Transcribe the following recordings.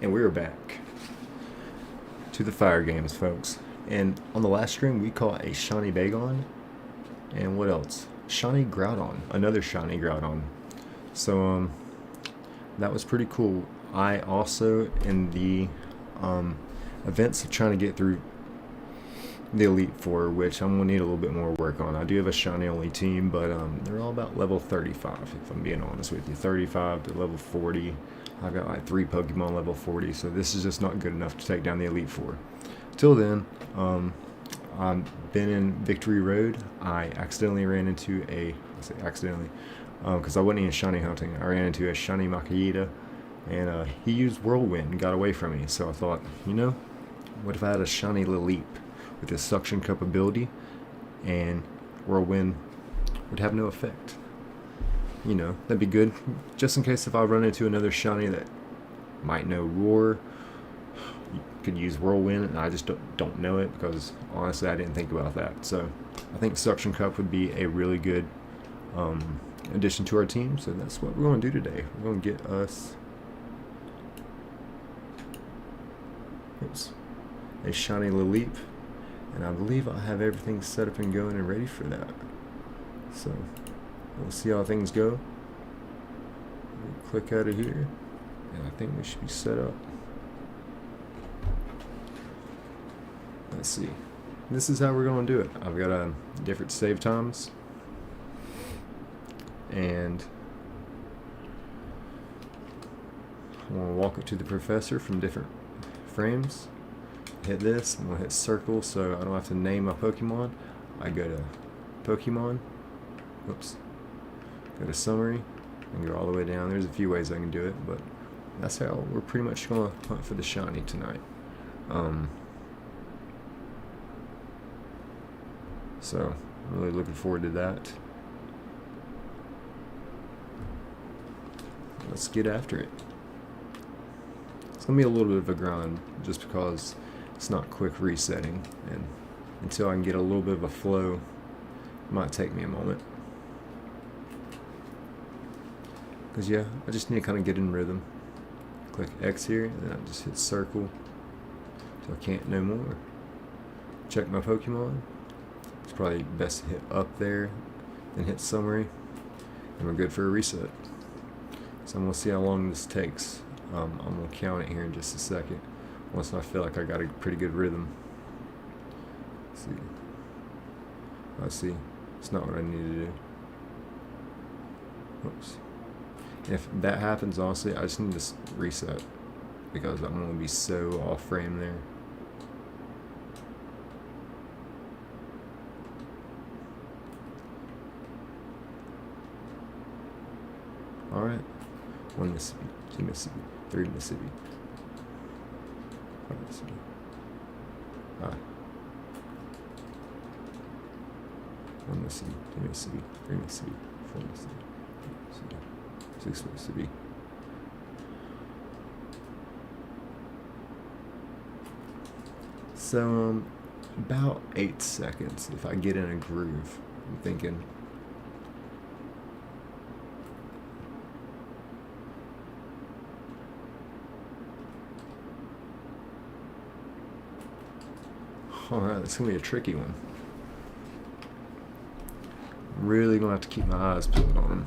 And we're back to the fire games, folks. And on the last stream, we caught a shiny Bagon. And what else? Shiny Groudon. Another shiny Groudon. So, that was pretty cool. I also, in the events of trying to get through the Elite Four, which I'm going to need a little bit more work on. I do have a shiny only team, but they're all about level 35, if I'm being honest with you. 35 to level 40. I've got like 3 Pokemon level 40, so this is just not good enough to take down the Elite Four. Till then, I've been in Victory Road. I accidentally ran into because I wasn't even shiny hunting. I ran into a shiny Makita, and he used Whirlwind and got away from me. So I thought, what if I had a shiny Lileep with his Suction Cup ability, and Whirlwind would have no effect? That'd be good. Just in case if I run into another shiny that might know Roar, you could use Whirlwind, and I just don't know it because honestly I didn't think about that. So I think Suction Cup would be a really good addition to our team. So that's what we're going to do today. We're going to get us a shiny Lileep, and I believe I have everything set up and going and ready for that. So we'll see how things go. We'll click out of here, and I think we should be set up. Let's see. This is how we're going to do it. I've got different save times, and I'm going to walk up to the professor from different frames. Hit this. I'm going to hit circle so I don't have to name my Pokemon. I go to Pokemon. Oops. Go to summary and go all the way down. There's a few ways I can do it, but that's how we're pretty much going to hunt for the shiny tonight. So I'm really looking forward to that. Let's get after it. It's going to be a little bit of a grind just because it's not quick resetting, and until I can get a little bit of a flow, it might take me a moment. Because I just need to kind of get in rhythm. Click X here, and then I just hit circle until I can't no more. Check my Pokemon. It's probably best to hit up there, then hit summary, and we're good for a reset. So I'm going to see how long this takes. I'm going to count it here in just a second, once I feel like I got a pretty good rhythm. Let's see. It's not what I need to do. Whoops. If that happens, honestly, I just need to reset, because I'm going to be so off frame there. Alright. 1 Mississippi, 2 Mississippi, 3 Mississippi, 5 Mississippi. 1 Mississippi, 2 Mississippi, 3 Mississippi, 4 Mississippi, 6 Mississippi. So, about 8 seconds if I get in a groove. I'm thinking. Alright, that's going to be a tricky one. Really going to have to keep my eyes peeled on him.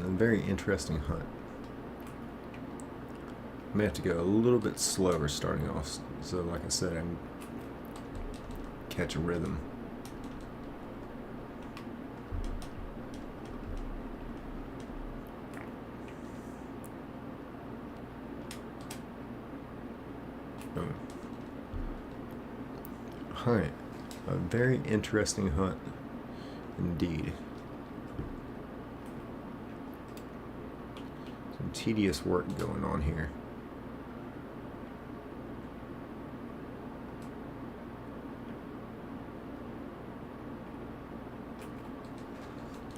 A very interesting hunt. I may have to go a little bit slower starting off, so like I said, I can catch a rhythm. Alright, a very interesting hunt indeed. Some tedious work going on here.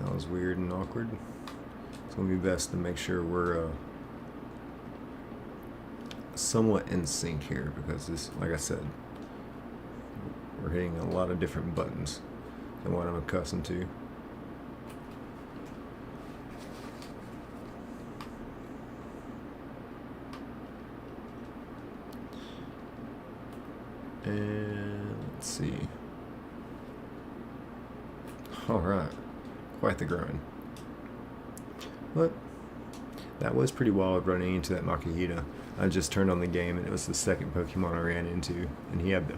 That was weird and awkward. It's going to be best to make sure we're somewhat in sync here, because this, like I said, we're hitting a lot of different buttons. than what I'm accustomed to. And let's see. Alright, quite the grind. But that was pretty wild running into that Makihita. I just turned on the game and it was the second Pokemon I ran into, and he had the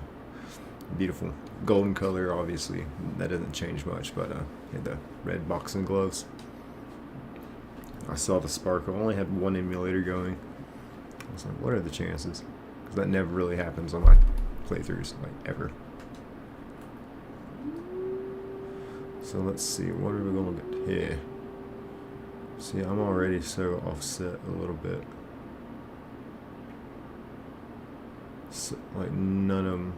beautiful golden color, obviously. That doesn't change much, but he had the red boxing gloves. I saw the sparkle. I only had one emulator going. I was like, what are the chances? Because that never really happens on my playthroughs, like, ever. So let's see, what are we going to get here? See, I'm already so offset a little bit. So, like, none of them.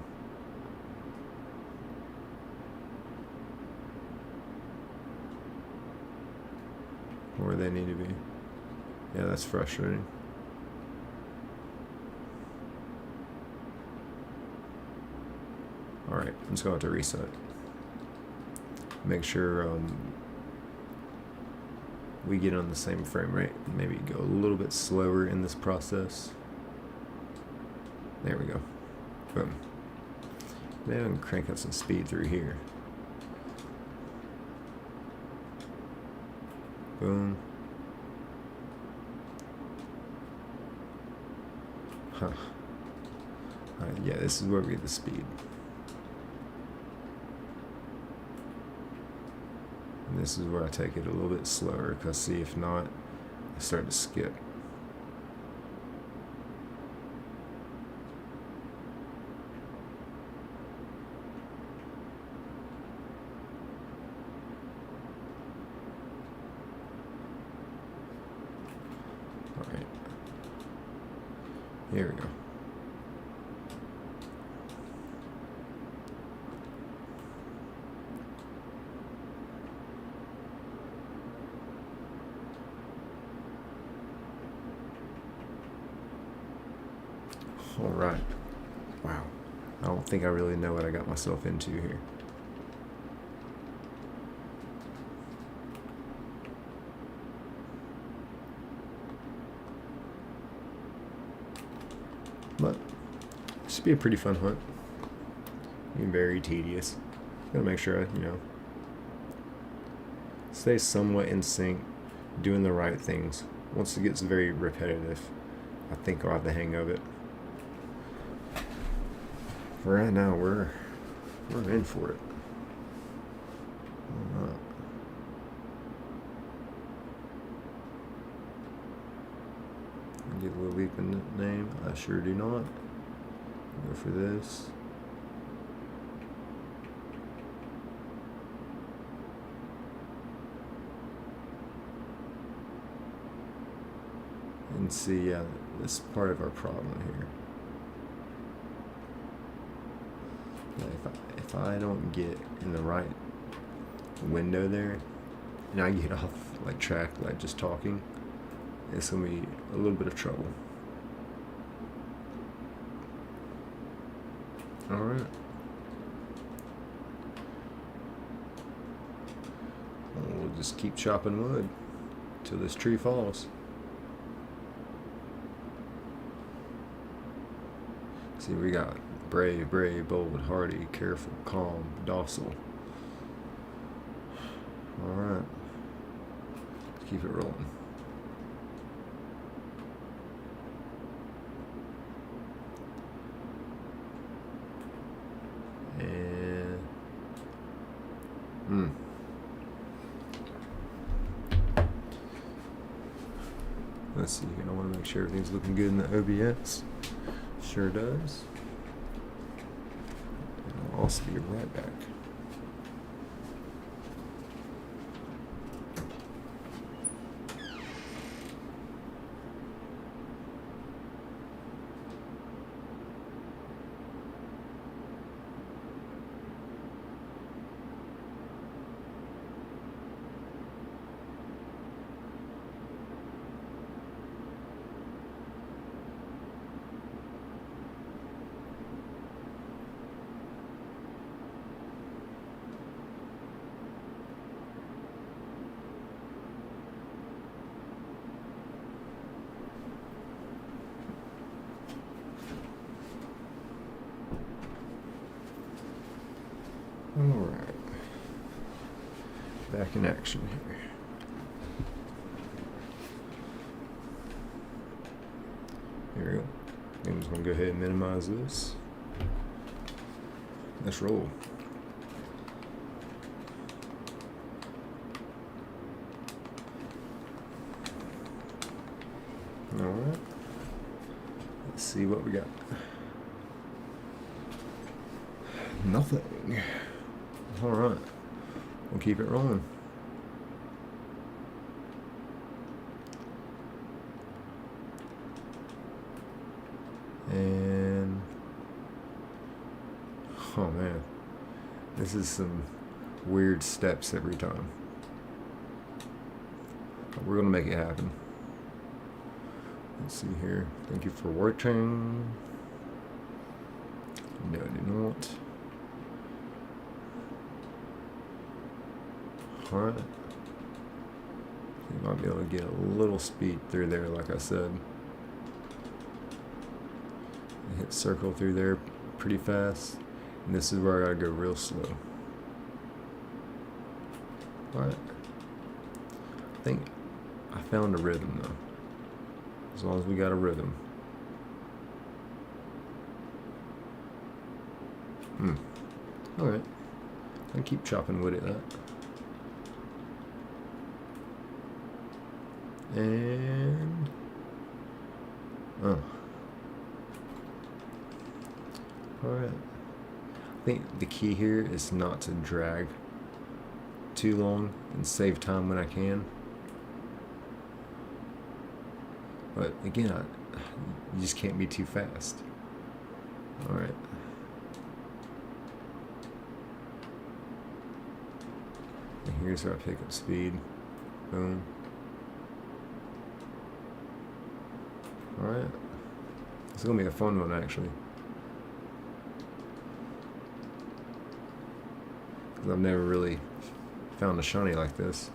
Where they need to be. Yeah, that's frustrating. Alright, I'm just going to have to reset. Make sure we get on the same frame rate. Maybe go a little bit slower in this process. There we go. Boom. Maybe I can crank up some speed through here. Boom. Huh. Alright, yeah, this is where we get the speed. And this is where I take it a little bit slower, because see, if not, I start to skip. Alright. Here we go. Alright. Wow. I don't think I really know what I got myself into here. But it should be a pretty fun hunt. Very tedious. Gotta make sure I, stay somewhat in sync, doing the right things. Once it gets very repetitive, I think I'll have the hang of it. For right now, we're in for it. Get a little leap in the name. I sure do not. Go for this. And see, this is part of our problem here. If I don't get in the right window there, and I get off like track, like just talking, it's gonna be a little bit of trouble. All right. We'll just keep chopping wood till this tree falls. See, we got brave, bold, hardy, careful, calm, docile. Alright. Let's keep it rolling. And... Let's see, I want to make sure everything's looking good in the OBS. Sure does. And I'll also be right back. Alright. Back in action here. Here we go. I'm just going to go ahead and minimize this. Let's roll. Alright. Let's see what we got. Nothing. Alright. We'll keep it rolling. And oh man, this is some weird steps every time. But we're gonna make it happen. Let's see here. Thank you for watching. No, I did not. Alright. You might be able to get a little speed through there, like I said. Hit circle through there pretty fast. And this is where I gotta go real slow. Alright. I think I found a rhythm though. As long as we got a rhythm. Alright. I'll keep chopping wood at that. And alright. I think the key here is not to drag too long and save time when I can. But again, you just can't be too fast. Alright. And here's where I pick up speed. Boom. Alright. It's gonna be a fun one actually. Because I've never really found a shiny like this.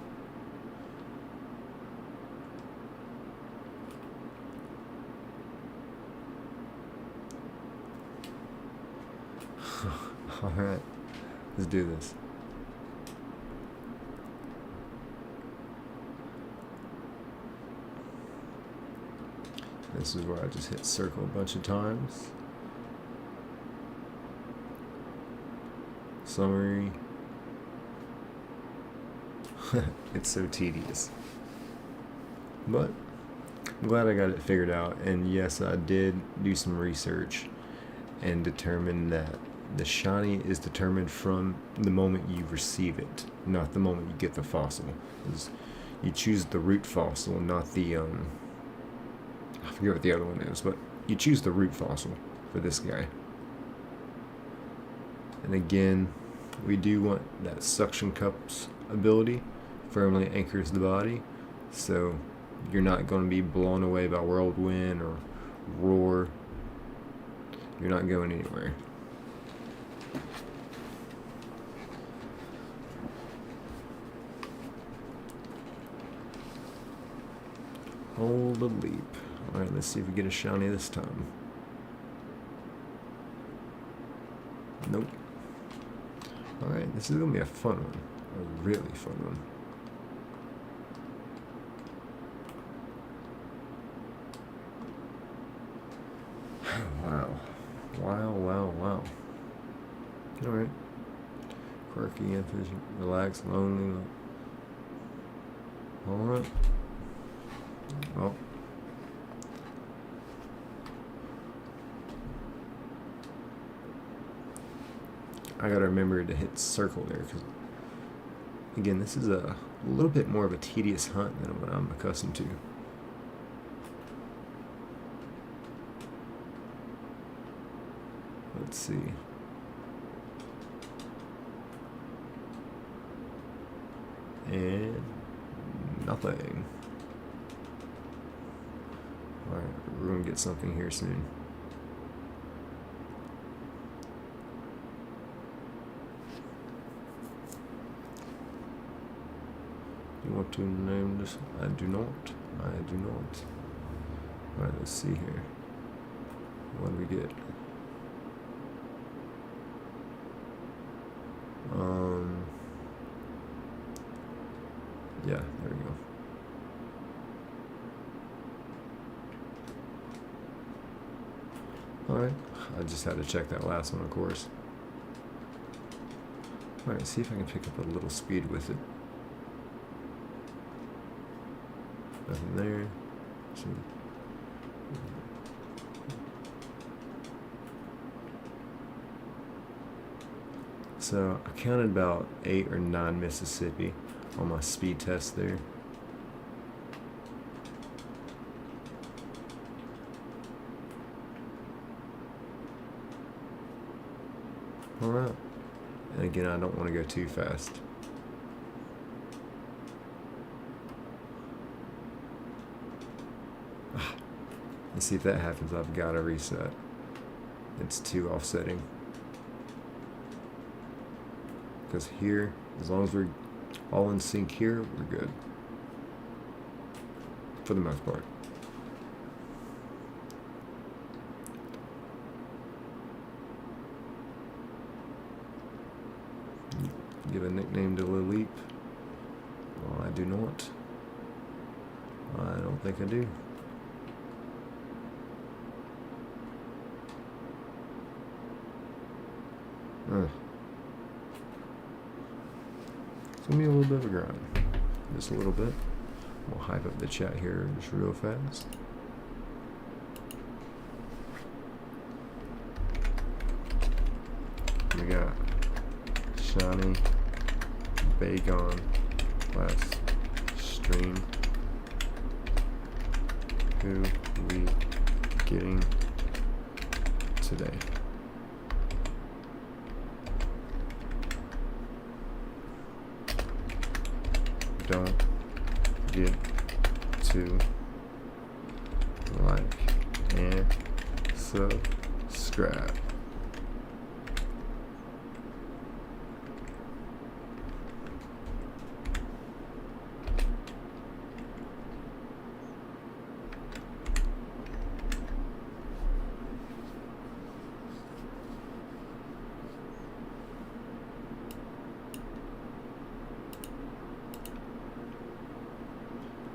Alright. Let's do this. This is where I just hit circle a bunch of times. Summary. It's so tedious. But I'm glad I got it figured out. And yes, I did do some research and determine that the shiny is determined from the moment you receive it, not the moment you get the fossil. You choose the root fossil, not the I forget what the other one is, but you choose the root fossil for this guy. And again, we do want that suction cups ability, firmly anchors the body, so you're not going to be blown away by whirlwind or roar. You're not going anywhere. Hold a leap. Alright, let's see if we get a shiny this time. Nope. Alright, this is going to be a fun one. A really fun one. Wow. Wow, wow, wow. Alright. Quirky, inefficient, relaxed, lonely. Alright. Oh. I gotta remember to hit circle there, because again, this is a little bit more of a tedious hunt than what I'm accustomed to. Let's see. And nothing. Alright, we're gonna get something here soon. You want to name this? I do not. I do not. Alright, let's see here. What do we get? Yeah, there we go. Alright, I just had to check that last one, of course. Alright, see if I can pick up a little speed with it. Nothing there. See. So I counted about 8 or 9 Mississippi on my speed test there. Alright. And again, I don't want to go too fast. Let's see if that happens. I've got to reset. It's too offsetting. Because here, as long as we're all in sync here, we're good. For the most part. Give a nickname to Liliep. Well, I do not. I don't think I do. It's gonna be a little bit of a grind. Just a little bit. We'll hype up the chat here just real fast. We got Shiny Bagon last stream. Who we getting today? Don't forget to like and subscribe.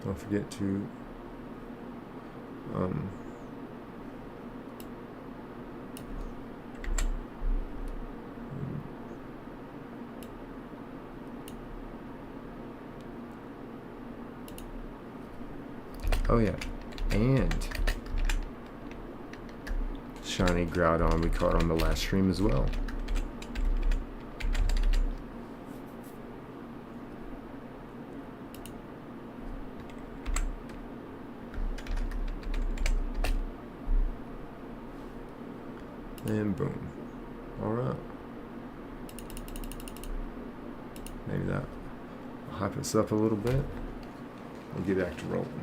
Don't forget to oh yeah, and Shiny Groudon we caught on the last stream as well. And boom. Alright. Maybe that will hype us up a little bit. We'll get back to rolling.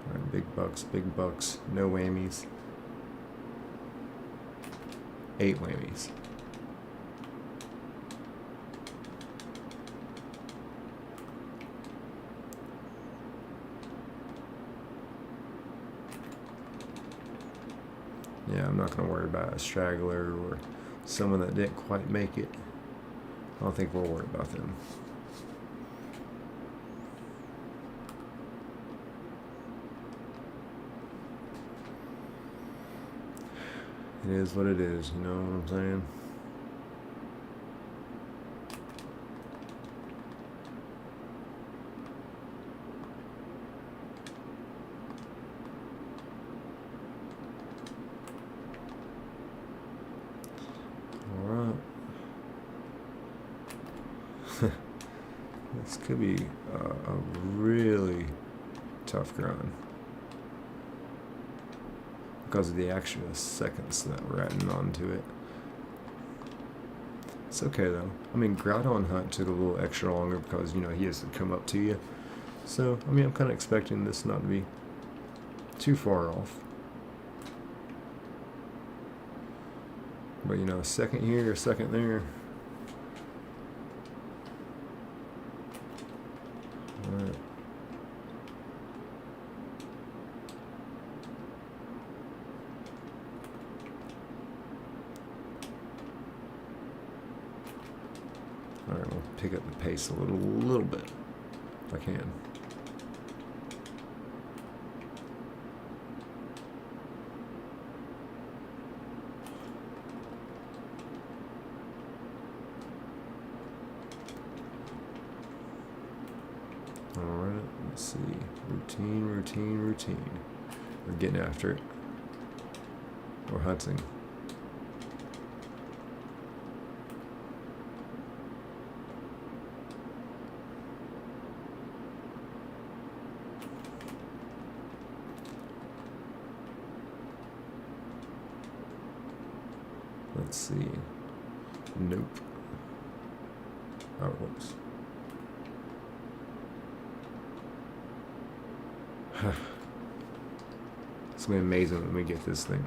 Alright, big bucks, no whammies. 8 whammies. Yeah, I'm not going to worry about a straggler or someone that didn't quite make it. I don't think we'll worry about them. It is what it is, you know what I'm saying? This could be a really tough grind because of the actual seconds that we're adding onto it. It's okay though. I mean, Groudon Hunt took a little extra longer because, you know, he has to come up to you. So, I mean, I'm kind of expecting this not to be too far off. But, you know, a second here, a second there. Alright. Alright, we'll pick up the pace a little bit, if I can. Alright, let's see. Routine. We're getting after it. We're hunting. Let's see. Nope. Oh, whoops. It's gonna be amazing when we get this thing.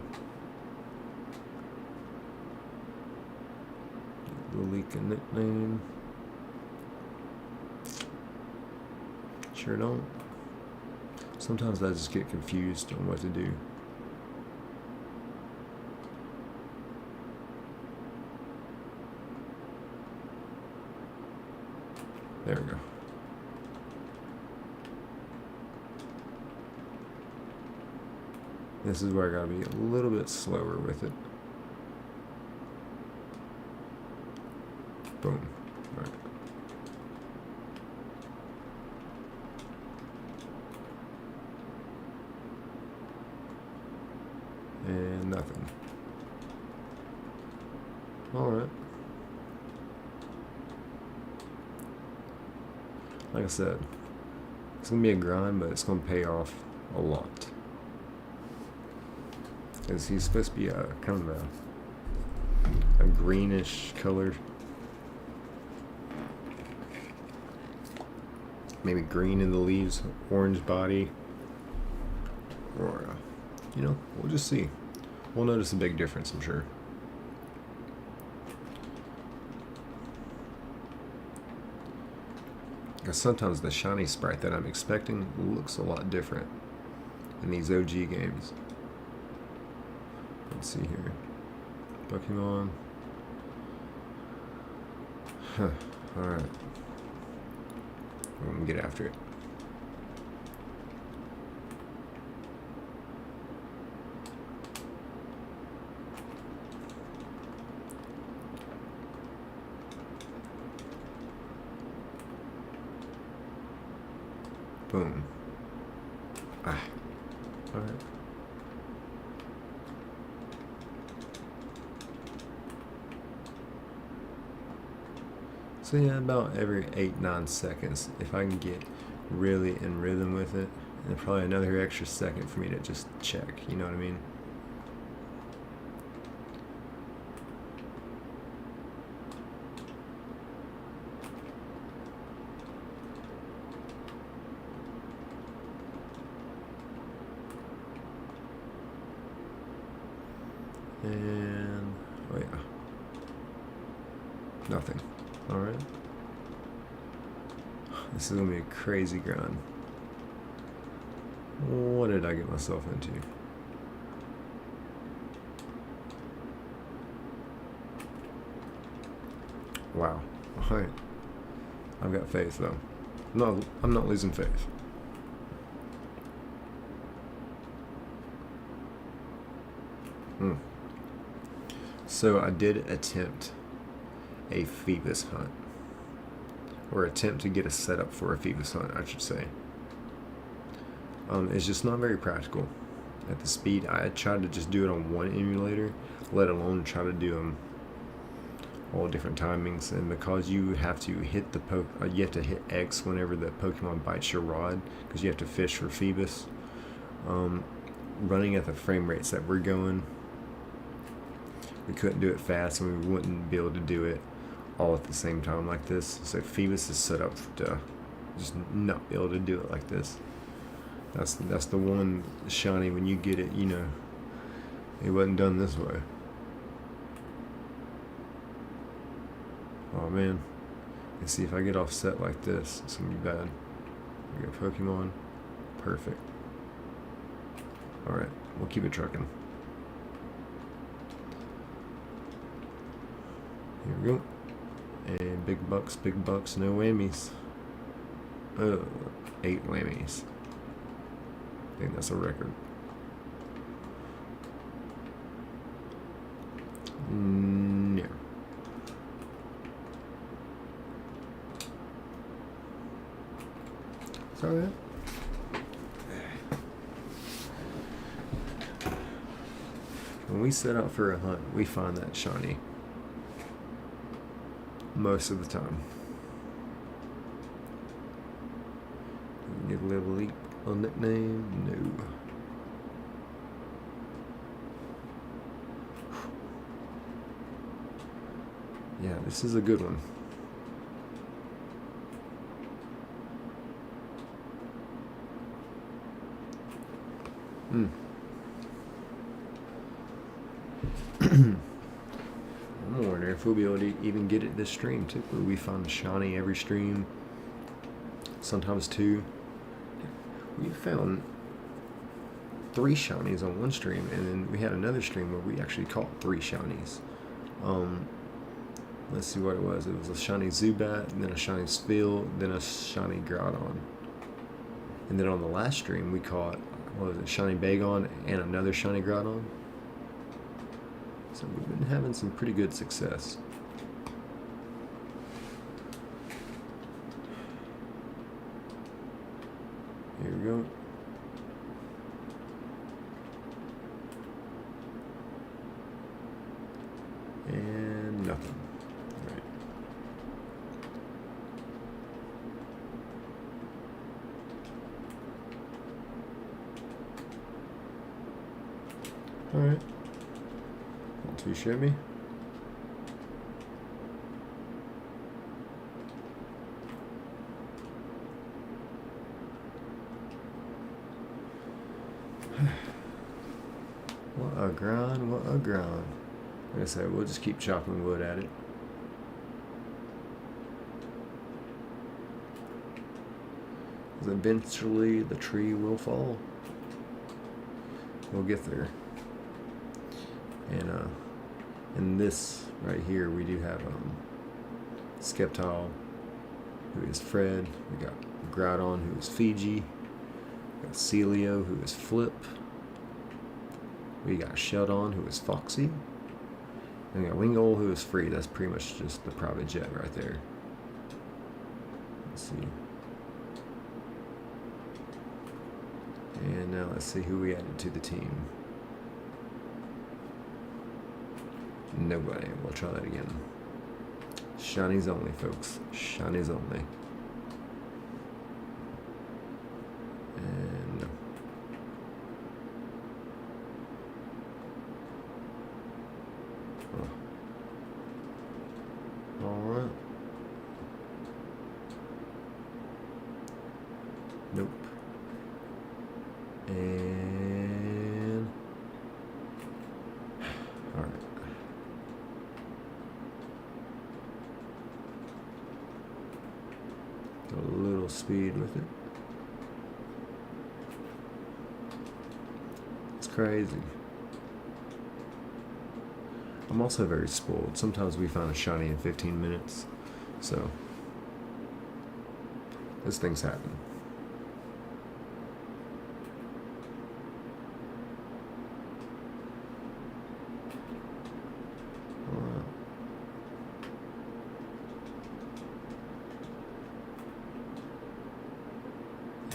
Leak a nickname. Sure don't. Sometimes I just get confused on what to do. There we go. This is where I gotta be a little bit slower with it. Boom. All right. And nothing. All right. Like I said, it's gonna be a grind, but it's gonna pay off a lot. Because he's supposed to be kind of a greenish color. Maybe green in the leaves, orange body. Or, you know, we'll just see. We'll notice a big difference, I'm sure. Because sometimes the shiny sprite that I'm expecting looks a lot different in these OG games. Let's see here. Pokemon. Huh. Alright. I'm gonna get after it. Boom. Ah. Alright. So yeah, about every 8-9 seconds, if I can get really in rhythm with it, and probably another extra second for me to just check, you know what I mean? And, oh yeah, nothing. Alright. This is gonna be a crazy grind. What did I get myself into? Wow. Alright. I've got faith though. No, I'm not losing faith. So I did attempt a Phoebus hunt, or attempt to get a setup for a Phoebus hunt, I should say. It's just not very practical at the speed. I tried to just do it on one emulator, let alone try to do them all different timings. And because you have to hit the you have to hit X whenever the Pokemon bites your rod, because you have to fish for Phoebus. Running at the frame rates that we're going, we couldn't do it fast, and we wouldn't be able to do it all at the same time like this. So Phoebus is set up to just not be able to do it like this. That's the one shiny, when you get it, you know, it wasn't done this way. Oh man. Let's see if I get offset like this, it's gonna be bad. We got Pokemon. Perfect. Alright, we'll keep it trucking. Here we go. And big bucks, no whammies. Oh, 8 whammies. I think that's a record. No. It's alright. When we set out for a hunt, we find that shiny. Most of the time. Get a little leap on nickname? No. Yeah, this is a good one. I'm wondering if we'll be able to even get it this stream. Typically we find a shiny every stream. Sometimes 2. We found 3 shinies on one stream, and then we had another stream where we actually caught 3 shinies. Let's see what it was. It was a shiny Zubat, and then a shiny Spheal, then a shiny Groudon. And then on the last stream we caught, what was it, shiny Bagon and another shiny Groudon. So we've been having some pretty good success. Here we go. And nothing. Right. Alright. Not too shabby. What a grind, what a grind. Like I said, we'll just keep chopping wood at it. Eventually the tree will fall. We'll get there. And in this right here we do have Sceptile, who is Fred. We got Groudon, who is Fiji. We got Celio, who is Flip. We got Sheldon, who is Foxy. And we got Wingull, who is free. That's pretty much just the private jet right there. Let's see. And now let's see who we added to the team. Nobody. We'll try that again. Shinies only, folks. Shinies only. And no. Oh. Alright. Nope. And alright. Got a little speed with it. It's crazy. I'm also very spoiled. Sometimes we find a shiny in 15 minutes. So those things happen.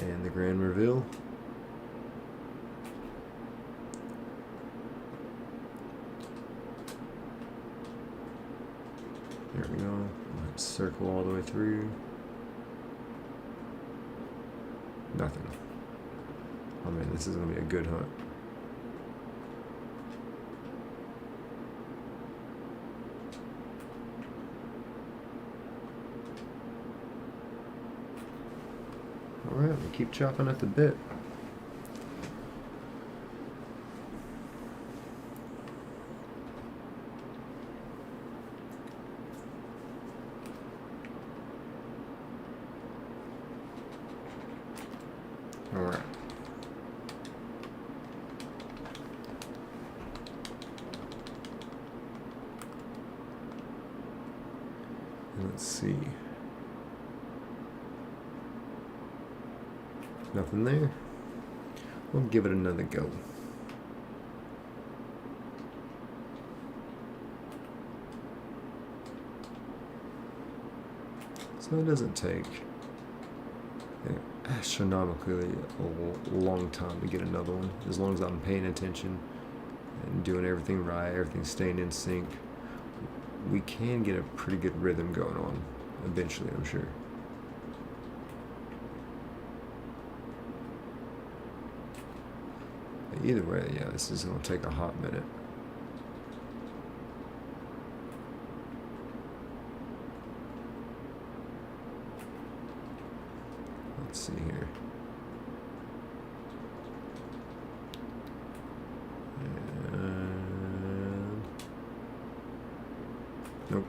And the grand reveal. There we go. Let's circle all the way through. Nothing. Oh man, this is going to be a good hunt. Alright, we keep chopping at the bit. Alright. And let's see. Nothing there. We'll give it another go. So it doesn't take astronomically a long time to get another one, as long as I'm paying attention and doing everything right, everything staying in sync. We can get a pretty good rhythm going on eventually, I'm sure. But either way, yeah, this is going to take a hot minute. Let's see here. And nope.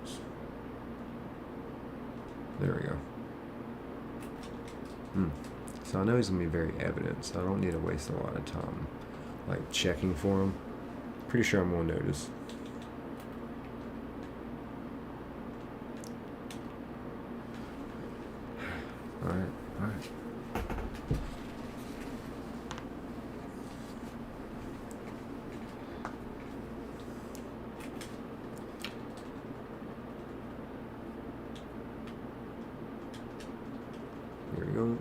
Oops. There we go. So I know he's going to be very evident, so I don't need to waste a lot of time like checking for him. Pretty sure I'm going to notice. Alright. Here we go.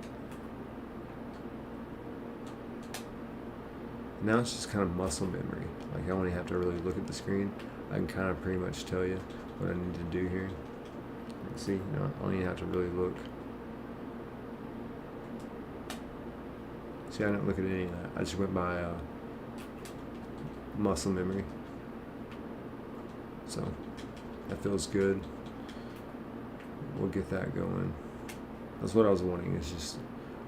Now it's just kind of muscle memory. Like I only have to really look at the screen. I can kind of pretty much tell you what I need to do here. See, I only have to really look. See, I didn't look at any of that. I just went by muscle memory. So that feels good. We'll get that going. That's what I was wanting, is just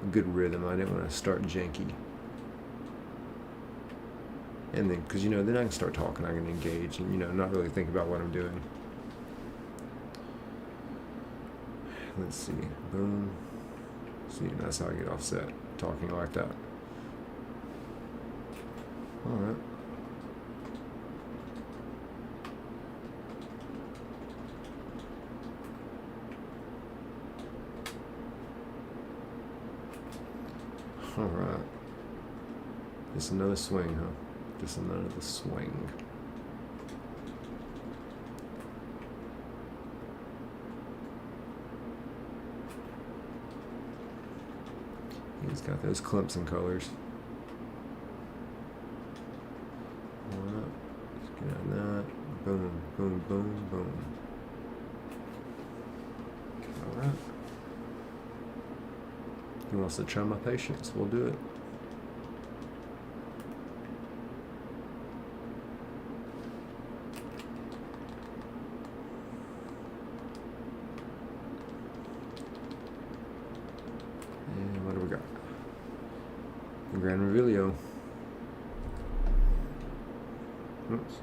a good rhythm. I didn't want to start janky. And then, because, then I can start talking, I can engage, and, not really think about what I'm doing. Let's see. Boom. See, that's how I get offset, talking like that. Alright. Alright. Just another swing, huh? Just another swing. He's got those Clemson colors. Alright. Let's get on that. Boom, boom, boom, boom. Alright. He wants to try my patience. We'll do it. And what do we got? The Grand Revelio. Oops.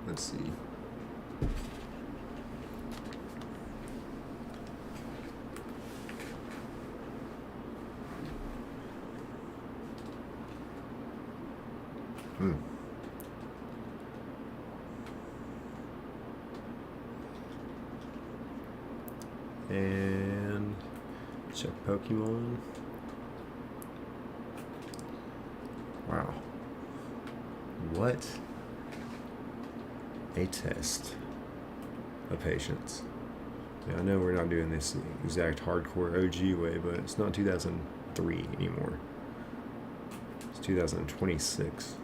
Let's see. And check Pokemon. Wow. What a test of patience. Yeah, I know we're not doing this exact hardcore OG way, but it's not 2003 anymore. It's 2026.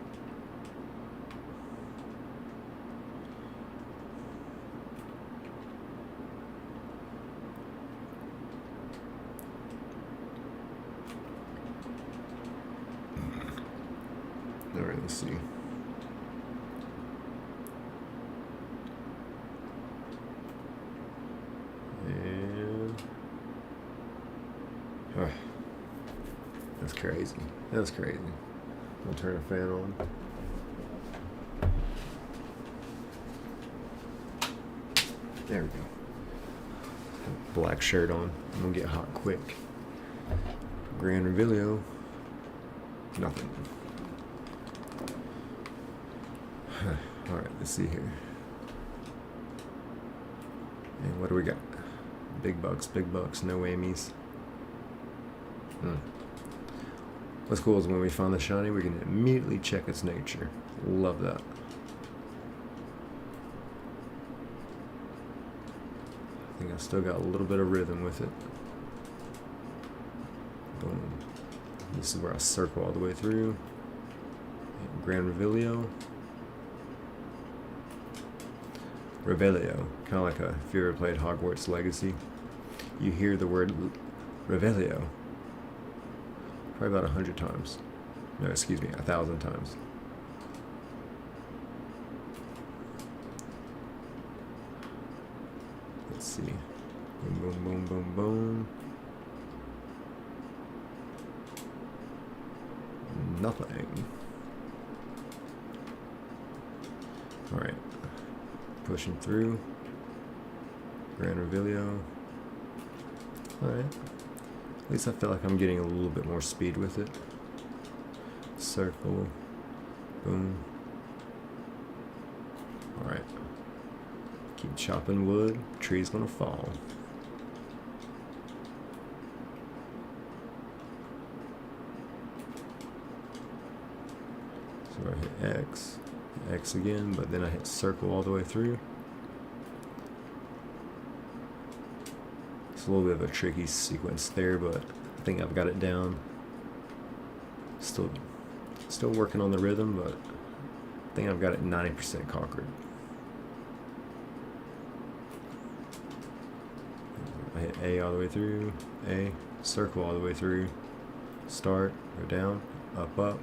Alright, let's see. And that's crazy. That's crazy. I'll turn a fan on. There we go. Black shirt on. I'm gonna get hot quick. Grand Revelio. Nothing. Alright, let's see here. And what do we got? Big bucks, no whammies. What's cool is when we find the shiny, we can immediately check its nature. Love that. I think I still got a little bit of rhythm with it. Boom. This is where I circle all the way through. Grand Revelio. Revelio, kind of like if you ever played Hogwarts Legacy, you hear the word Revelio probably about 100 times. No, excuse me, 1,000 times. Let's see. Boom, boom, boom, boom, boom. Nothing. Alright. Pushing through. Grand Revelio. Alright. At least I feel like I'm getting a little bit more speed with it. Circle. Boom. Alright. Keep chopping wood. Tree's gonna fall. So I hit X. X again, but then I hit circle all the way through. It's a little bit of a tricky sequence there, but I think I've got it down. Still working on the rhythm, but I think I've got it 90% conquered. I hit A all the way through, A, circle all the way through, start, go down, up, up.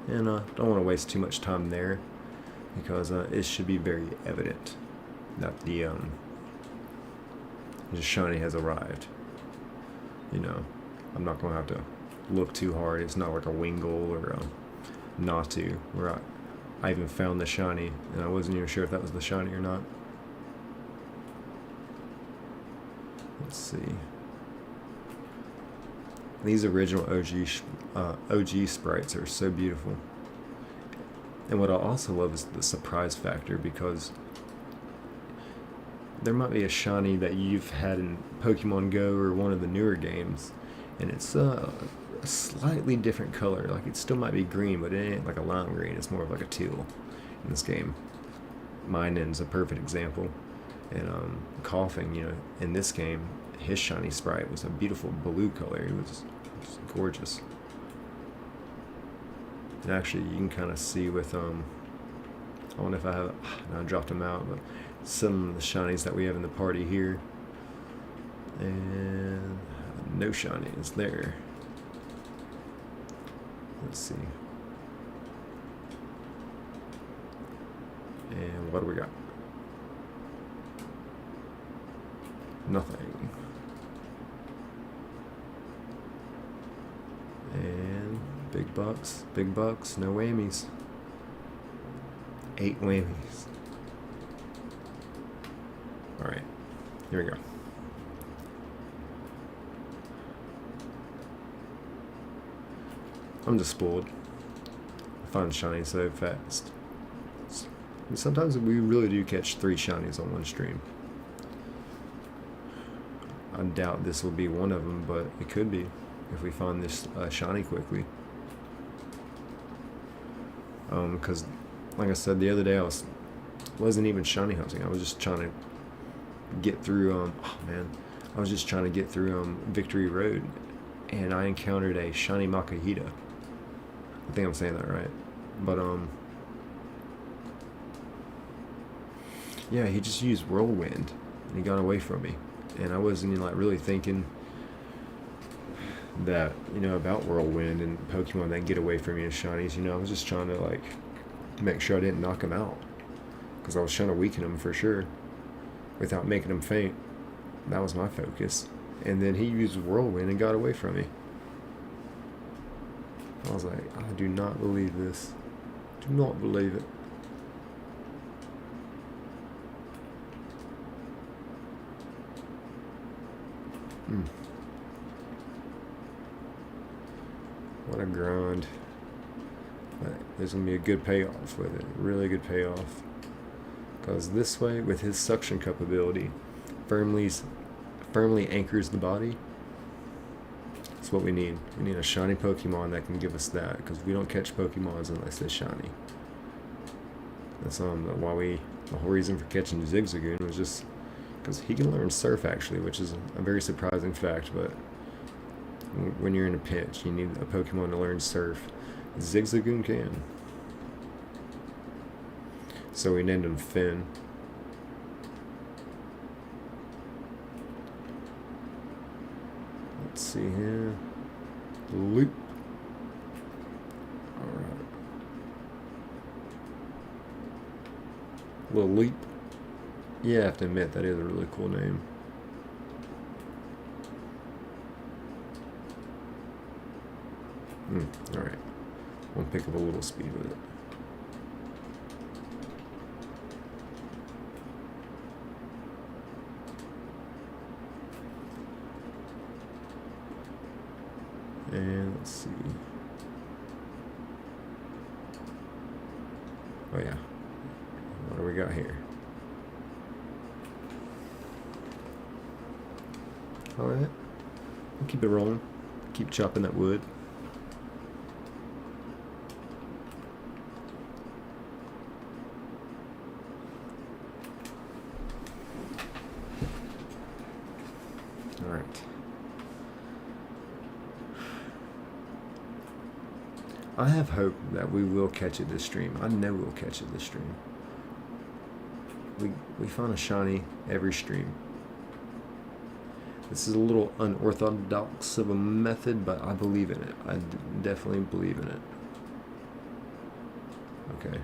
And don't want to waste too much time there, because it should be very evident that the shiny has arrived. You know, I'm not going to have to look too hard. It's not like a Wingull or a Natu, where I even found the shiny, and I wasn't even sure if that was the shiny or not. Let's see. These original OG sprites are so beautiful. And what I also love is the surprise factor, because there might be a shiny that you've had in Pokemon Go or one of the newer games, and it's a slightly different color. Like, it still might be green, but it ain't like a lime green. It's more of like a teal in this game. Minun's a perfect example. And Coughing, you know, in this game, his shiny sprite was a beautiful blue color. It was gorgeous. And actually, you can kind of see with I don't know if I have. No, I dropped them out, but some of the shinies that we have in the party here, and no shinies there. Let's see. And what do we got? Nothing. And big bucks, no whammies. 8 whammies. Alright, here we go. I'm just spoiled. I find shinies so fast. Sometimes we really do catch 3 shinies on one stream. I doubt this will be one of them, but it could be if we find this shiny quickly. Because, like I said the other day, I wasn't even shiny hunting. I was just trying to get through. I was just trying to get through Victory Road, and I encountered a shiny Makahita. I think I'm saying that right, but yeah, he just used Whirlwind, and he got away from me. And I wasn't like really thinking that, you know, about Whirlwind and Pokemon that get away from me and shinies. You know, I was just trying to like make sure I didn't knock him out, because I was trying to weaken him for sure without making him faint. That was my focus. And then he used Whirlwind and got away from me. I was like, I do not believe this. Do not believe it. What a grind. But there's going to be a good payoff with it. Really good payoff. Because this way, with his suction cup ability, firmly anchors the body. That's what we need. We need a shiny Pokemon that can give us that. Because we don't catch Pokemons unless they're shiny. That's the whole reason for catching Zigzagoon was just because he can learn Surf actually, which is a very surprising fact. But when you're in a pinch, you need a Pokemon to learn Surf. Zigzagoon can. So we named him Finn. Let's see here. Loop. Alright. Little Leap. Yeah, I have to admit, that is a really cool name. Alright. We'll pick up a little speed with it. And let's see. Oh yeah. What do we got here? Alright. We'll keep it rolling. Keep chopping that wood. Alright. I have hope that we will catch it this stream. I know we'll catch it this stream. We find a shiny every stream. This is a little unorthodox of a method, but I believe in it. I definitely believe in it. Okay.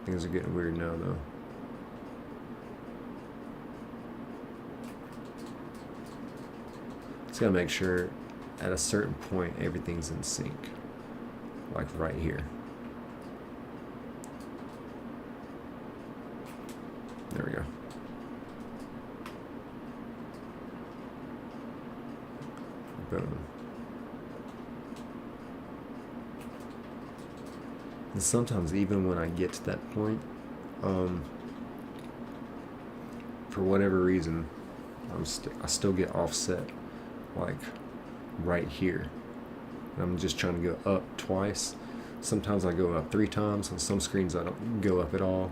Things are getting weird now, though. Just gotta make sure at a certain point everything's in sync. Like right here. There we go. Boom. And sometimes even when I get to that point, for whatever reason, I still get offset, like right here. I'm just trying to go up twice. Sometimes I go up 3 times. On some screens I don't go up at all.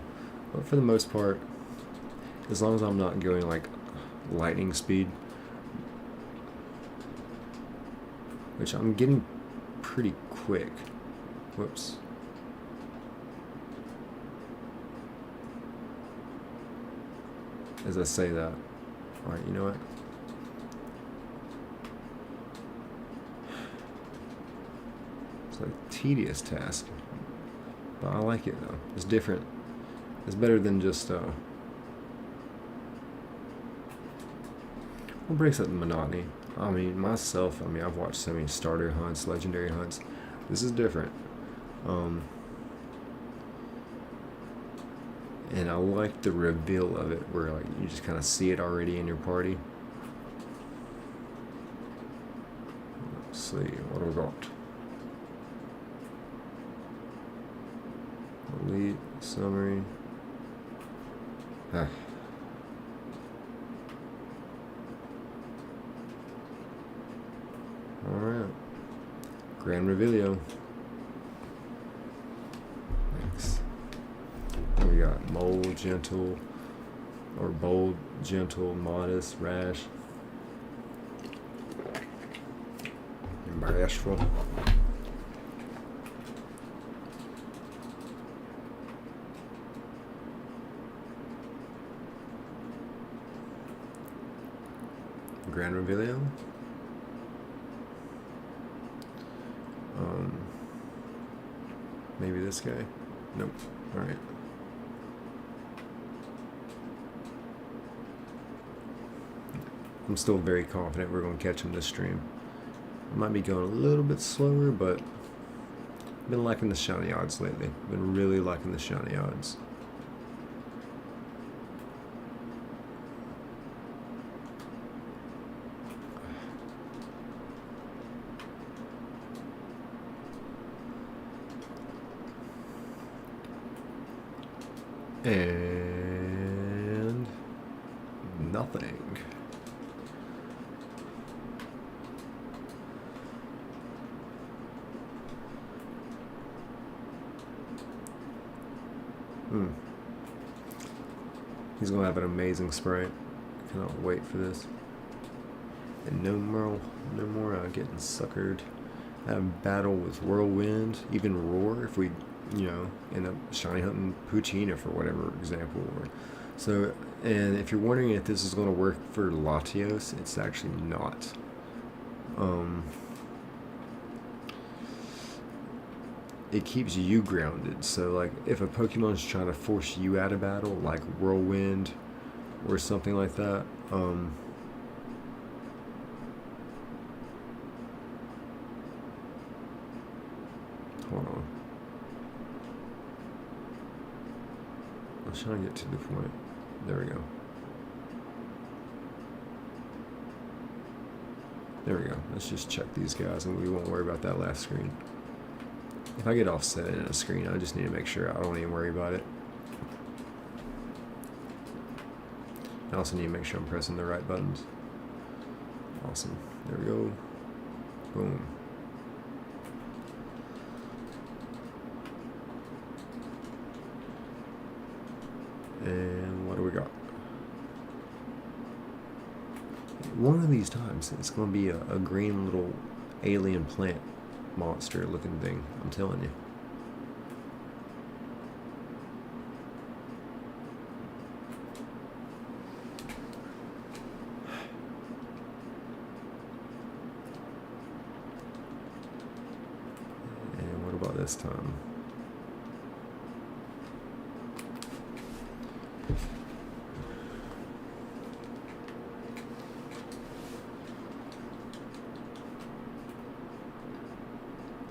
But for the most part, as long as I'm not going like lightning speed, which I'm getting pretty quick. Whoops. As I say that. Alright, you know what? It's a tedious task. But I like it though. It's different. It's better than just what breaks up the monotony? I mean, myself, I've watched so many starter hunts, legendary hunts. This is different. And I like the reveal of it, where like you just kind of see it already in your party. Let's see, what do we got? Elite, summary. Alright. Grand Revelio. Thanks. We got mold, gentle, or bold, gentle, modest, rash, and bashful. Grand Revelio. Maybe this guy? Nope. Alright. I'm still very confident we're going to catch him this stream. I might be going a little bit slower, but I've been liking the shiny odds lately. Been really liking the shiny odds. And nothing. He's gonna have an amazing sprite. Cannot wait for this. And no more getting suckered. Have battle with Whirlwind, even Roar if we, end up shiny hunting Poochyena for whatever example. So, and if you're wondering if this is going to work for Latios, it's actually not. It keeps you grounded. So, like, if a Pokemon's trying to force you out of battle, like Whirlwind or something like that, hold on. I was trying to get to the point. There we go. There we go. Let's just check these guys and we won't worry about that last screen. If I get offset in a screen, I just need to make sure I don't even worry about it. I also need to make sure I'm pressing the right buttons. Awesome. There we go. Boom. And what do we got? One of these times, it's going to be a green little alien plant monster looking thing. I'm telling you. And what about this time?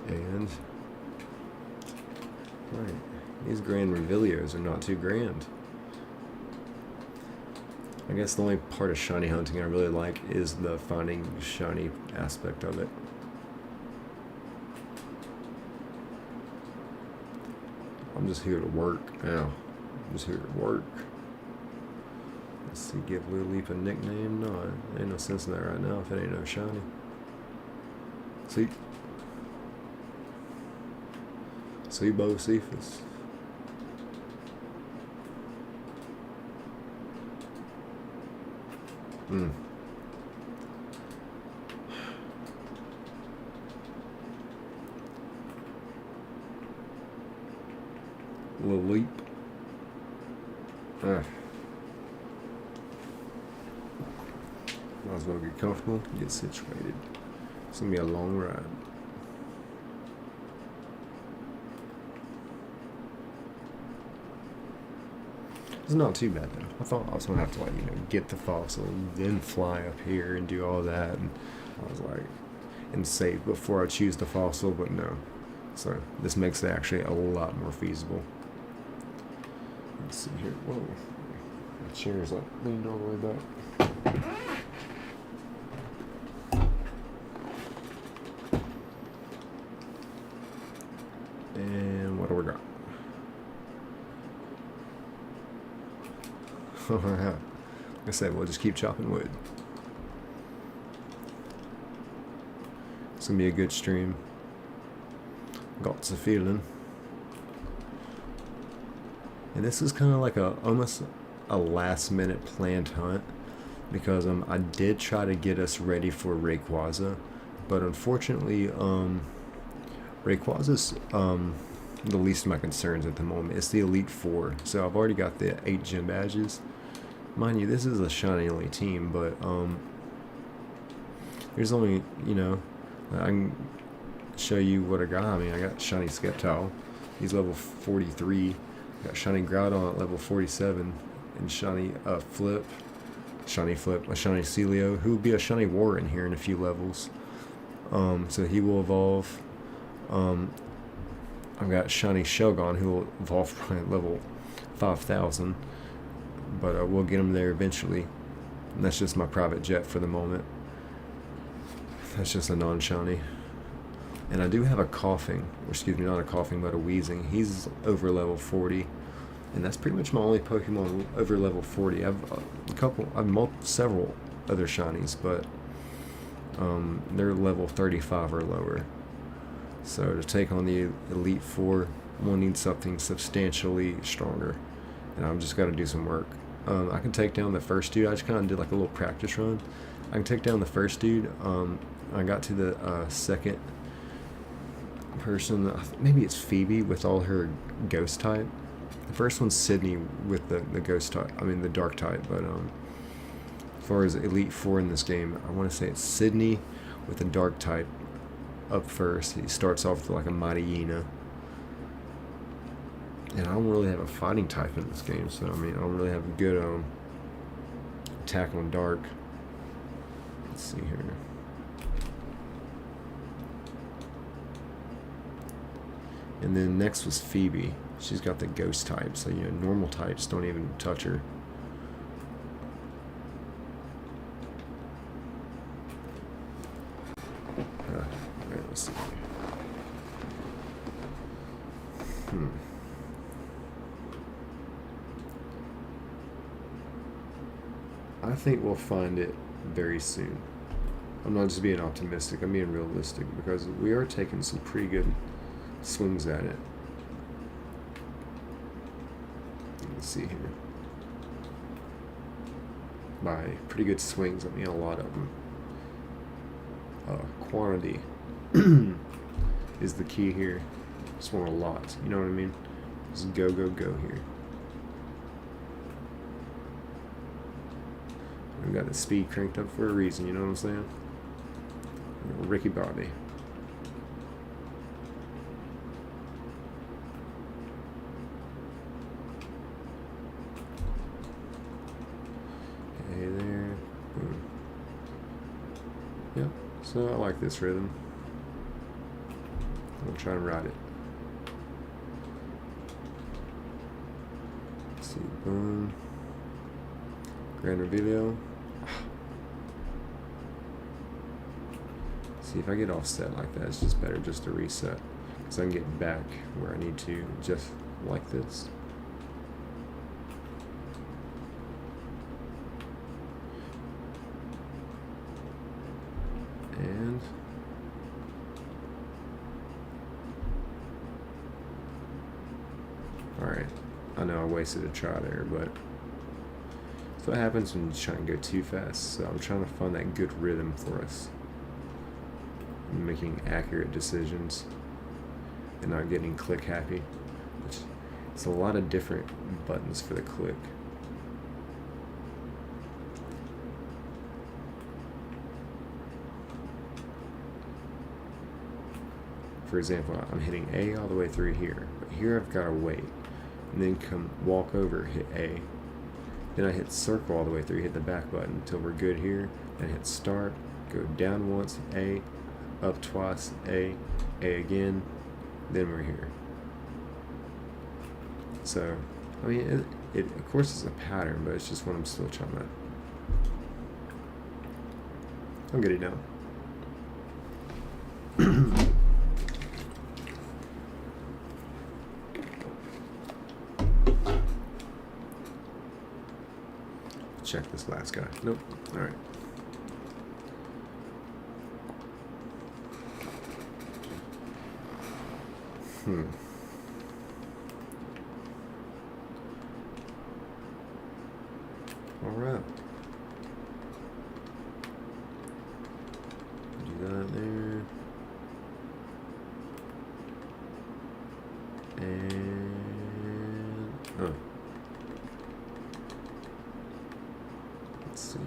And right, these Grand Revilios are not too grand. I guess the only part of shiny hunting I really like is the finding shiny aspect of it. I'm just here to work now. I'm just here to work. Let's see, give Lileep a nickname? No, ain't no sense in that right now if it ain't no shiny. See? See, Bocephus. Lileep. Might as well get comfortable, get situated. It's gonna be a long ride. It's not too bad though. I thought I was gonna have to get the fossil, then fly up here and do all that, and I was like, and save before I choose the fossil, but no. So this makes it actually a lot more feasible. Let's see here. Whoa, my chair's like leaned all the way back. And what do we got? Like I said, we'll just keep chopping wood. It's gonna be a good stream. Got the feeling. And this is kind of like almost a last minute planned hunt because I did try to get us ready for Rayquaza, but unfortunately Rayquaza's the least of my concerns at the moment. It's the Elite Four, so I've already got the 8 gym badges. Mind you, this is a shiny only team, but there's only, I can show you what I got. I mean, I got shiny Sceptile. He's level 43. I got shiny Groudon at level 47, and shiny Flip, a shiny Celio, who will be a shiny Warren here in a few levels. So he will evolve. I've got shiny Shelgon, who will evolve probably at level 5,000. But we'll get him there eventually. And that's just my private jet for the moment. That's just a non-shiny. And I do have a coughing, or excuse me, not a coughing, but a wheezing. He's over level 40. And that's pretty much my only Pokemon over level 40. I've several other shinies, but they're level 35 or lower. So to take on the Elite Four, one needs something substantially stronger, and I've just got to do some work. I can take down the first dude. I just kind of did like a little practice run. I can take down the first dude. I got to the second person. Maybe it's Phoebe with all her ghost type. The first one's Sydney with the ghost type. I mean the dark type. But as far as Elite Four in this game, I want to say it's Sydney with the dark type up first. He starts off with like a Mightyena. And I don't really have a fighting type in this game, so I mean I don't really have a good attack on dark. Let's see here. And then next was Phoebe. She's got the ghost type, so you know normal types don't even touch her. Alright, let's see here. I think we'll find it very soon. I'm not just being optimistic, I'm being realistic, because we are taking some pretty good swings at it. Let's see here. By pretty good swings, I mean a lot of them. Quantity is the key here. Just want a lot, you know what I mean? Just go, go, go here. We got the speed cranked up for a reason, you know what I'm saying? Ricky Bobby. Okay, there. Boom. Yep, so I like this rhythm. I'm gonna try and ride it. Let's see, boom. Grand Reveal. See, if I get offset like that, it's just better just to reset, because I can get back where I need to just like this. And alright, I know I wasted a try there, but that's what happens when you try and go too fast. So I'm trying to find that good rhythm for us, making accurate decisions and not getting click happy, which it's a lot of different buttons for the click. For example, I'm hitting A all the way through here, but here I've got to wait and then come walk over, hit A, then I hit circle all the way through, hit the back button until we're good here, then hit start, go down once, A, up twice, A again, then we're here. So, I mean, it of course is a pattern, but it's just what I'm still trying to. I'll get it now. Check this last guy. Nope. All right. All right. Do that there. And oh. Let's see.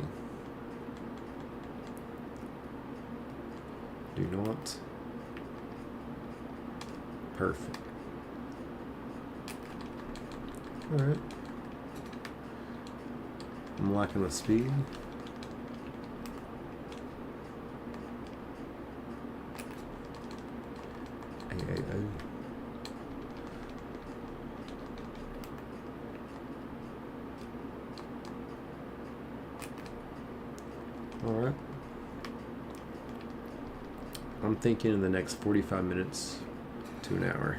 Do not. Perfect. Alright. I'm liking the speed. Alright. I'm thinking in the next 45 minutes to an hour.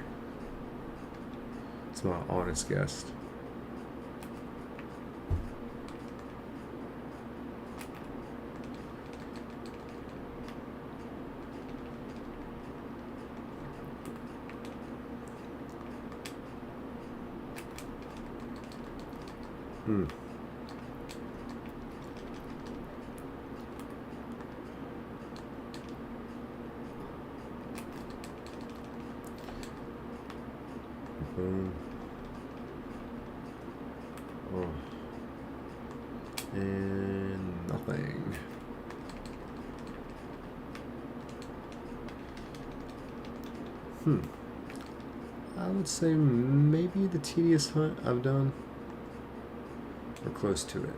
It's my honest guess. Hmm. Boom. Oh. And nothing. I would say maybe the tedious hunt I've done. Or close to it.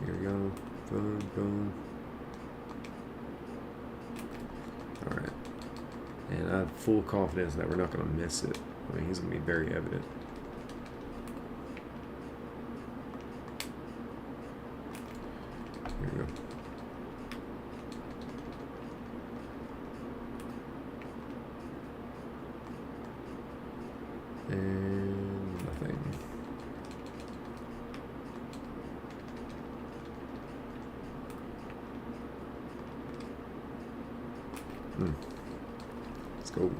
Here we go. Boom, boom. Alright. And I have full confidence that we're not going to miss it. I mean, he's going to be very evident. Here we go. And nothing. Let's go.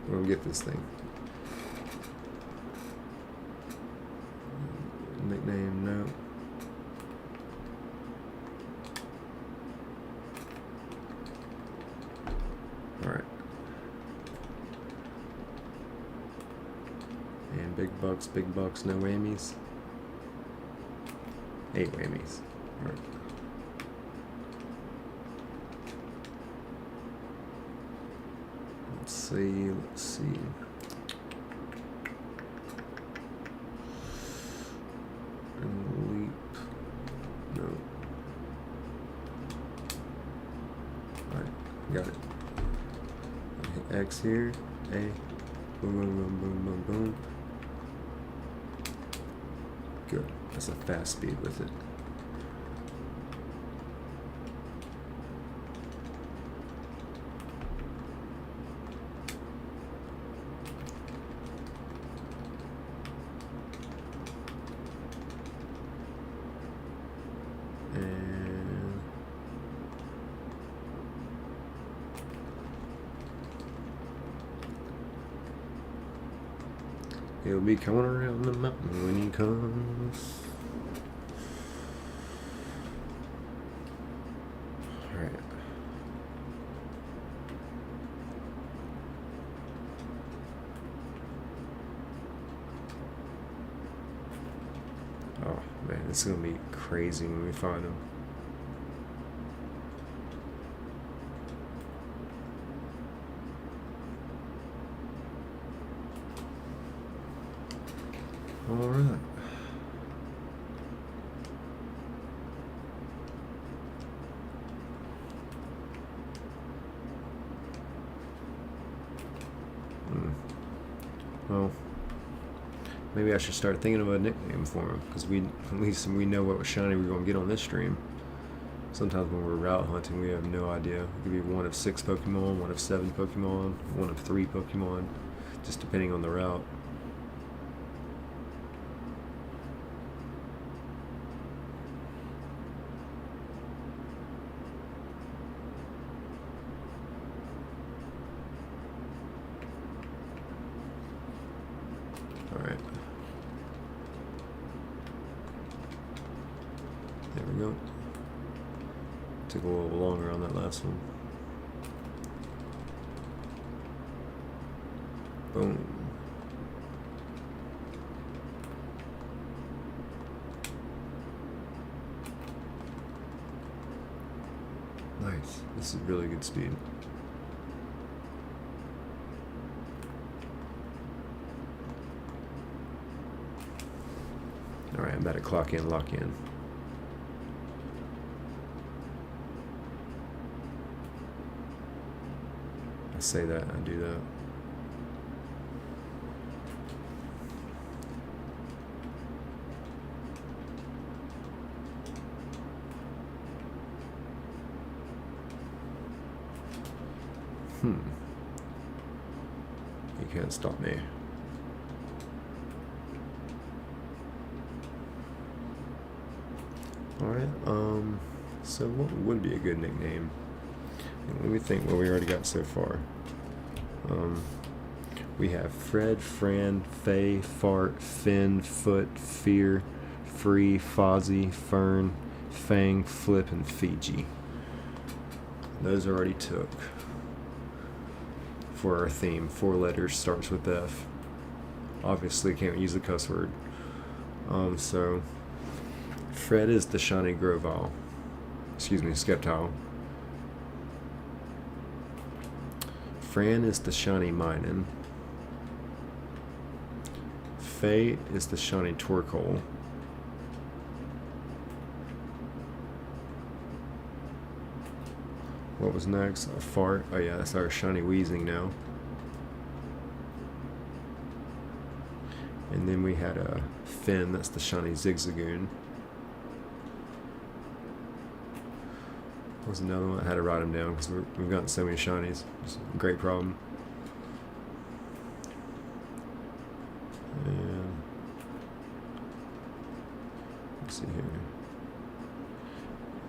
We're gonna get this thing. Nickname, no. Alright. And big bucks, no whammies. 8 whammies. Alright. Let's see. And leap. No. Alright, got it. Hit X here. A. Boom, boom, boom, boom, boom, boom. Good. That's a fast speed with it. He'll be coming around the mountain when he comes. Alright. Oh man, this is gonna be crazy when we find him. All right. Well, maybe I should start thinking of a nickname for him, because at least we know what shiny we're going to get on this stream. Sometimes when we're route hunting, we have no idea. It could be one of 6 Pokemon, one of 7 Pokemon, one of 3 Pokemon, just depending on the route. Alright. There we go. Took a little longer on that last one. Boom. Nice. This is really good speed. Alright, I'm about to clock in, lock in. I say that, I do that. You can't stop me. Alright, so what would be a good nickname? Let me think what we already got so far. We have Fred, Fran, Faye, Fart, Finn, Foot, Fear, Free, Fozzie, Fern, Fang, Flip, and Fiji. Those already took. For our theme, 4 letters, starts with F. Obviously can't use the cuss word. So Fred is the shiny Grovyle. Sceptile. Fran is the shiny Minun. Faye is the shiny Torkoal. What was next? A Fart. Oh yeah, that's our shiny Weezing now. And then we had a Finn, that's the shiny Zigzagoon. What was another one? I had to write them down because we've gotten so many shinies. It's a great problem. And let's see here.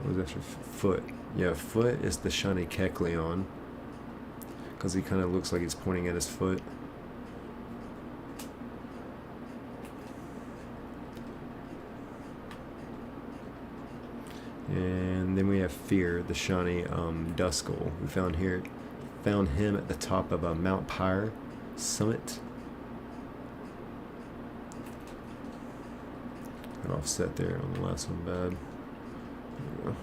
What was after Foot? Yeah, Foot is the shiny Kecleon because he kind of looks like he's pointing at his foot. And then we have Fear, the shiny Duskull. We found him at the top of a Mount Pyre summit. Got offset there on the last one, bad. There we go.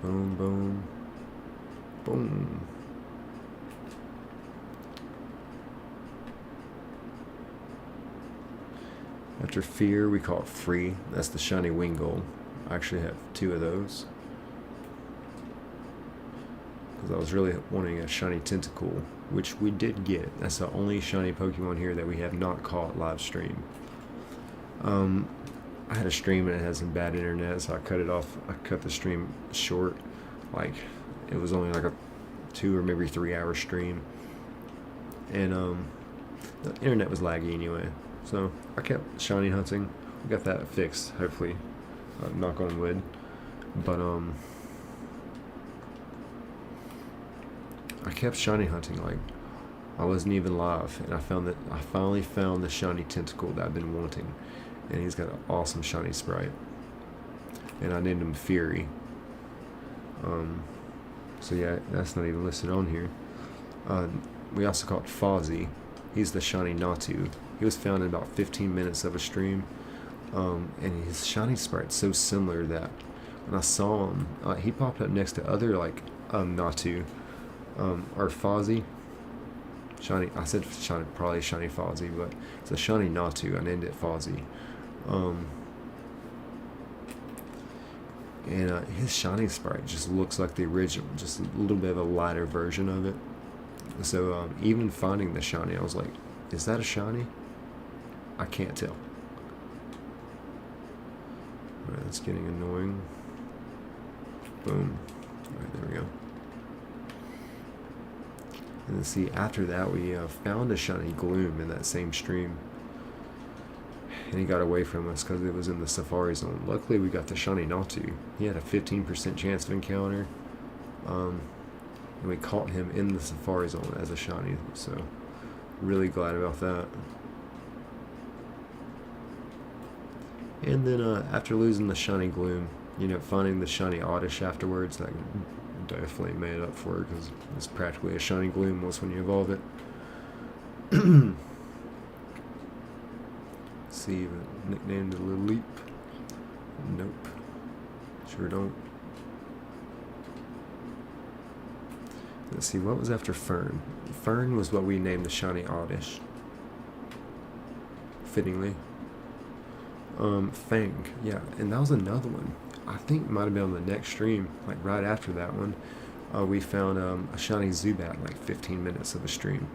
Boom, boom, boom. After Fear, we call it Free. That's the shiny Wingull. I actually have 2 of those because I was really wanting a shiny Tentacool, which we did get. That's the only shiny Pokemon here that we have not caught live stream. I had a stream and it had some bad internet, so I cut it off. I cut the stream short. Like, it was only like a 2 or maybe 3 hour stream, and the internet was laggy anyway. So I kept shiny hunting. We got that fixed, hopefully. Knock on wood. But I kept shiny hunting, like I wasn't even live, and I finally found the shiny Tentacool that I've been wanting, and he's got an awesome shiny sprite, and I named him Fury. So yeah, that's not even listed on here. We also caught Fozzie. He's the shiny Natu. He was found in about 15 minutes of a stream. And his shiny sprite's so similar that when I saw him, he popped up next to other like Natu, or Fozzie. Shiny. I said shiny, probably shiny Fozzie, but it's a shiny Natu. I named it Fozzie. And his shiny sprite just looks like the original, just a little bit of a lighter version of it. So even finding the shiny, I was like, is that a shiny? I can't tell. Alright, that's getting annoying. Boom. Alright, there we go. And then see, after that we found a shiny Gloom in that same stream. And he got away from us because it was in the Safari Zone. Luckily we got the shiny Natu. He had a 15% chance of encounter. And we caught him in the Safari Zone as a shiny. So, really glad about that. And then after losing the shiny Gloom, finding the shiny Oddish afterwards, that definitely made up for it because it's practically a shiny Gloom once when you evolve it. See, if it nicknamed it Lilleep. Nope. Sure don't. Let's see, what was after Fern? Fern was what we named the shiny Oddish. Fittingly. Fang, yeah, and that was another one. I think it might have been on the next stream, like right after that one. We found a shiny Zubat like 15 minutes of a stream,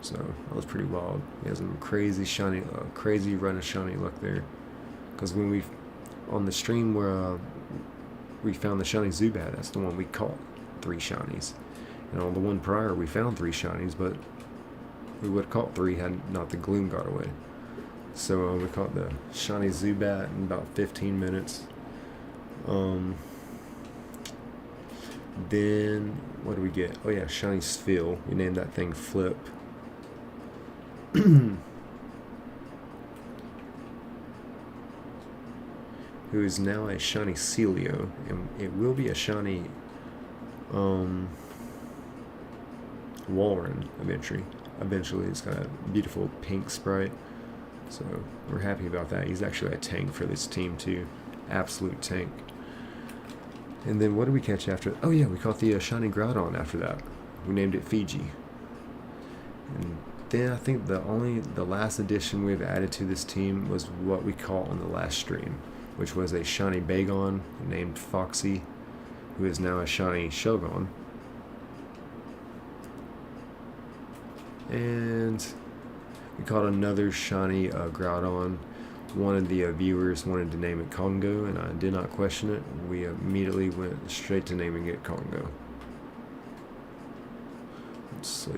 so that was pretty wild. We had some crazy shiny, crazy run of shiny luck there. Because when on the stream where we found the shiny Zubat, that's the one we caught 3 shinies, and on the one prior we found 3 shinies, but we would have caught 3 had not the Gloom got away. So we caught the shiny Zubat in about 15 minutes. Then what do we get? Oh yeah, shiny Spheal. We named that thing Flip. Who is now a shiny Celio, and it will be a shiny Walrein eventually. It's got a beautiful pink sprite, so we're happy about that. He's actually a tank for this team too, absolute tank. And then what did we catch after? Oh yeah, we caught the shiny Groudon after that. We named it Fiji. And then I think the last addition we've added to this team was what we caught on the last stream, which was a shiny Bagon named Foxy, who is now a shiny Shogun. And we caught another shiny Groudon. One of the viewers wanted to name it Congo, and I did not question it. We immediately went straight to naming it Congo. Let's see.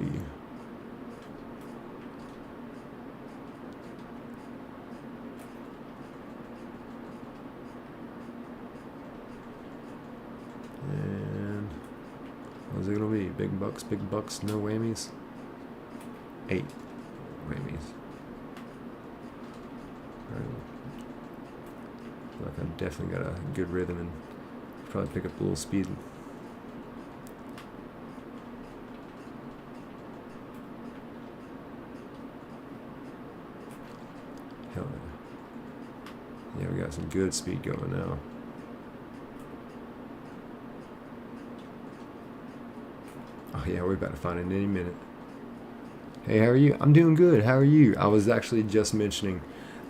And what's it gonna be? Big bucks, no whammies. 8 whammies. Alright. Feel like I've definitely got a good rhythm and probably pick up a little speed. Hell yeah. Yeah, we got some good speed going now. Oh yeah, we're about to find it in any minute. Hey, how are you? I'm doing good. How are you? I was actually just mentioning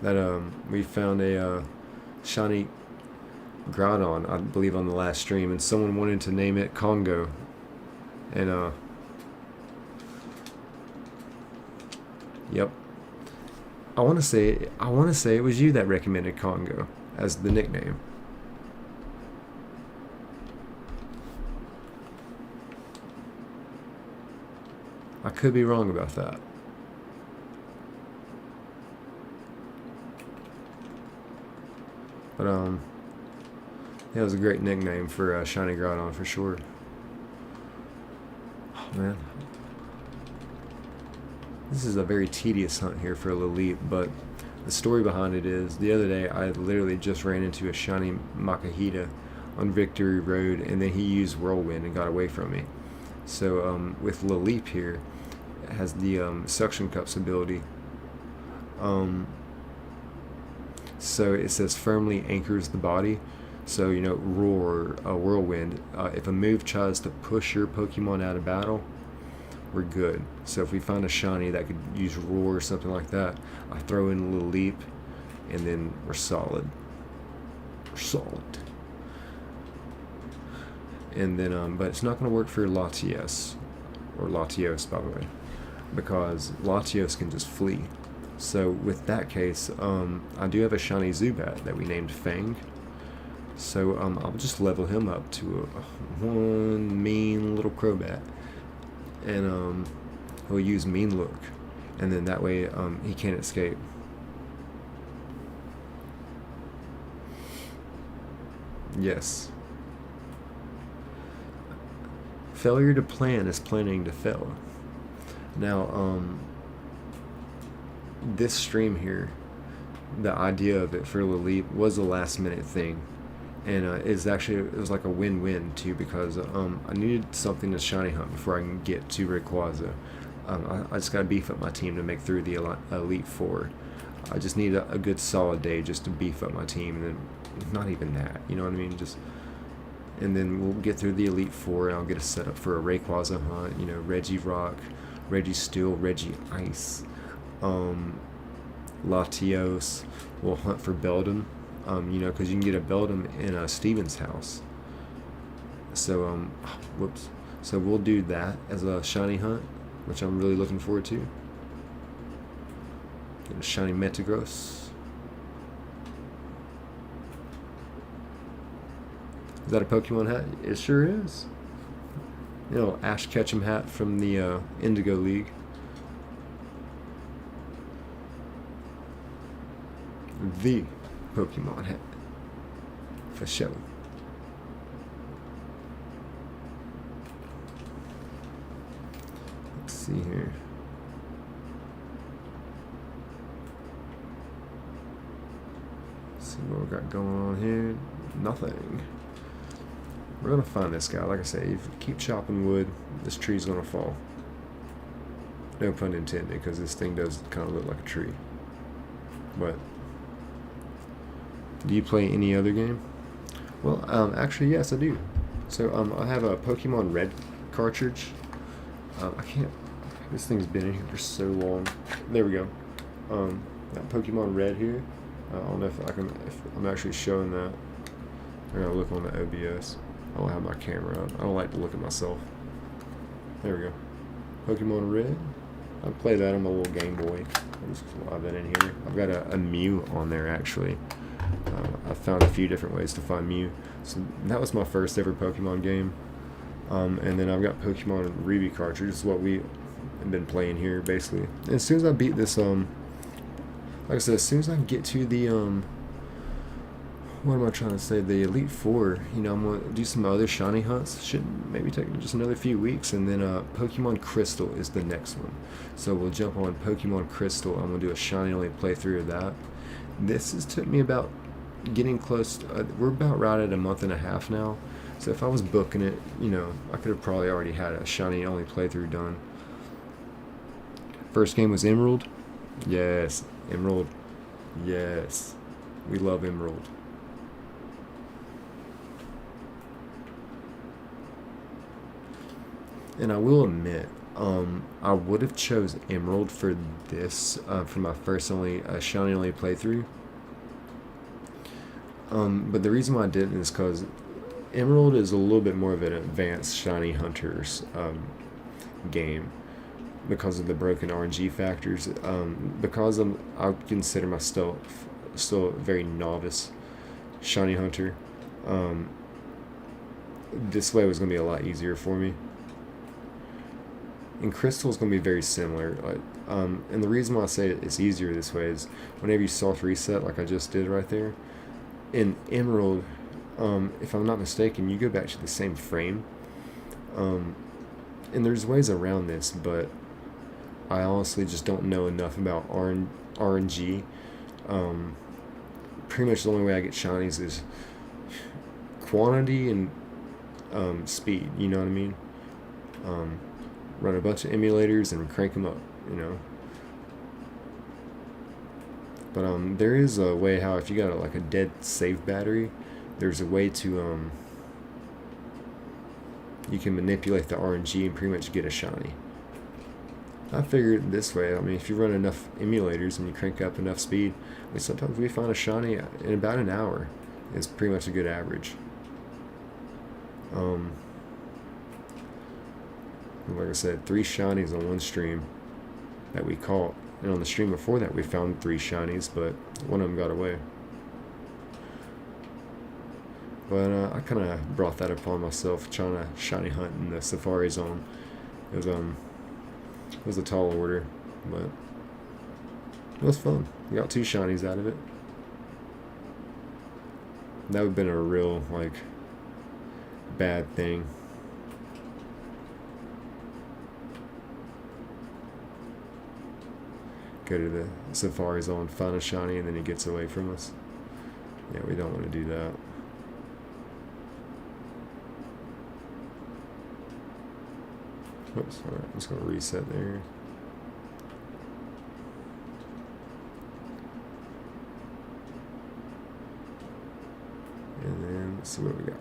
that we found a shiny Groudon, I believe, on the last stream, and someone wanted to name it Congo. And yep. I want to say it was you that recommended Congo as the nickname. I could be wrong about that. But yeah, it was a great nickname for shiny Groudon for sure. Oh man, this is a very tedious hunt here for Lileep, but the story behind it is the other day I literally just ran into a shiny Makahita on Victory Road, and then he used Whirlwind and got away from me. So with Lileep here, it has the Suction Cups ability. So it says firmly anchors the body. So, you know, Roar, Whirlwind, if a move tries to push your Pokemon out of battle, we're good. So if we find a shiny that could use Roar or something like that, I throw in a little Leap, and then we're solid. We're solid. And then, but it's not going to work for Latios, or Latios, by the way, because Latios can just flee. So with that case, I do have a shiny Zubat that we named Fang. So I'll just level him up to one mean little Crobat, and he'll use Mean Look, and then that way he can't escape. Yes. Failure to plan is planning to fail. Now, this stream here, the idea of it for Lileep was a last minute thing, and it was like a win-win too, because I needed something to shiny hunt before I can get to Rayquaza. I just gotta beef up my team to make through the Elite Four. I just need a good solid day just to beef up my team, and then not even that, you know what I mean? And then we'll get through the Elite Four, and I'll get us set up for a Rayquaza hunt. You know, Regirock, Registeel, Regice, Latios. We'll hunt for Beldum, you know, because you can get a Beldum in Steven's house. So, whoops. So we'll do that as a shiny hunt, which I'm really looking forward to. Get a shiny Metagross. Is that a Pokemon hat? It sure is. You know, Ash Ketchum hat from the Indigo League. The Pokemon hat. For sure. see here. See what we got going on here. Nothing. We're gonna find this guy. Like I say, if you keep chopping wood, this tree's gonna fall. No pun intended, because this thing does kind of look like a tree. But do you play any other game? Well, actually, yes, I do. So I have a Pokemon Red cartridge. I can't. This thing's been in here for so long. There we go. That Pokemon Red here. I don't know if I can. If I'm actually showing that. I'm gonna look on the OBS. I don't have my camera up. I don't like to look at myself. There we go. Pokemon Red. I play that on my little Game Boy. There's a lot of it in here. I've got a Mew on there actually. I found a few different ways to find Mew. So that was my first ever Pokemon game. And then I've got Pokemon Ruby cartridge. This is what we have been playing here basically. And as soon as I beat this, like I said, as soon as I get to the what am I trying to say? The Elite Four. You know, I'm gonna do some other shiny hunts. Should maybe take just another few weeks, and then Pokemon Crystal is the next one. So we'll jump on Pokemon Crystal. I'm gonna do a shiny only playthrough of that. This has took me about getting close. We're about right at a month and a half now. So if I was booking it, you know, I could have probably already had a shiny only playthrough done. First game was Emerald. Yes, Emerald. Yes, we love Emerald. And I will admit, I would have chose Emerald for this, for my first shiny only playthrough. But the reason why I didn't is because Emerald is a little bit more of an advanced shiny hunters game because of the broken RNG factors. Because I consider myself still a very novice shiny hunter. This way was going to be a lot easier for me. And Crystal is going to be very similar. And the reason why I say it's easier this way is whenever you soft reset, like I just did right there, in Emerald, if I'm not mistaken, you go back to the same frame. And there's ways around this, but I honestly just don't know enough about RNG. Pretty much the only way I get shinies is quantity and speed, you know what I mean? Run a bunch of emulators and crank them up, you know. But there is a way how if you got like a dead save battery, there's a way to you can manipulate the RNG and pretty much get a shiny. I figured this way. I mean, if you run enough emulators and you crank up enough speed, I mean, sometimes we find a shiny in about an hour. It's pretty much a good average. Like I said, 3 shinies on one stream that we caught. And on the stream before that, we found 3 shinies, but one of them got away. But I kind of brought that upon myself, trying to shiny hunt in the Safari Zone. It was a tall order, but it was fun. We got 2 shinies out of it. That would have been a real, like, bad thing. Go to the Safari Zone, find a shiny, and then he gets away from us. Yeah, we don't want to do that. Oops, alright, I'm just going to reset there. And then, let's see what we got.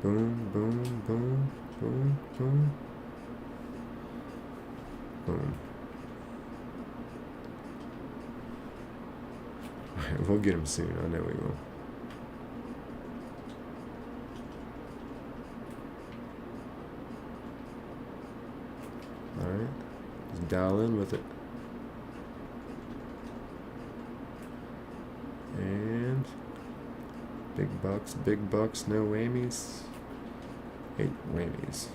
Boom, boom, boom, boom, boom. Boom. Alright, we'll get him soon, I know we will. Alright, just dial in with it. And big bucks, no whammies. 8 whammies.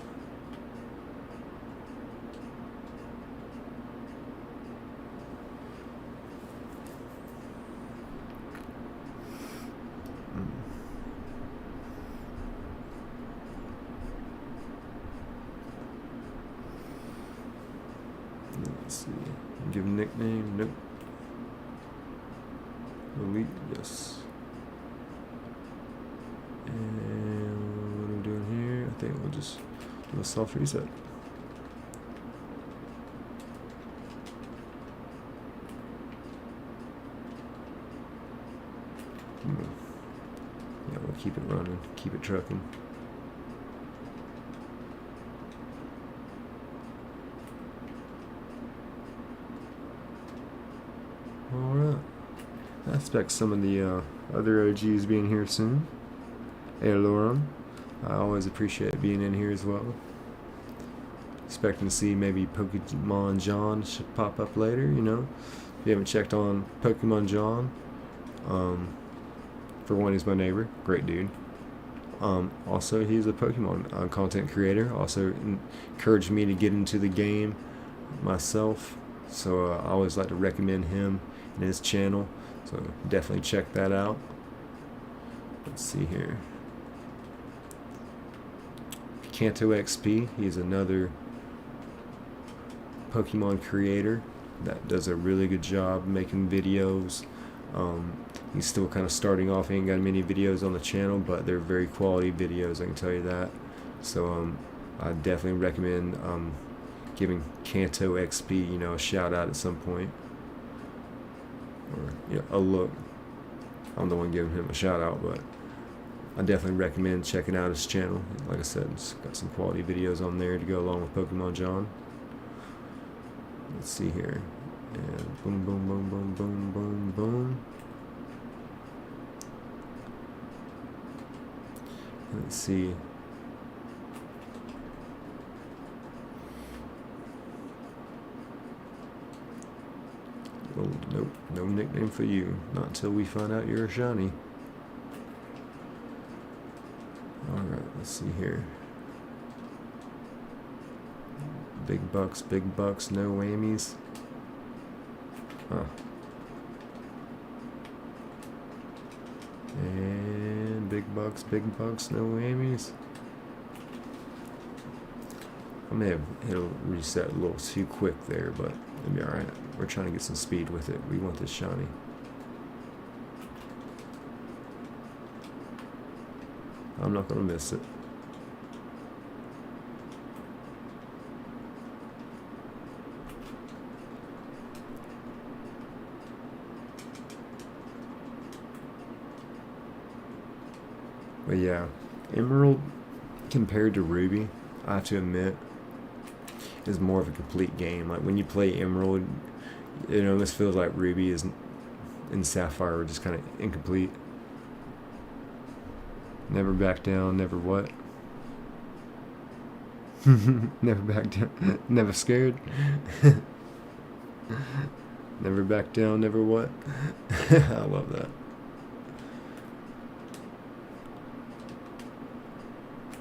nickname? Nope. Elite, yes. And what are we doing here? I think we'll just do a soft reset. Yeah, we'll keep it running, keep it trucking. Alright. I expect some of the other OGs being here soon. Hey, Lauren. I always appreciate being in here as well. Expecting to see maybe Pokemon John should pop up later, you know. If you haven't checked on Pokemon John, for one, he's my neighbor. Great dude. Also, he's a Pokemon content creator. Also encouraged me to get into the game myself. So I always like to recommend him and his channel. So definitely check that out. Let's see here. Kanto XP. He's another Pokemon creator that does a really good job making videos. He's still kind of starting off. He ain't got many videos on the channel, but they're very quality videos, I can tell you that. So I definitely recommend giving Kanto XP, you know, a shout out at some point, or you know, a look. I'm the one giving him a shout out, but I definitely recommend checking out his channel. Like I said, it's got some quality videos on there to go along with Pokemon John. Let's see here. And boom, boom, boom, boom, boom, boom, boom. Let's see. Oh, nope, no nickname for you. Not until we find out you're a shiny. Alright, let's see here. Big bucks, no whammies. Huh. And big bucks, no whammies. I may have hit a reset a little too quick there, but it'll be alright. We're trying to get some speed with it. We want this shiny. I'm not going to miss it. But yeah, Emerald compared to Ruby, I have to admit, is more of a complete game. Like when you play Emerald, it almost feels like Ruby is and Sapphire are just kind of incomplete. Never back down, never what? Never back down, never scared. Never back down, never what? I love that.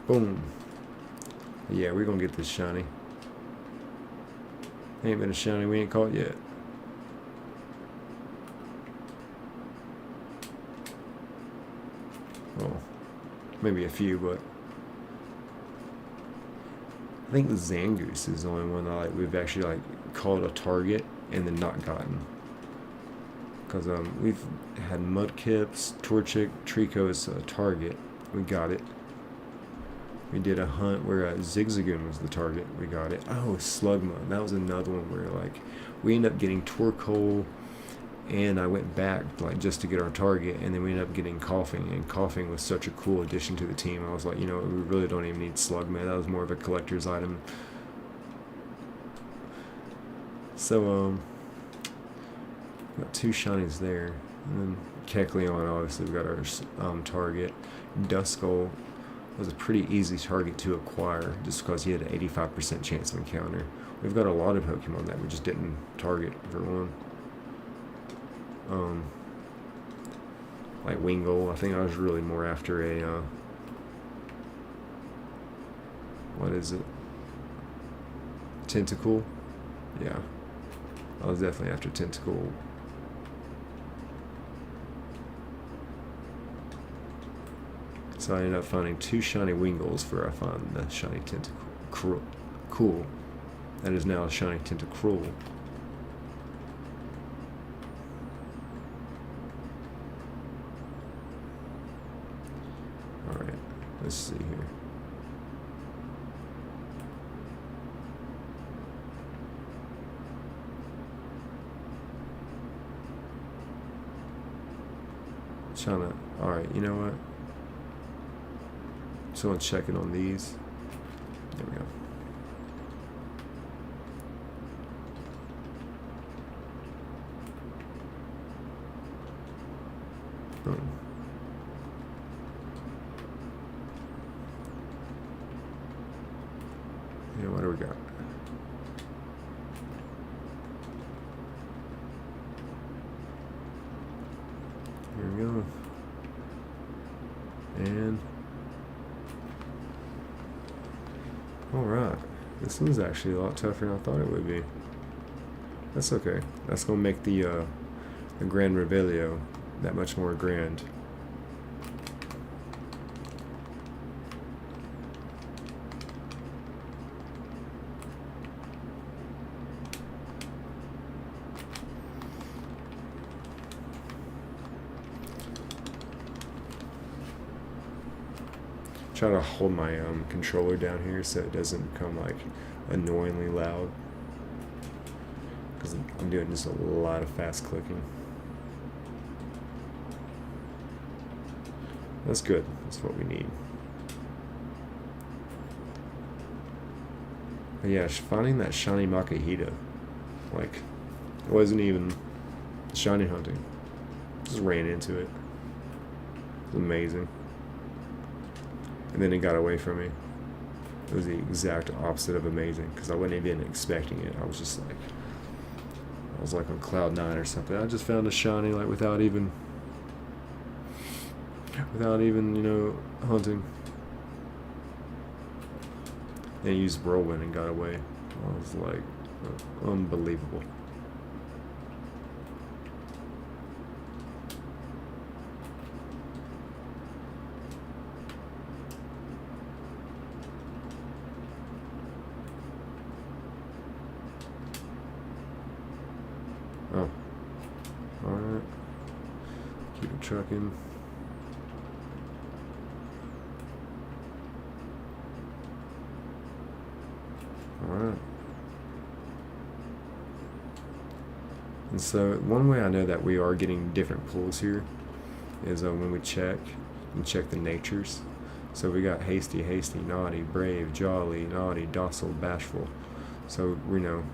Boom. Yeah, we're gonna get this shiny. Ain't been a shiny we ain't caught yet. Well, maybe a few, but I think the Zangoose is the only one that we've actually caught a target and then not gotten. Because we've had Mudkips, Torchic, Trico as a target. We got it. We did a hunt where Zigzagoon was the target. We got it. Oh, Slugma. That was another one where we ended up getting Torkoal, and I went back just to get our target, and then we ended up getting Coughing, and Coughing was such a cool addition to the team. I was like, you know, we really don't even need Slugma. That was more of a collector's item. So got two shinies there, and then Kecleon. Obviously, we got our target. Duskull was a pretty easy target to acquire just because he had an 85% chance of encounter. We've got a lot of Pokemon that we just didn't target for one. Like Wingull, I think I was really more after a what is it? Tentacool? Yeah. I was definitely after Tentacool. So I ended up finding two shiny Wingulls for I found the shiny Tentacool. That is now a shiny Tentacruel. Let's see here. Alright, you know what? Just want to check it on these. There we go. Boom. Yeah, what do we got? Here we go. And alright. This one's actually a lot tougher than I thought it would be. That's okay. That's gonna make the Grand Revelio that much more grand. Try to hold my controller down here so it doesn't become like annoyingly loud, because I'm doing just a lot of fast clicking. That's good. That's what we need. But yeah, finding that shiny Makihita, like, it wasn't even shiny hunting. Just ran into it. It was amazing. And then it got away from me. It was the exact opposite of amazing, because I wasn't even expecting it. I was just like, I was like on cloud 9 or something. I just found a shiny, like, without even, you know, hunting. And used whirlwind and got away. I was like, unbelievable. Oh. Alright. Keep it trucking. Alright. And so, one way I know that we are getting different pulls here is when we check the natures. So we got hasty, naughty, brave, jolly, naughty, docile, bashful. So, you know,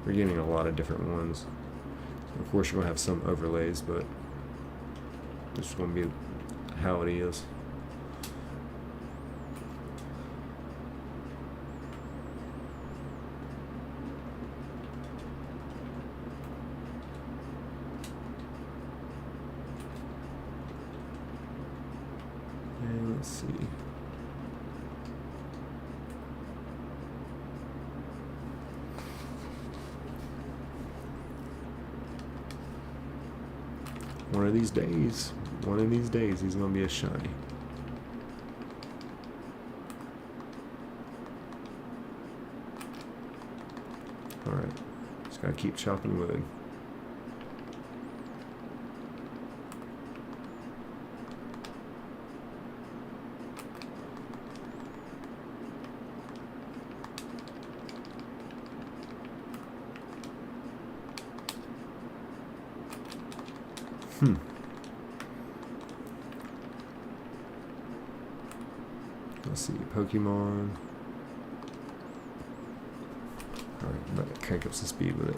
we're getting a lot of different ones. Of course, you're going to have some overlays, but this is going to be how it is. And let's see. One of these days, he's going to be a shiny. Alright, just got to keep chopping wood. Let's see, Pokemon. Alright, I'm about to crank up some speed with it.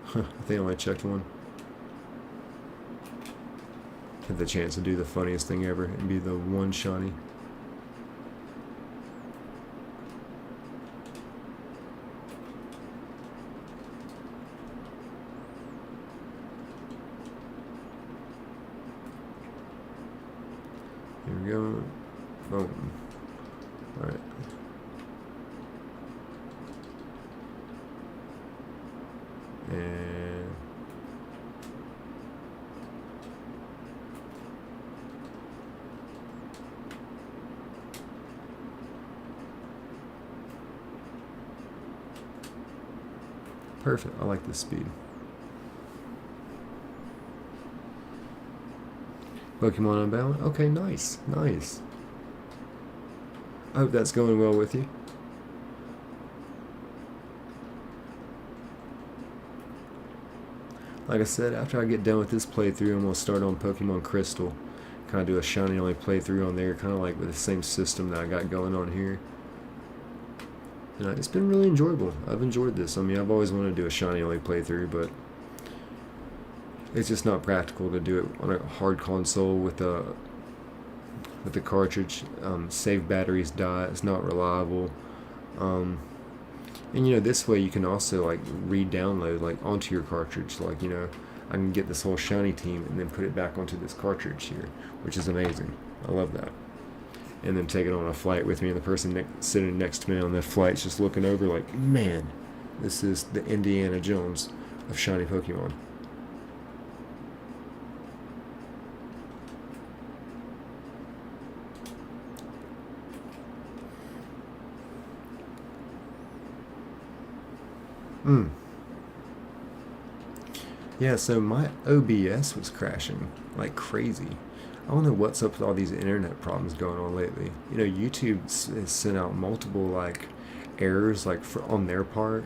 I think I only checked one. Had the chance to do the funniest thing ever and be the one shiny. Here we go. Boom. Alright. And perfect. I like this speed. Pokemon Unbound? Okay, nice. Nice. I hope that's going well with you. Like I said, after I get done with this playthrough, I'm going to start on Pokemon Crystal. Kind of do a shiny only playthrough on there, kind of like with the same system that I got going on here. And it's been really enjoyable. I've enjoyed this. I mean, I've always wanted to do a shiny only playthrough, but it's just not practical to do it on a hard console with the cartridge. Save batteries die. It's not reliable. And this way you can also like re-download like onto your cartridge. Like I can get this whole shiny team and then put it back onto this cartridge here, which is amazing. I love that. And then take it on a flight with me, and the person sitting next to me on that flight's just looking over like, man, this is the Indiana Jones of shiny Pokemon. Yeah, so my OBS was crashing like crazy. I don't know what's up with all these internet problems going on lately. YouTube has sent out multiple like errors like on their part.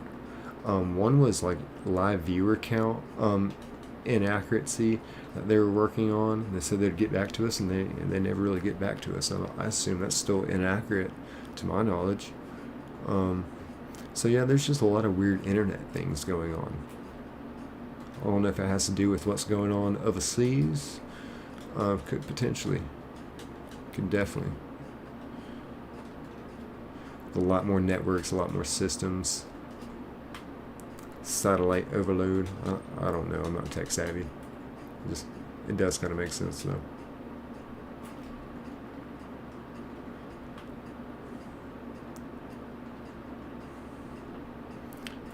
One was like live viewer count inaccuracy that they were working on. They said they'd get back to us, and they never really get back to us. So I assume that's still inaccurate to my knowledge. So yeah, there's just a lot of weird internet things going on. I don't know if it has to do with what's going on overseas. Could potentially. Could definitely. A lot more networks, a lot more systems. Satellite overload. I don't know. I'm not tech savvy. It does kind of make sense though.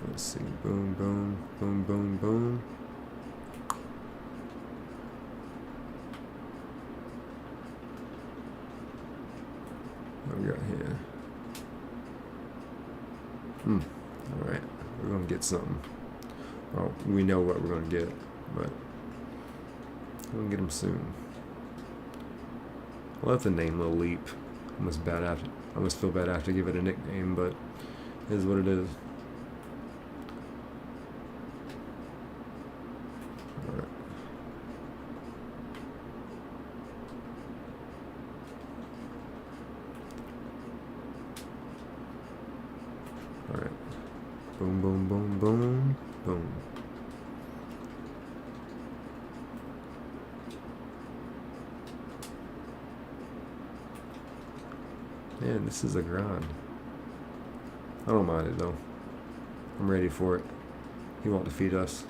Let's see. Boom, boom, boom, boom, boom. What we got here? Alright. We're going to get something. Well, we know what we're going to get, but we're going to get them soon. I love the name Little Leap. I almost feel bad after give it a nickname, but it is what it is. Alright. Boom, boom, boom, boom, boom. Man, this is a grind. I don't mind it though. I'm ready for it. He won't defeat us.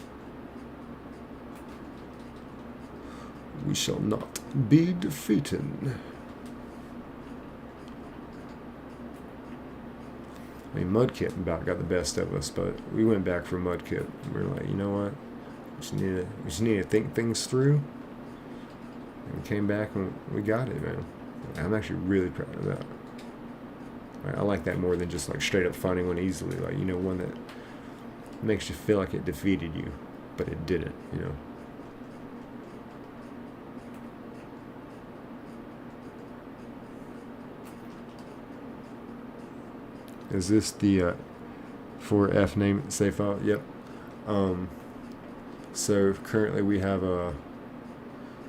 We shall not be defeated. I mean, Mudkip about got the best of us, but we went back for Mudkip. We were like, you know what? We just need to think things through. And we came back and we got it, man. I'm actually really proud of that. I like that more than just like straight up finding one easily. Like, one that makes you feel like it defeated you, but it didn't, Is this the 4F name save file? Yep. So currently we have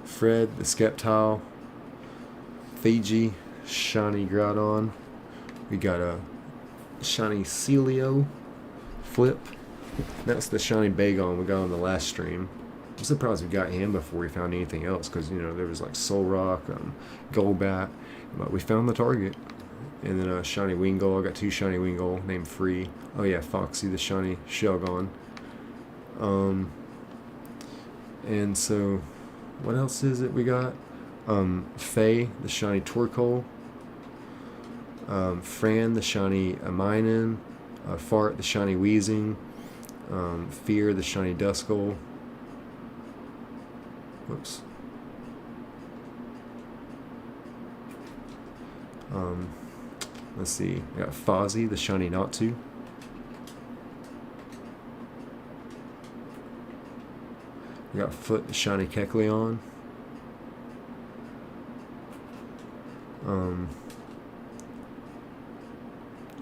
Fred the Skeptile, Fiji, Shiny Groudon. We got a Shiny Celio, Flip. That's the Shiny Bagon we got on the last stream. I'm surprised we got him before we found anything else, because there was like Solrock, Golbat, but we found the target. And then a Shiny Wingull. I got 2 Shiny Wingull named Free. Oh yeah, Foxy the Shiny Shelgon. And so, what else is it we got? Faye the Shiny Torkoal. Fran the shiny Minun, Fart the shiny Weezing, Fear the shiny Duskull. Whoops. Let's see. We got Fozzie the shiny Natu. We got Foot the shiny Kecleon.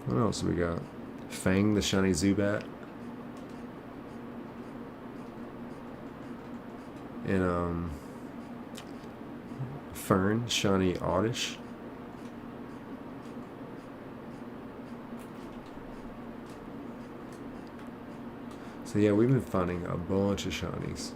What else do we got? Fang the shiny Zubat. And Fern shiny Oddish. So yeah, we've been finding a bunch of shinies.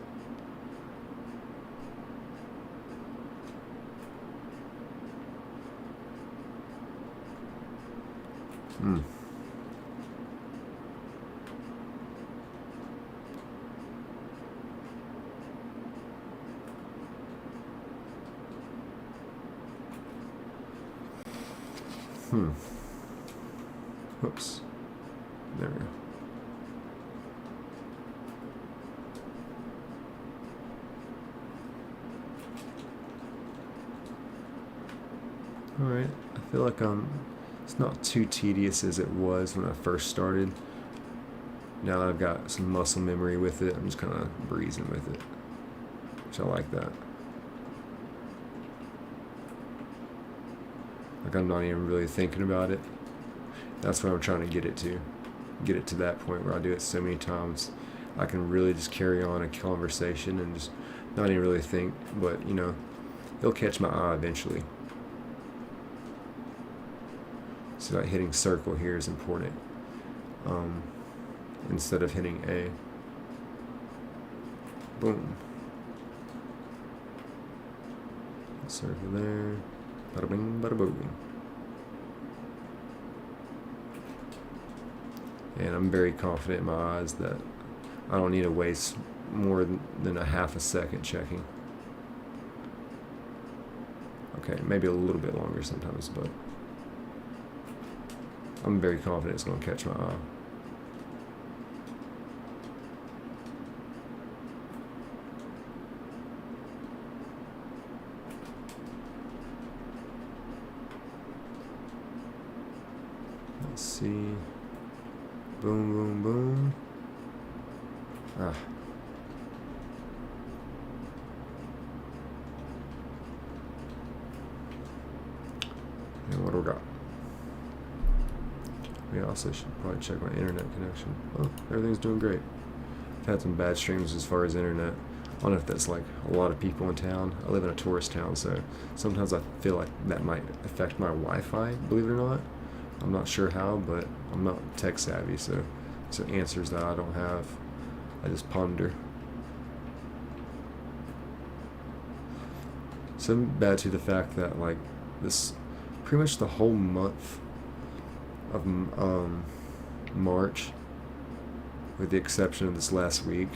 Whoops. There we go. Alright, I feel like it's not too tedious as it was when I first started. Now that I've got some muscle memory with it, I'm just kind of breezing with it, which I like that. Like I'm not even really thinking about it. That's what I'm trying to get it to. Get it to that point where I do it so many times I can really just carry on a conversation and just not even really think, but you know, it'll catch my eye eventually. So like hitting circle here is important. Instead of hitting A. Boom. Circle there. Bada bing, bada boom. And I'm very confident in my eyes that I don't need to waste more than a half a second checking. Okay, maybe a little bit longer sometimes, but I'm very confident it's going to catch my eye. Let's see. Boom, boom, boom. Ah. And what do we got? We also should probably check my internet connection. Oh, everything's doing great. I've had some bad streams as far as internet. I don't know if that's like a lot of people in town. I live in a tourist town, so sometimes I feel like that might affect my Wi-Fi, believe it or not. I'm not sure how, but I'm not tech savvy, so answers that I don't have. I just ponder. So I'm bad to the fact that like this, pretty much the whole month of March, with the exception of this last week,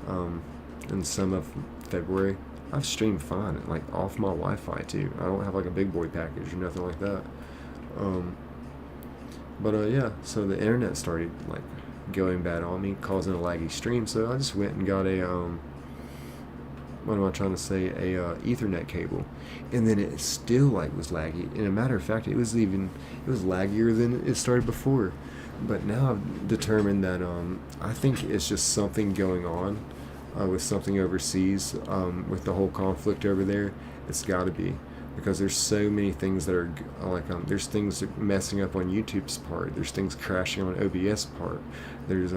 and some of February, I've streamed fine, like off my Wi-Fi too. I don't have like a big boy package or nothing like that. But yeah, so the internet started like going bad on me, causing a laggy stream. So I just went and got a what am I trying to say? A Ethernet cable, and then it still like was laggy. And a matter of fact, it was laggier than it started before. But now I've determined that I think it's just something going on with something overseas, with the whole conflict over there. It's got to be. Because there's so many things that are like there's things messing up on YouTube's part. There's things crashing on OBS part. There's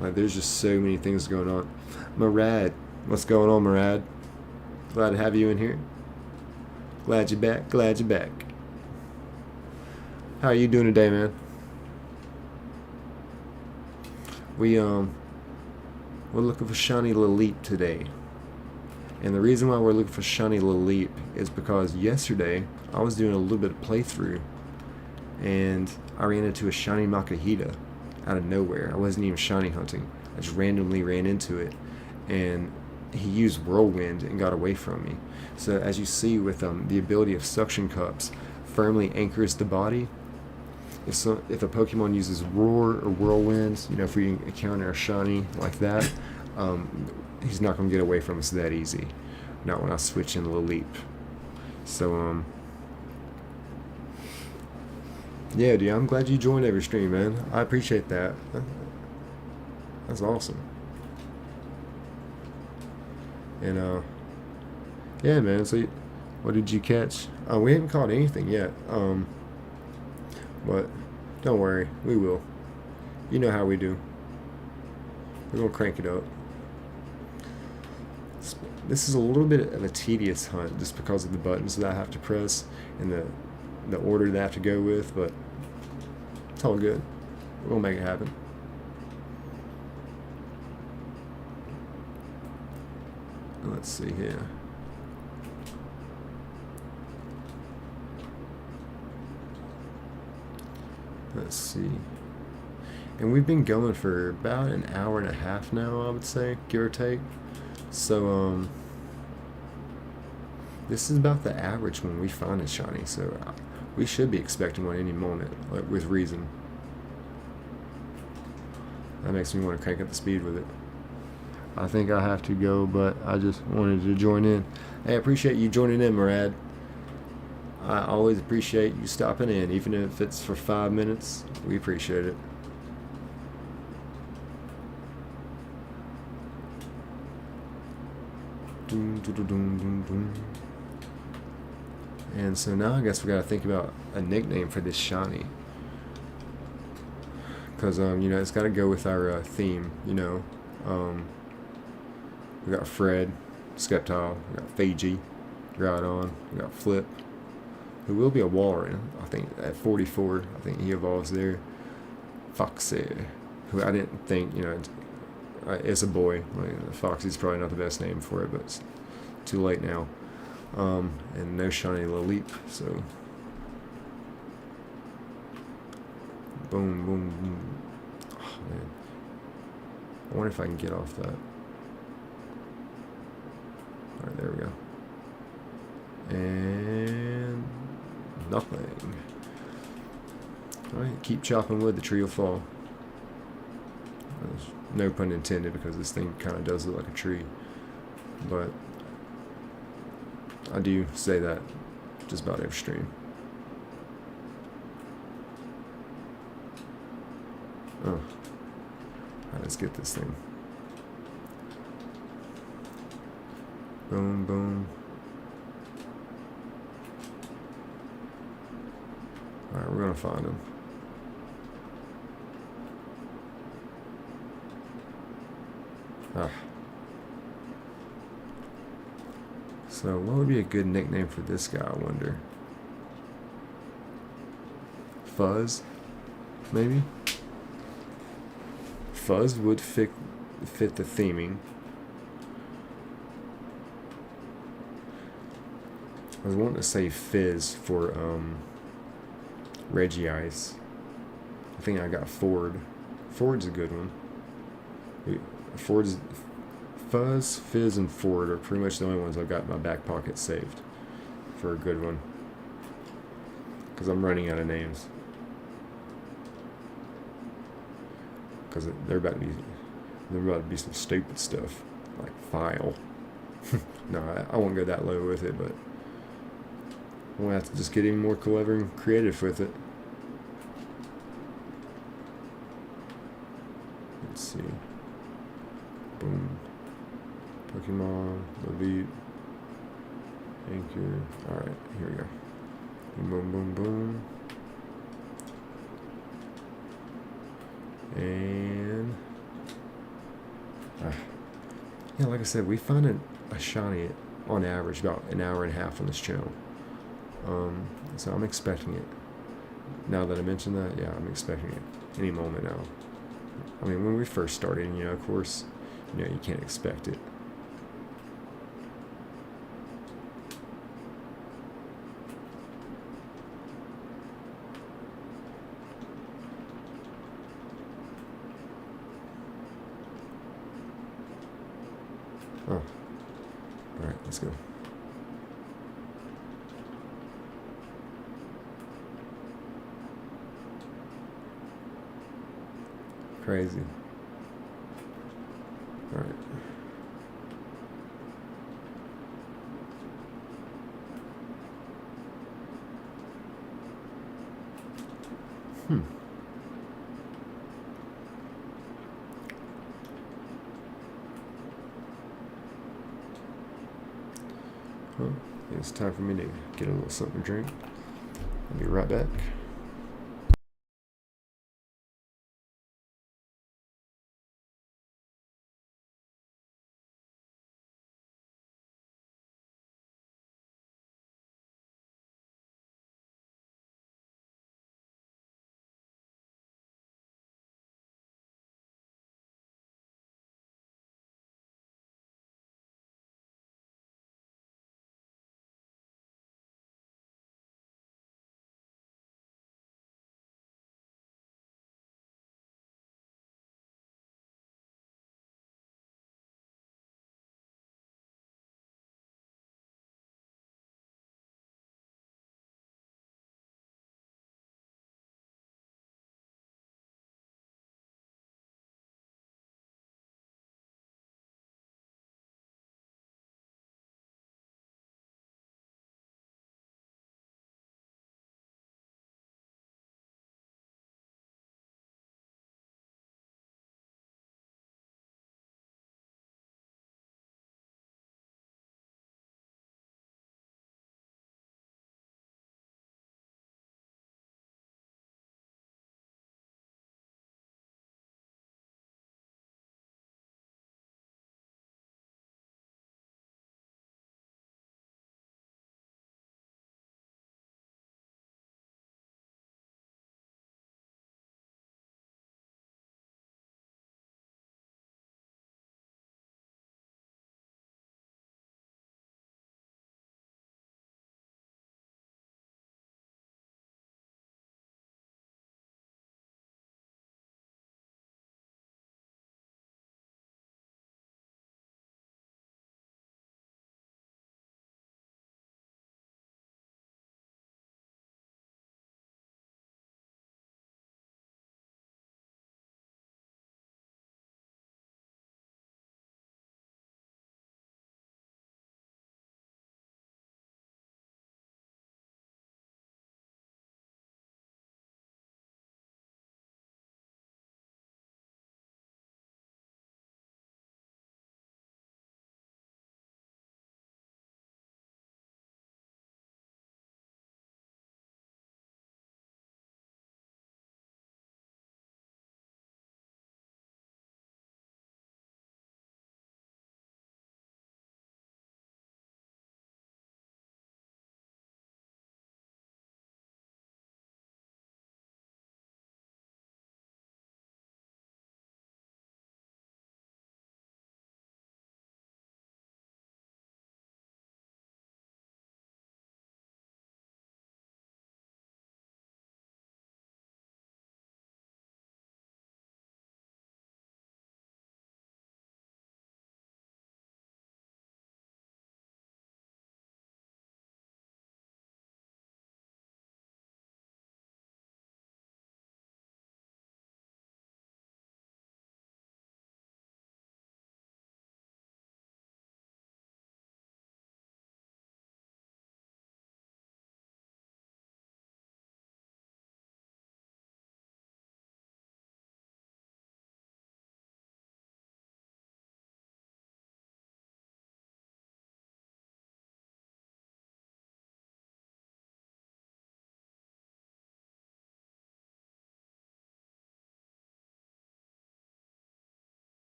like there's just so many things going on. Murad, what's going on, Murad? Glad to have you in here. Glad you're back. Glad you're back. How are you doing today, man? We're looking for Shiny Lileep today. And the reason why we're looking for Shiny Lileep is because yesterday I was doing a little bit of playthrough and I ran into a Shiny Makahita out of nowhere. I wasn't even shiny hunting. I just randomly ran into it and he used Whirlwind and got away from me. So as you see with the ability of Suction Cups firmly anchors the body. If a Pokemon uses Roar or Whirlwind, if we encounter a shiny like that, he's not going to get away from us that easy. Not when I switch in Leap. So, yeah, dude, I'm glad you joined every stream, man. I appreciate that. That's awesome. And, yeah, man, so what did you catch? We haven't caught anything yet. But don't worry, we will. You know how we do. We're going to crank it up. This is a little bit of a tedious hunt just because of the buttons that I have to press and the order that I have to go with, but it's all good. We'll make it happen. Let's see here. Let's see. And we've been going for about an hour and a half now, I would say, give or take. So, this is about the average when we find a shiny, so we should be expecting one any moment, like, with reason. That makes me want to crank up the speed with it. I think I have to go, but I just wanted to join in. Hey, I appreciate you joining in, Murad. I always appreciate you stopping in, even if it's for 5 minutes. We appreciate it. And so now I guess we gotta think about a nickname for this shiny. Because, it's gotta go with our theme, We got Fred, Sceptile, we got Fiji, Groudon, we got Flip, who will be a Walrein, I think, at 44. I think he evolves there. Foxy, who I didn't think, is a boy. Foxy's probably not the best name for it, but it's too late now. And no shiny Leap, so. Boom, boom, boom. Oh, man. I wonder if I can get off that. Alright, there we go. And nothing. Alright, keep chopping wood, the tree will fall. No pun intended, because this thing kind of does look like a tree. But I do say that just about every stream. Oh. Alright, let's get this thing. Boom, boom. Alright, we're gonna find him. Ah. So, what would be a good nickname for this guy, I wonder? Fuzz? Maybe? Fuzz would fit the theming. I was wanting to say Fizz for Regice. I think I got Ford. Ford's a good one. Ford's Fuzz, Fizz, and Ford are pretty much the only ones I've got in my back pocket saved for a good one. Because I'm running out of names. Because they're about to be some stupid stuff like File. No, I won't go that low with it, but we'll have to just get even more clever and creative with it. Let's see. Boom. Pokemon, Leap, Anchor. Alright, here we go. Boom, boom, boom, boom. And yeah, like I said, we find a shiny on average about an hour and a half on this channel. So I'm expecting it. Now that I mentioned that, yeah, I'm expecting it any moment now. I mean, when we first started, of course, you can't expect it. Oh. Alright, let's go. Crazy. All right. Well, it's time for me to get a little something to drink. I'll be right back.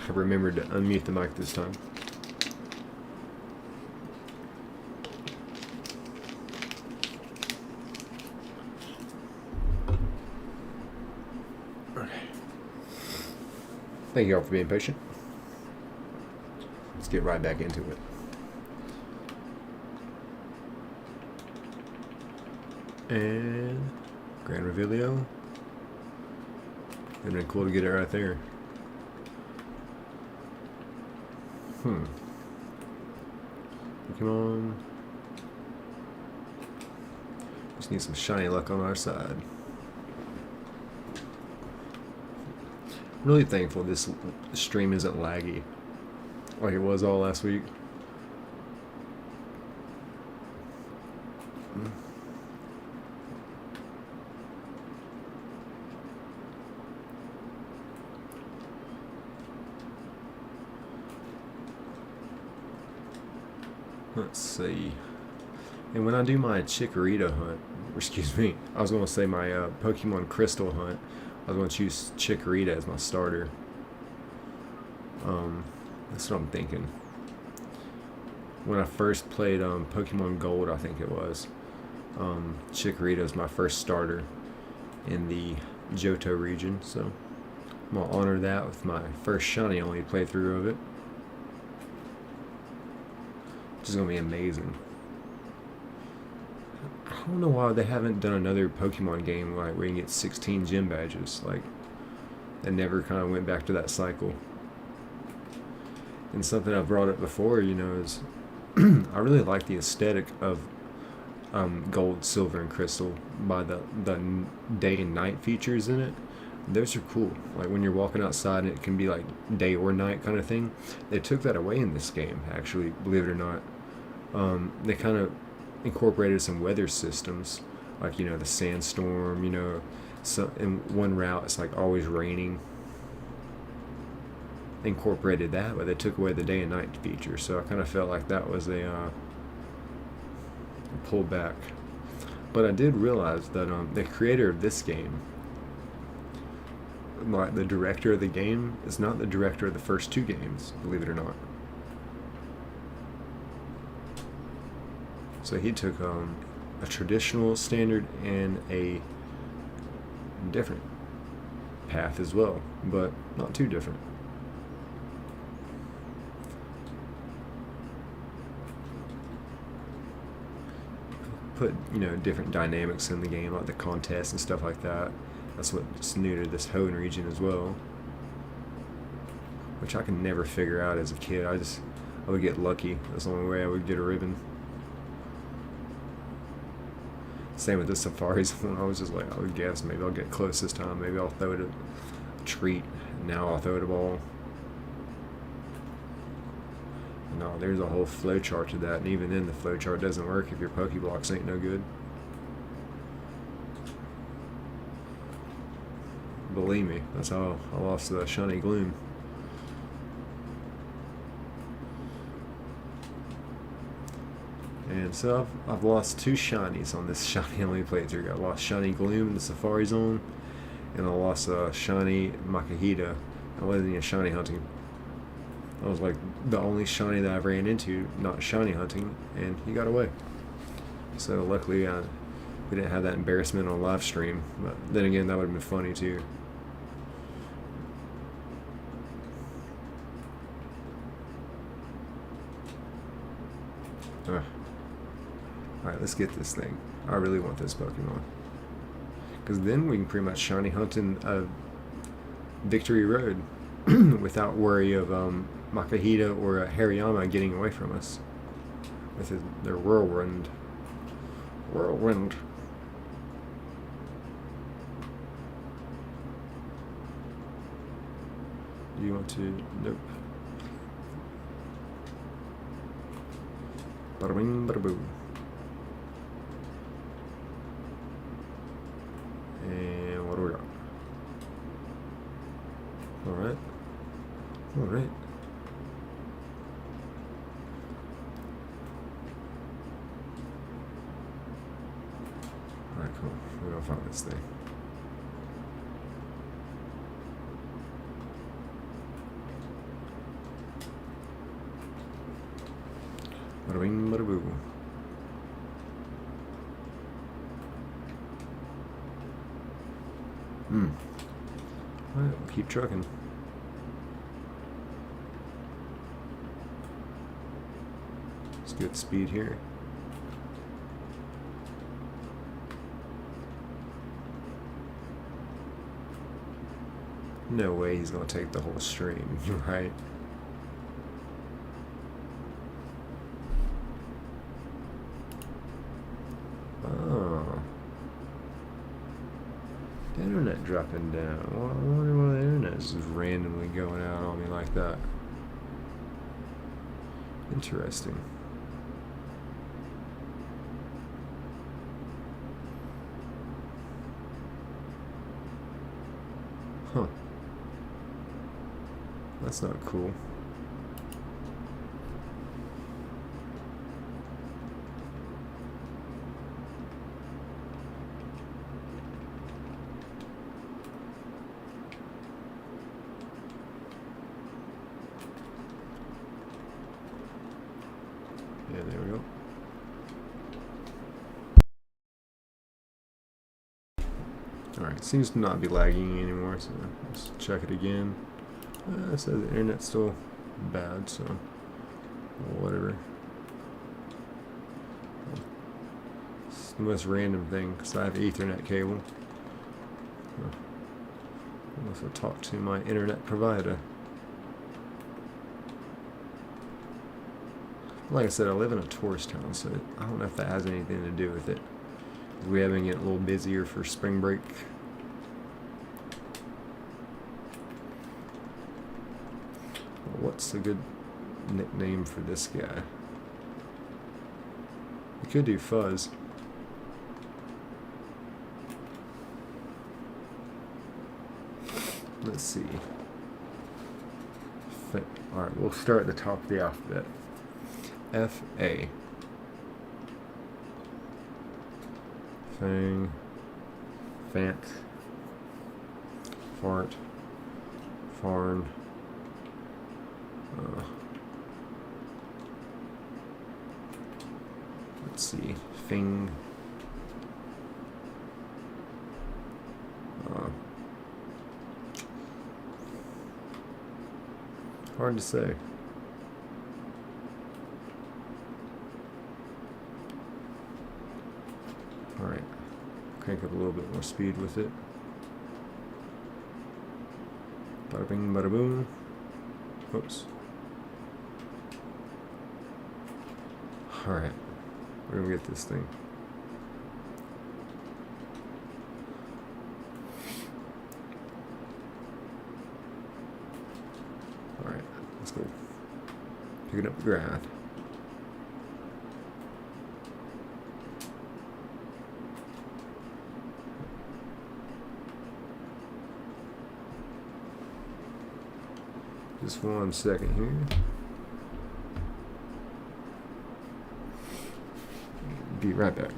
I remembered to unmute the mic this time. Okay. Thank you all for being patient. Let's get right back into it. And Grand Revelio. It'd been cool to get it right there. Pokemon. Just need some shiny luck on our side. I'm really thankful this stream isn't laggy like it was all last week. Let's see. And when I do my Chikorita hunt, or excuse me, I was going to say my Pokemon Crystal hunt, I was going to choose Chikorita as my starter. That's what I'm thinking. When I first played Pokemon Gold, I think it was, Chikorita was my first starter in the Johto region, so I'm going to honor that with my first shiny only playthrough of it. Which is going to be amazing. I don't know why they haven't done another Pokemon game like where you can get 16 gym badges. Like, they never kind of went back to that cycle. And something I've brought up before, you know, is I really like the aesthetic of Gold, Silver, and Crystal by the day and night features in it. Those are cool. Like when you're walking outside and it can be like day or night kind of thing. They took that away in this game, actually, believe it or not. They kind of incorporated some weather systems, like, you know, the sandstorm, you know, so in one route it's like always raining. They incorporated that, but they took away the day and night feature, so I kind of felt like that was a pullback. But I did realize that the creator of this game, like the director of the game, is not the director of the first two games, believe it or not. So he took a traditional standard and a different path as well, but not too different. Put, you know, different dynamics in the game, like the contests and stuff like that. That's what's new to this Hoenn region as well, which I can never figure out as a kid. I would get lucky. That's the only way I would get a ribbon. Same with the safaris one. I was just like, I would guess maybe I'll get close this time. Maybe I'll throw it a treat. Now I'll throw it a ball. No, there's a whole flowchart to that, and even then the flowchart doesn't work if your Pokeblocks ain't no good. Believe me, that's how I lost the Shiny Gloom. And so I've lost two shinies on this shiny only playthrough. I lost Shiny Gloom in the Safari Zone, and I lost Shiny Makahita. I wasn't even shiny hunting. I was like the only shiny that I ran into not shiny hunting, and he got away. So luckily we didn't have that embarrassment on live stream, but then again that would have been funny too. Alright, let's get this thing. I really want this Pokemon. Because then we can pretty much shiny hunt in Victory Road without worry of Makahita or Hariyama getting away from us with their Whirlwind. Whirlwind. Do you want to? Nope. Bada bing, bada boo. And what do we got? Alright. Alright. Alright, cool. We're gonna find this thing. Bada bing, bada boo. Alright, we'll keep trucking. Let's get speed here. No way he's gonna take the whole stream, right? Oh. The internet dropping down. Well, I wonder why the internet is just randomly going out on me like that. Interesting. Huh. That's not cool. Yeah, there we go. Alright, seems to not be lagging anymore, so let's check it again. It says the internet's still bad, so whatever. It's the most random thing, because I have Ethernet cable. Unless I talk to my internet provider. Like I said, I live in a tourist town, so I don't know if that has anything to do with it. We have been getting a little busier for spring break. What's a good nickname for this guy? We could do Fuzz. Let's see. Alright, we'll start at the top of the alphabet. F-A. Fang. Fant. Fart. Farn. Let's see. Fing. Hard to say. Alright. Crank up a little bit more speed with it. Bada bing, bada boom. Oops. Alright. We're gonna get this thing. Alright, let's go. Picking up the ground. Just 1 second here. Be right back.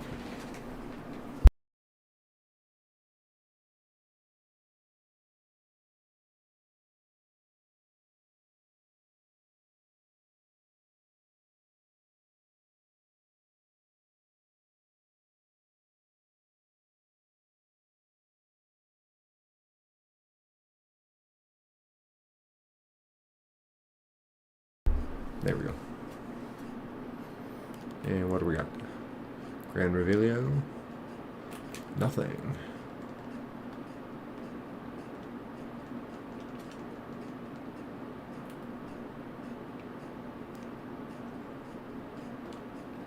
There we go. And what do we got? Grand Revelio? Nothing.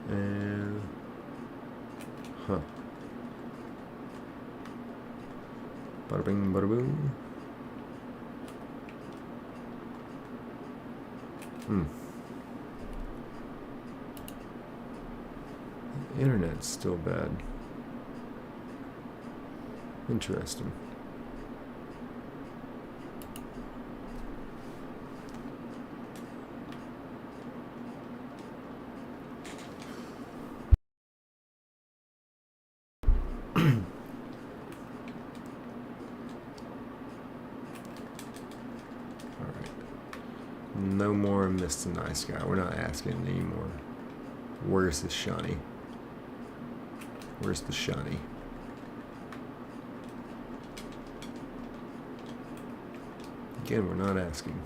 And... Huh. Bada bing, bada boom. Internet's still bad. Interesting. No more Mr. Nice Guy. We're not asking anymore. Where's the shiny? Where's the shiny? Again, we're not asking.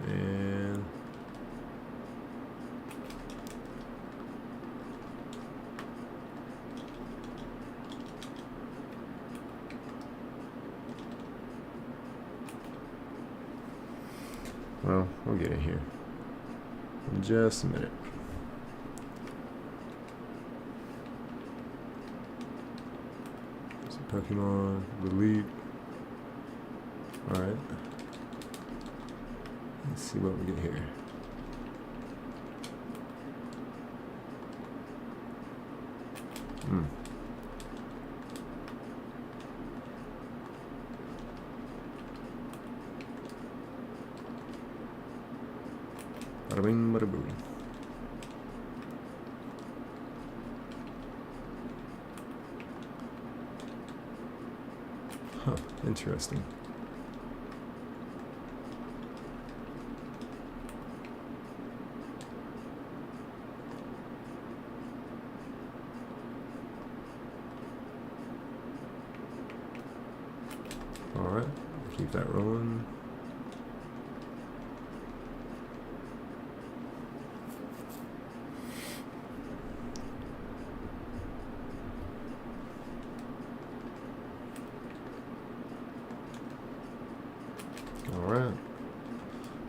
And Well, we'll get in here in just a minute. Some Pokemon, Elite. Alright. Let's see what we get here. Bada bing, bada boom. Huh, interesting. Alright, keep that rolling. Alright,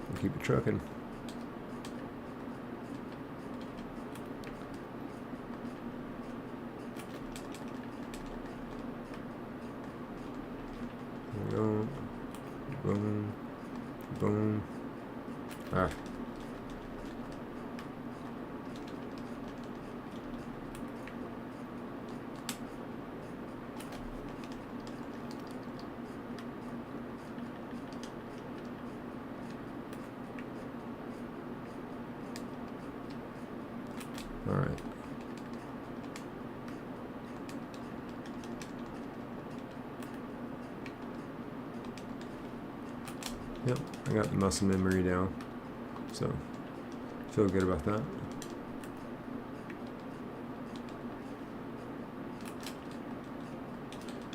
we'll keep it trucking. There we go. Boom. Boom. Ah. All right. Yep, I got the muscle memory down, so feel good about that.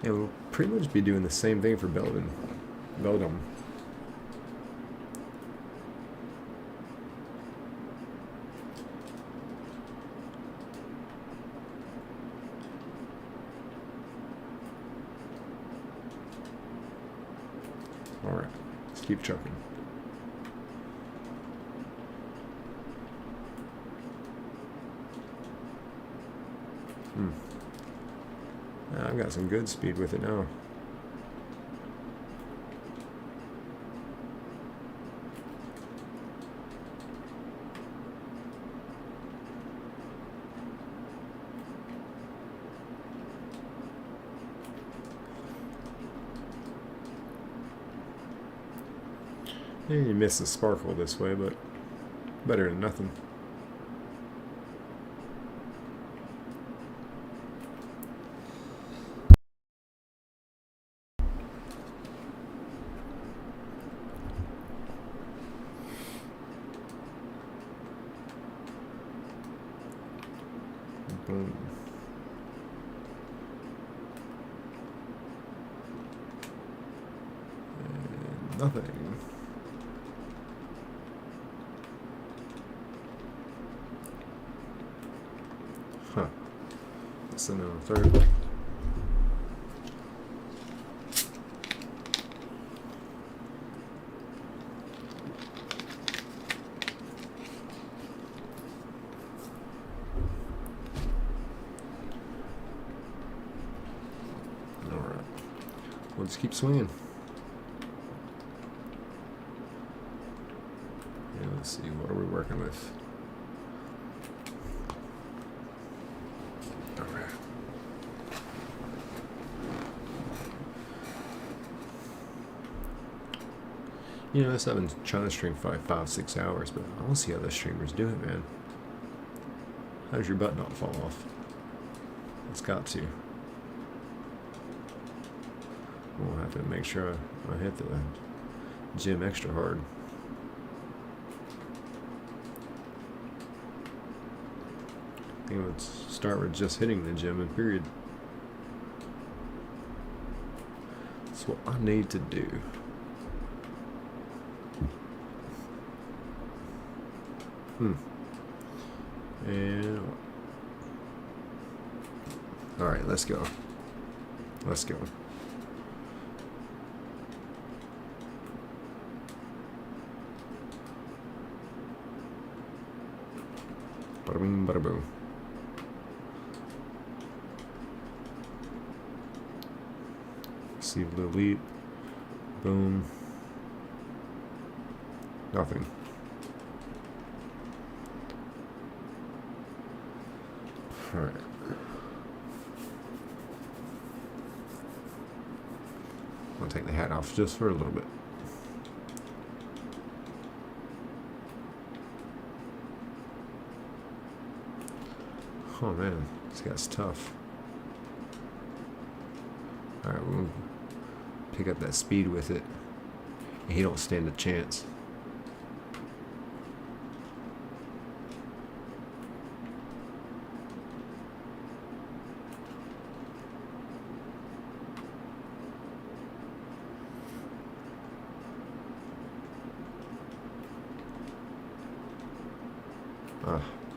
And we'll pretty much be doing the same thing for Beldum. All right, let's keep trucking. I've got some good speed with it now. Yeah, you miss the sparkle this way, but better than nothing. Boom. And nothing. Huh. That's another third. Alright. We'll just keep swinging. Yeah, let's see, what are we working with? You know, I've been trying to stream for like 5-6 hours, but I want to see how the streamers do it, man. How does your butt not fall off? It's got to. We'll have to make sure I hit the gym extra hard. I think let's start with just hitting the gym and period. That's what I need to do. And all right, let's go. Let's go. bing, bada boom. Receive the elite. Boom. Nothing. Alright. I'll take the hat off just for a little bit. Oh man, this guy's tough. Alright, we'll pick up that speed with it. He don't stand a chance.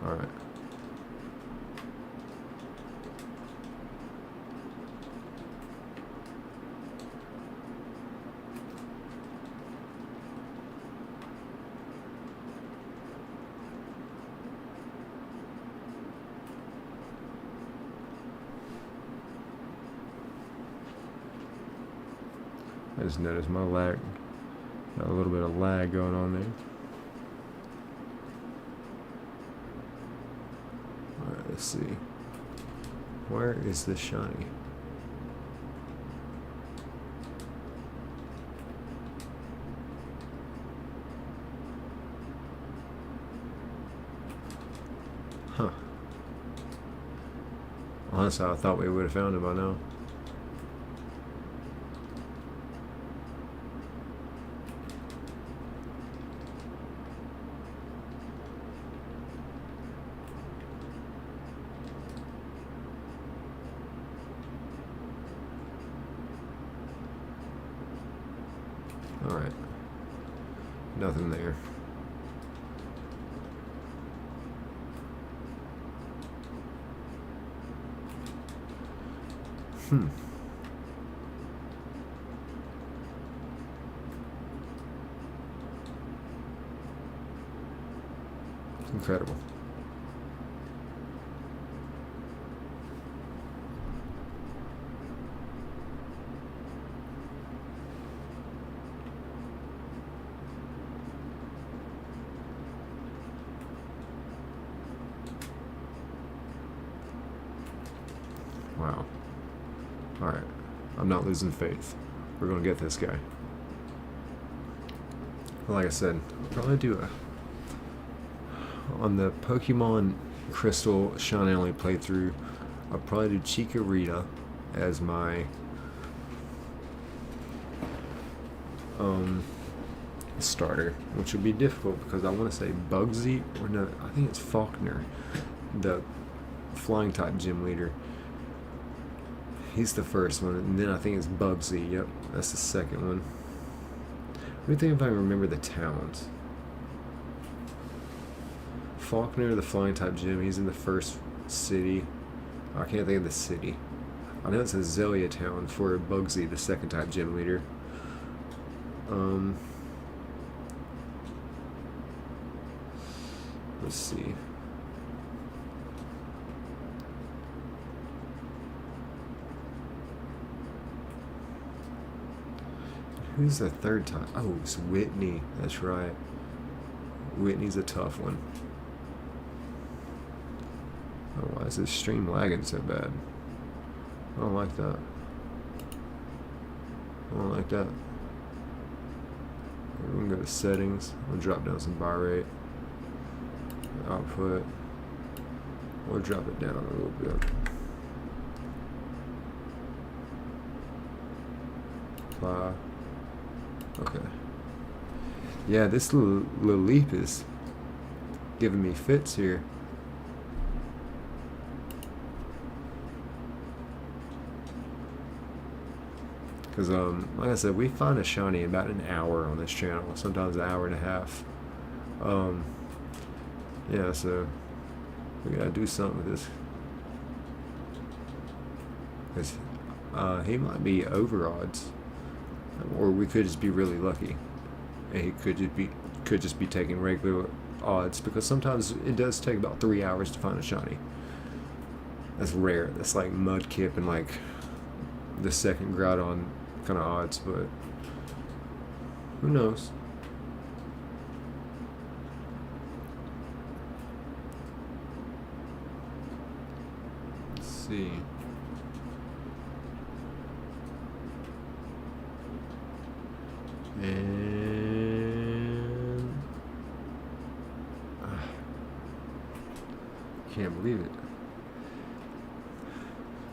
Alright. I just noticed my lag, got a little bit of lag going on there. Alright, let's see. Where is this shiny? Huh. Honestly, I thought we would have found him by now. Alright. Nothing there. It's incredible. Wow. Alright. I'm not losing faith. We're gonna get this guy. Like I said, I'll probably do on the Pokemon Crystal Shiny only playthrough, I'll probably do Chikorita as my starter, which would be difficult because I want to say Bugsy, or no, I think it's Faulkner, the flying type gym leader. He's the first one, and then I think it's Bugsy. Yep, that's the second one. Let me think if I remember the towns. Faulkner, the flying type gym, he's in the first city. I can't think of the city. I know it's a Azalea town for Bugsy, the second type gym leader. Let's see. Who's the third time? Oh, it's Whitney. That's right. Whitney's a tough one. Oh, why is this stream lagging so bad? I don't like that. I don't like that. We're gonna go to settings. We'll drop down some bar rate. Output. We'll drop it down a little bit. Apply. Okay. Yeah, this little leap is giving me fits here. Because, like I said, we find a shiny in about an hour on this channel, sometimes an hour and a half. Yeah, so we gotta do something with this. Because he might be over odds. Or we could just be really lucky. And he could just be taking regular odds because sometimes it does take about 3 hours to find a shiny. That's rare. That's like Mudkip and like the second Groudon kind of odds, but who knows? Let's see. And can't believe it.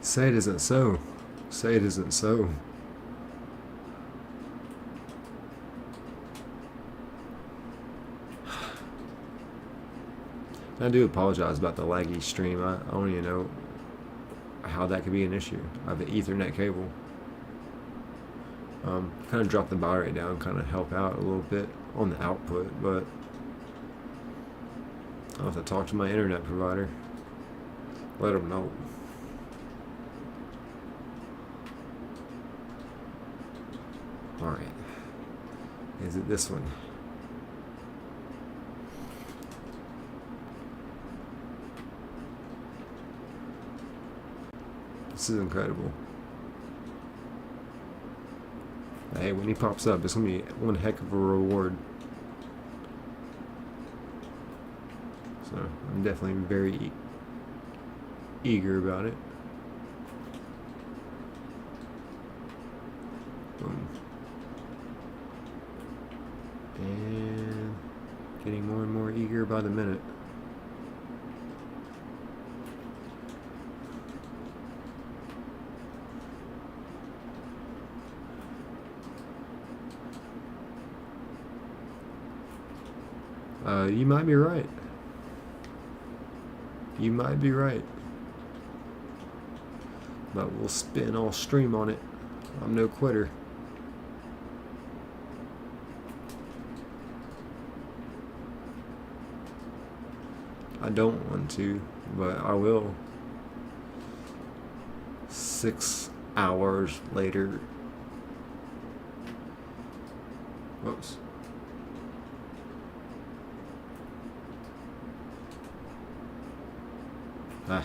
Say it isn't so. Say it isn't so. I do apologize about the laggy stream. I don't even know how that could be an issue. I have an Ethernet cable. Kind of drop the bitrate down, kind of help out a little bit on the output, but I'll have to talk to my internet provider. Let them know. Alright. Is it this one? This is incredible. Hey, when he pops up, it's gonna be one heck of a reward. So I'm definitely very eager about it. Boom. And getting more and more eager by the minute. You might be right. You might be right. But we'll spin all stream on it. I'm no quitter. I don't want to, but I will. 6 hours later. Whoops. Ah.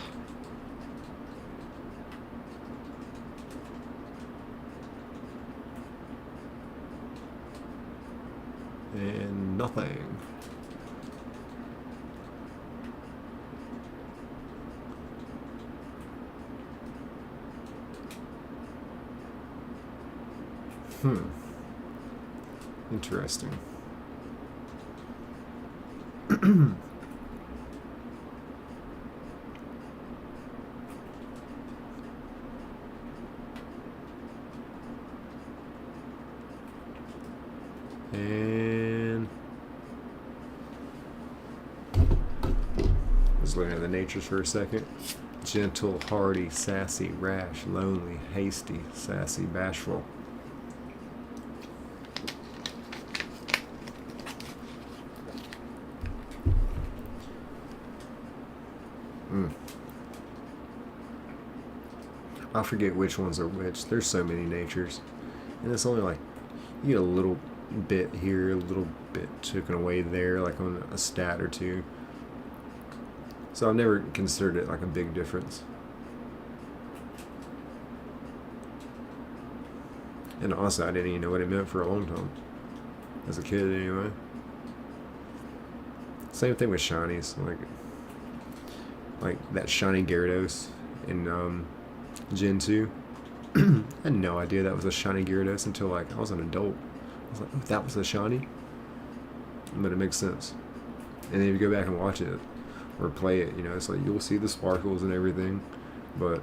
And nothing. Interesting. And just looking at the natures for a second. Gentle, hardy, sassy, rash, lonely, hasty, sassy, bashful. I forget which ones are which. There's so many natures. And it's only like, you get a little bit here, a little bit taken away there, like on a stat or two. So I've never considered it like a big difference. And honestly, I didn't even know what it meant for a long time. As a kid, anyway. Same thing with shinies. Like that shiny Gyarados in Gen 2. I had no idea that was a shiny Gyarados until like I was an adult. I was like, oh, that was a shiny? But it makes sense. And then if you go back and watch it or play it, you know, it's like you'll see the sparkles and everything, but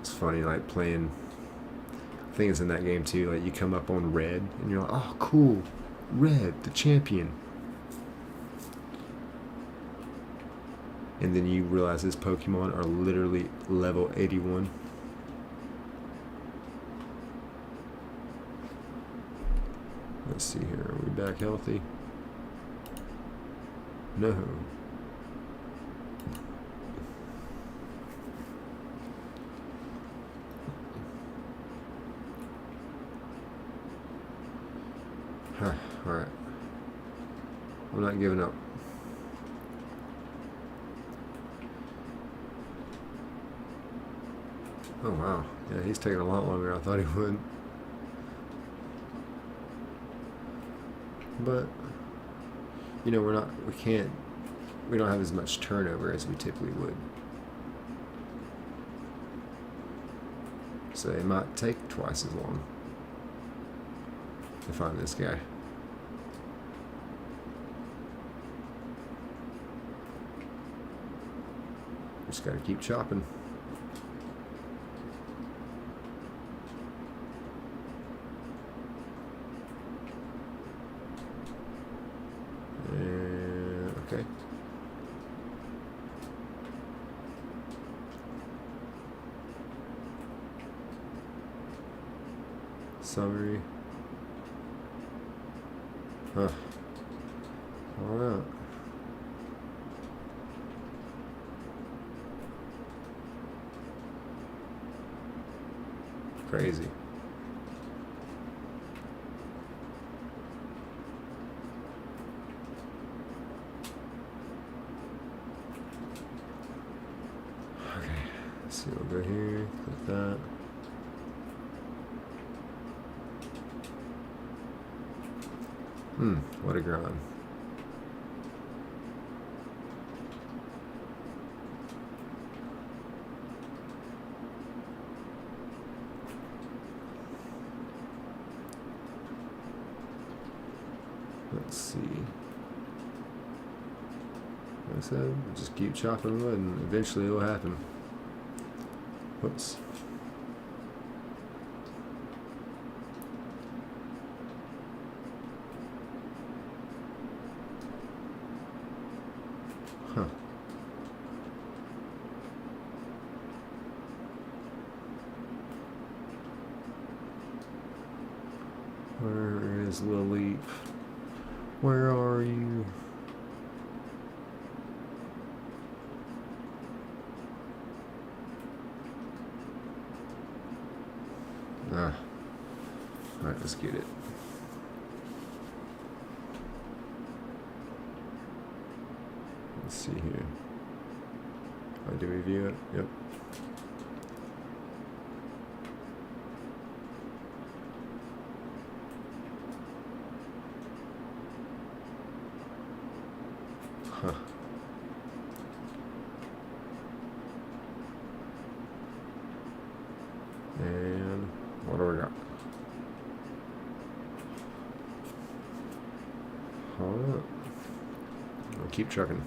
it's funny, like playing, I think it's in that game too, like you come up on red and you're like, oh cool, red, the champion. And then you realize his Pokemon are literally level 81. Let's see here, are we back healthy? No. Alright. I'm not giving up. Oh wow. Yeah, he's taking a lot longer than I thought he would. But you know, we don't have as much turnover as we typically would. So it might take twice as long to find this guy. Just gotta keep chopping. And okay. Summary. Huh. Alright. Crazy. Okay. Let's see, we'll go here, click that. What a grind. Let's see. Like I said, just keep chopping wood and eventually it'll happen. Whoops. Huh. Where is Lily? Where are you? Ah. Alright, let's get it. Let's see here. Oh, do we view it? Yep. Huh. And what do we got? Hold up. I'll keep trucking.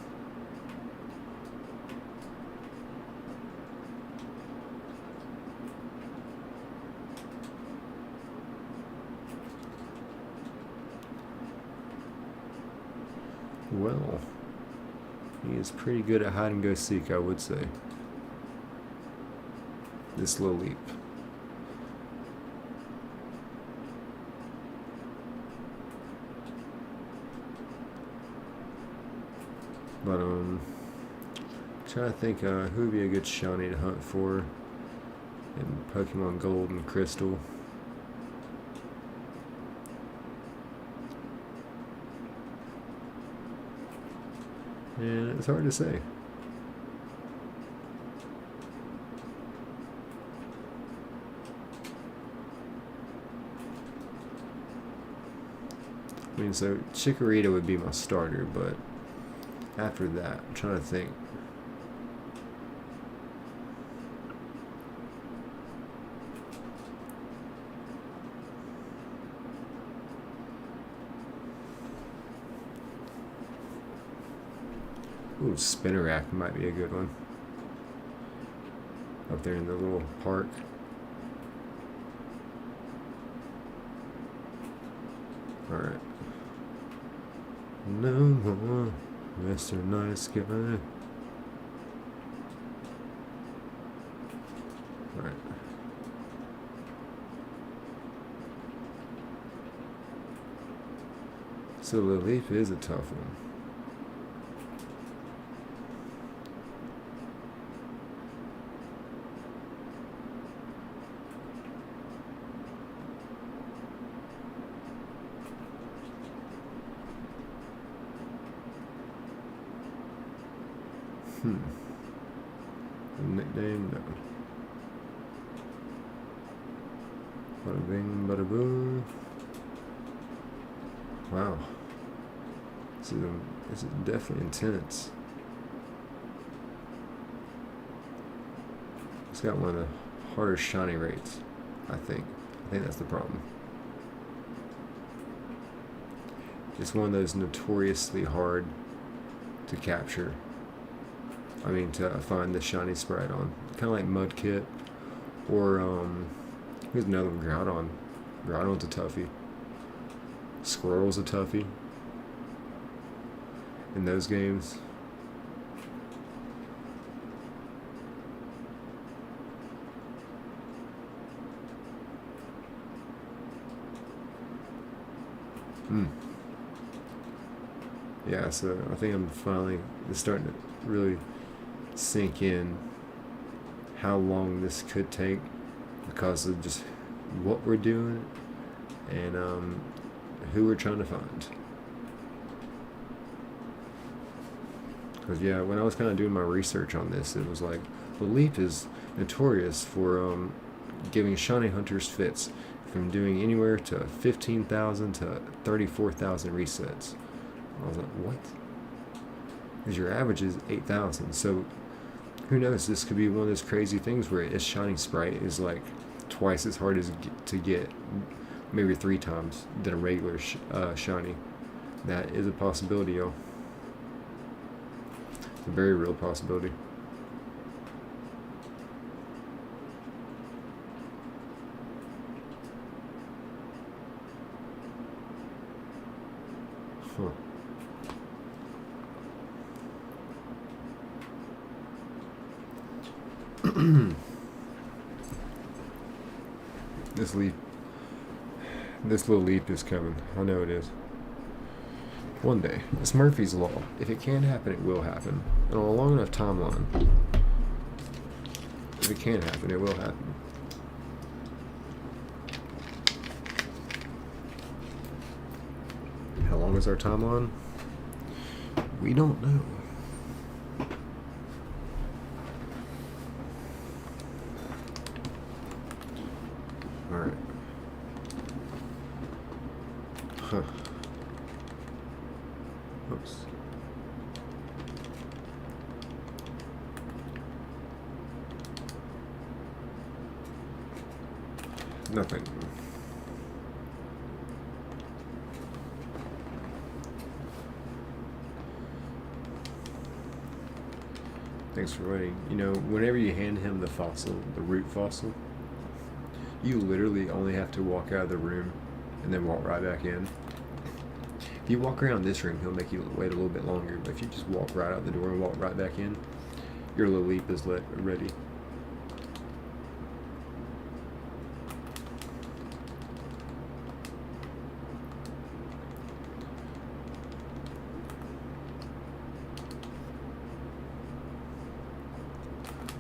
Well, he is pretty good at hide and go seek, I would say. This little leap. But trying to think who would be a good shiny to hunt for in Pokemon Gold and Crystal. And it's hard to say. I mean, so Chikorita would be my starter, but after that, I'm trying to think. Ooh, Spinarak might be a good one. Up there in the little park. Alright. No more Mr. Nice Guy. Alright. So Lilith is a tough one. Nickname? No. Bada bing, bada boom. Wow. This is definitely intense. It's got one of the hardest shiny rates, I think. I think that's the problem. It's one of those notoriously hard to capture. I mean, to find the shiny sprite on. Kind of like Mudkip, or here's another one, Groudon. Groudon's a toughie. Squirrel's a toughie. In those games. Yeah, so I think it's starting to really sink in how long this could take because of just what we're doing and who we're trying to find. Because yeah, when I was kind of doing my research on this, it was like the Leap is notorious for giving shiny hunters fits from doing anywhere to 15,000 to 34,000 resets. I was like, what? Because your average is 8,000. So who knows? This could be one of those crazy things where a shiny sprite is like twice as hard to get, maybe 3 times than a regular shiny. That is a possibility, y'all. It's a very real possibility. Huh. This little leap is coming. I know it is. One day. It's Murphy's Law. If it can happen, it will happen. And on a long enough timeline, if it can happen, it will happen. How long is our timeline? We don't know. Alright. Huh. Oops. Nothing. Thanks for waiting. You know, whenever you hand him the fossil, the root fossil, you literally only have to walk out of the room and then walk right back in. If you walk around this room, he'll make you wait a little bit longer. But if you just walk right out the door and walk right back in, your little leap is ready.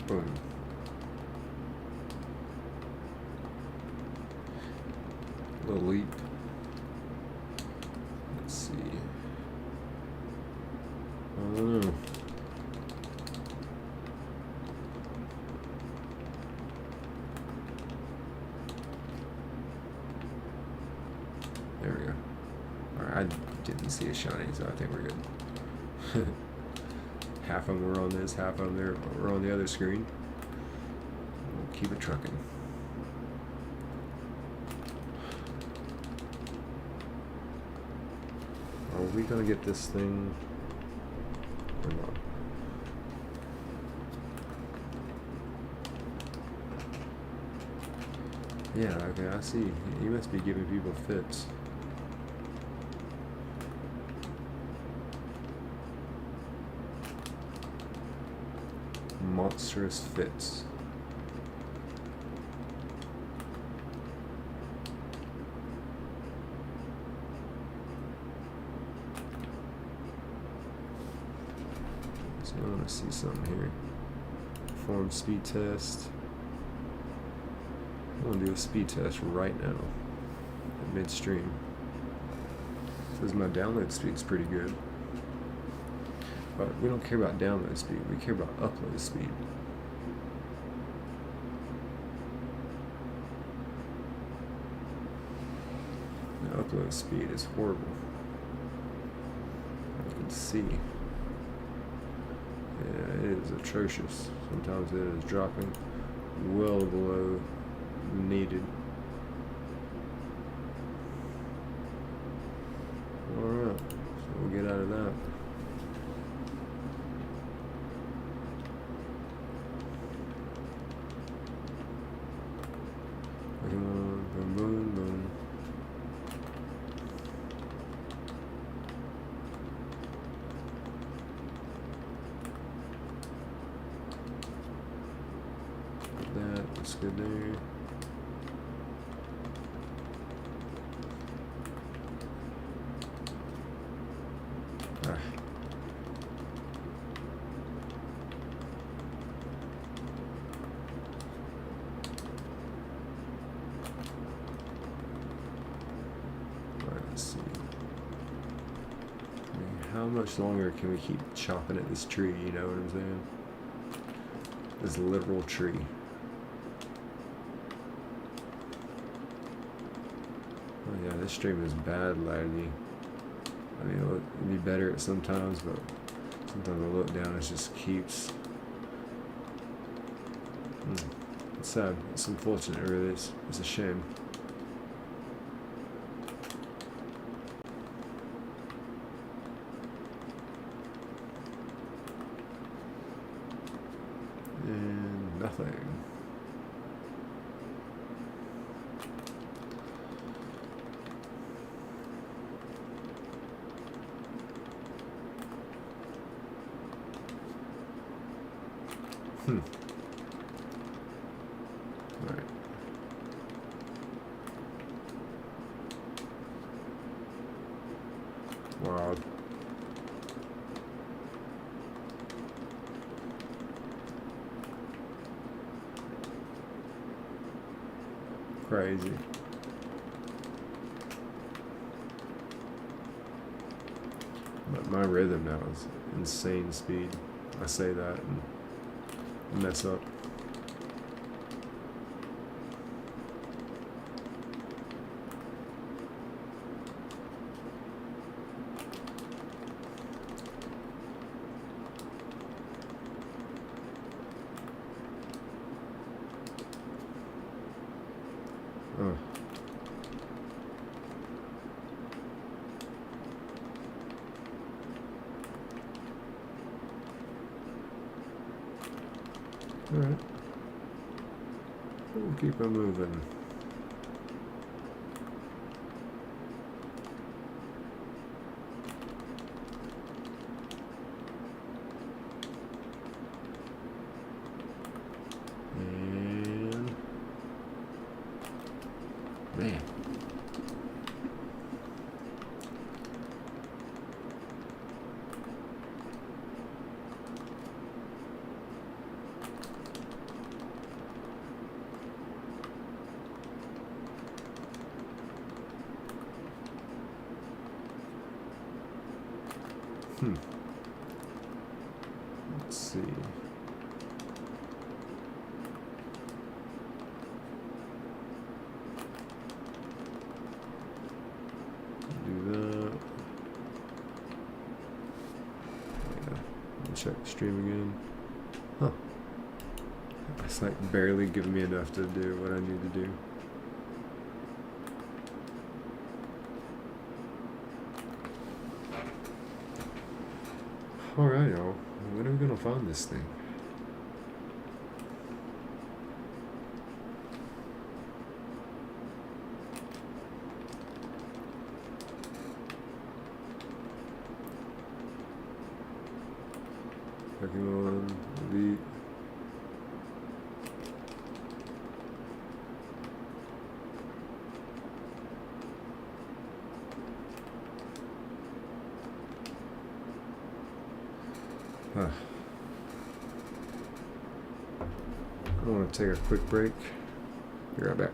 Boom. Little leap. Let's see. I don't know. There we go. Alright, I didn't see a shiny, so I think we're good. Half of them were on this, half of them were on the other screen. We'll keep it trucking. Are we gonna get this thing or not? Yeah, okay, I see. He must be giving people fits. Monstrous fits. So I want to see something here. Perform speed test. I want to do a speed test right now. At midstream. Says my download speed's pretty good. But we don't care about download speed, we care about upload speed. The upload speed is horrible. You can see. Yeah, it is atrocious. Sometimes it is dropping well below needed. Alright, so we'll get out of that. Come on, boom, boom, boom. That's good there. Ah. Alright, let's see. How much longer can we keep chopping at this tree, you know what I'm saying? This literal tree. Oh yeah, this stream is bad laggy. I mean, it'd be better at sometimes, but sometimes I look down, it just keeps. It's sad. It's unfortunate, really. It's a shame. And nothing. Alright. Wow. Crazy. But my rhythm now is insane speed. I say that and mess up. Oh. Alright. We'll keep on moving. And man. Let's see. Do that. Yeah. Check the stream again. Huh. It's like barely giving me enough to do what I need to do. Alright, y'all. When are we gonna find this thing? Pokemon Elite. Huh. I want to take a quick break. Be right back.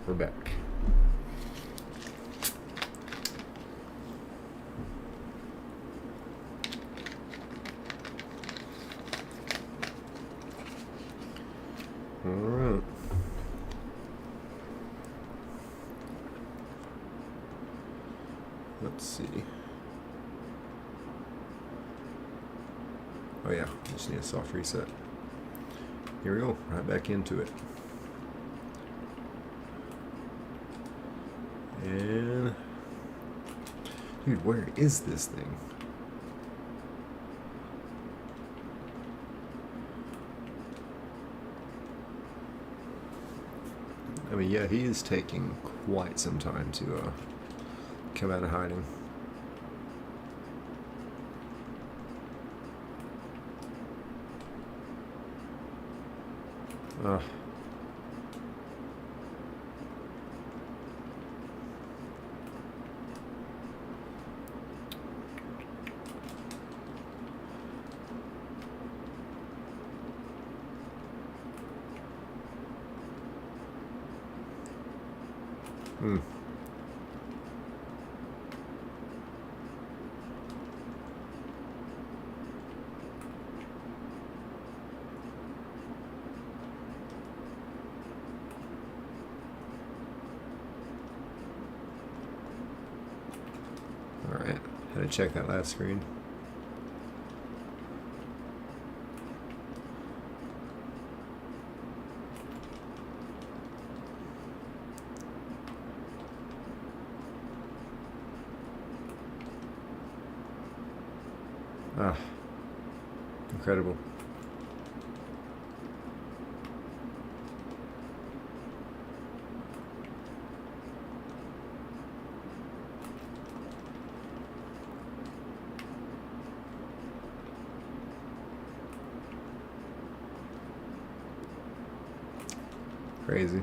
We're back. Alright. Let's see. Oh yeah, just need a soft reset. Here we go, right back into it. And dude, where is this thing? I mean, yeah, he is taking quite some time to come out of hiding. Hmm. Alright, had to check that last screen. Ah, incredible. Crazy.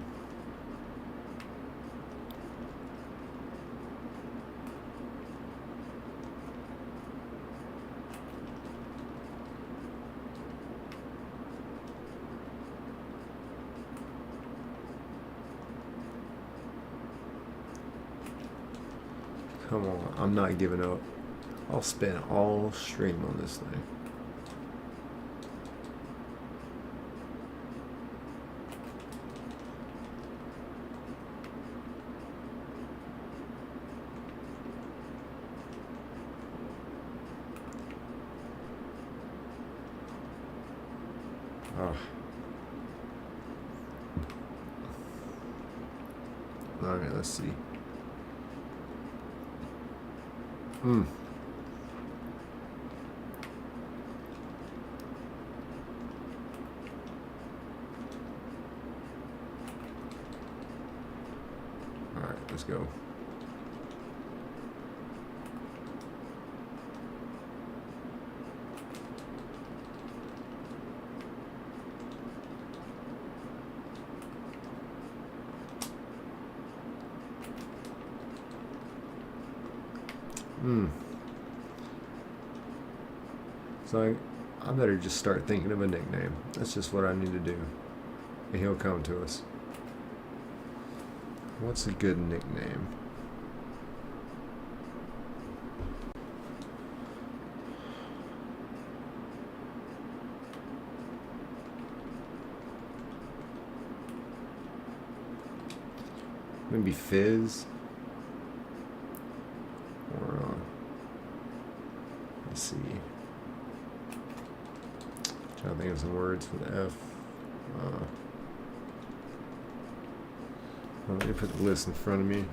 Come on, I'm not giving up. I'll spend all stream on this thing. Oh. Okay, let's see. Hmm. Alright, let's go. So I better just start thinking of a nickname. That's just what I need to do. And he'll come to us. What's a good nickname? Maybe Fizz? Or, let's see. Trying to think of some words for the F. Let me put the list in front of me.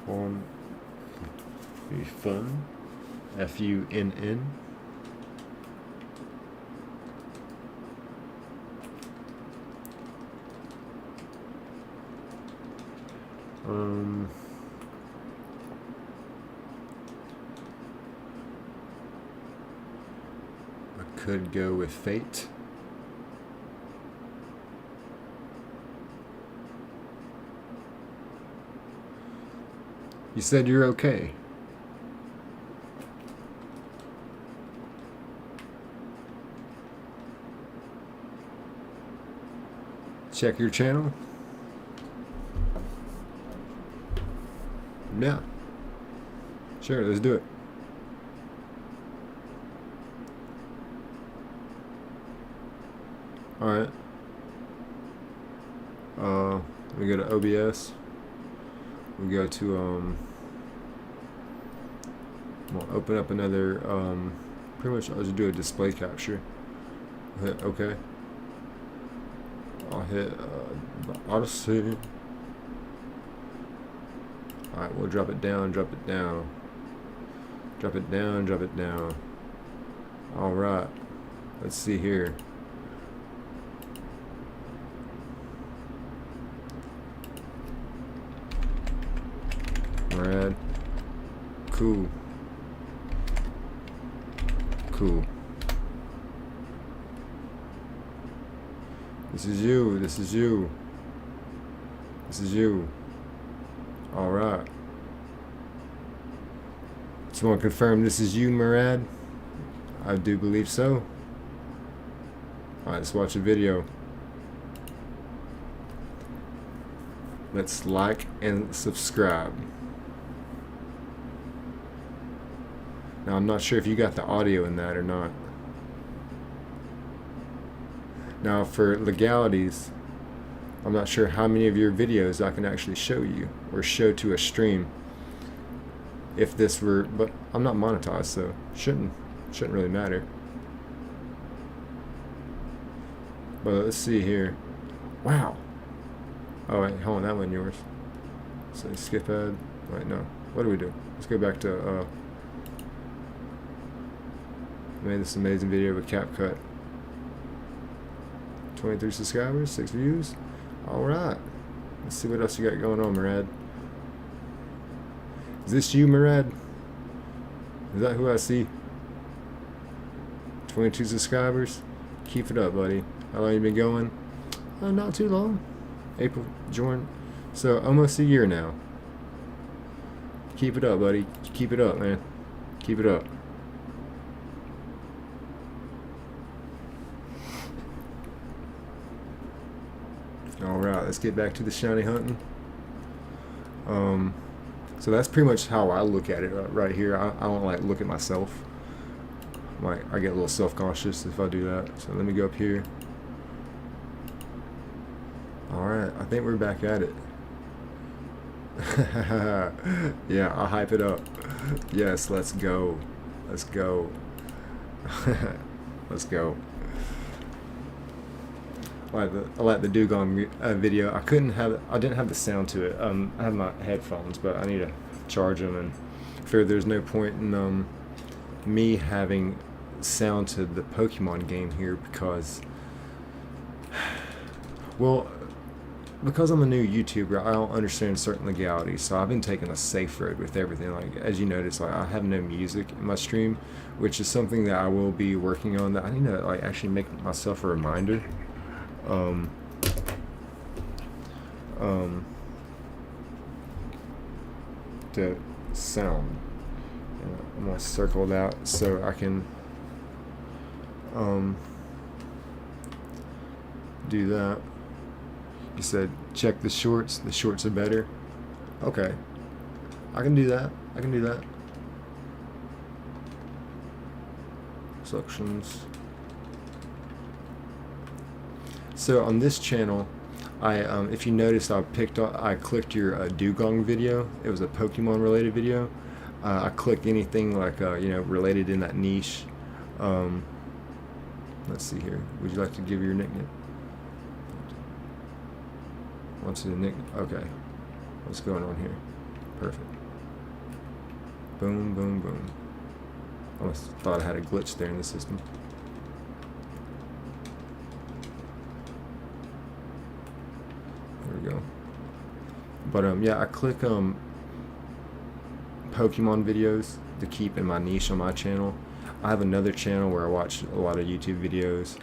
On be fun. Funn. I could go with Fate. You said you're okay. Check your channel. Yeah. Sure, let's do it. Alright. We go to OBS. We go to, we'll open up another, pretty much I'll just do a display capture. I'll hit OK. I'll hit, Odyssey. Alright, we'll drop it down, drop it down. Drop it down, drop it down. Alright. Let's see here. Rad. Cool. Cool. This is you. This is you. This is you. Alright. Just want to confirm this is you, Murad? I do believe so. Alright, let's watch the video. Let's like and subscribe. Now, I'm not sure if you got the audio in that or not. Now, for legalities, I'm not sure how many of your videos I can actually show you or show to a stream. If this were, but I'm not monetized, so shouldn't really matter. But let's see here. Wow. Oh wait, hold on, that wasn't yours. So skip ad. Wait, no. What do we do? Let's go back to made this amazing video with CapCut. 23 subscribers, 6 views. Alright. Let's see what else you got going on, Murad. Is this you, Murad? Is that who I see? 22 subscribers. Keep it up, buddy. How long you been going? Not too long. April, June. So almost a year now. Keep it up, buddy. Keep it up, man. Keep it up. Alright, let's get back to the shiny hunting. So that's pretty much how I look at it right here. I don't like look at myself. I get a little self-conscious if I do that. So let me go up here. Alright, I think we're back at it. Yeah, I'll hype it up. Yes, let's go. Let's go. Let's go. I like the Dugong video. I didn't have the sound to it. I have my headphones, but I need to charge them, and I figured there's no point in me having sound to the Pokemon game here because, well, because I'm a new YouTuber, I don't understand certain legalities. So I've been taking a safe road with everything. Like as you notice, like I have no music in my stream, which is something that I will be working on. That I need to like actually make myself a reminder. To sound. I'm gonna circle that so I can do that. You said check the shorts. The shorts are better. Okay, I can do that. I can do that. Sections. So on this channel, if you noticed, I clicked your Dugong video. It was a Pokemon related video. I clicked anything like related in that niche. Let's see here. Would you like to give your nickname? What's the nickname? Okay. What's going on here? Perfect. Boom, boom, boom. I almost thought I had a glitch there in the system. There we go. But yeah, I click Pokemon videos to keep in my niche on my channel. I have another channel where I watch a lot of YouTube videos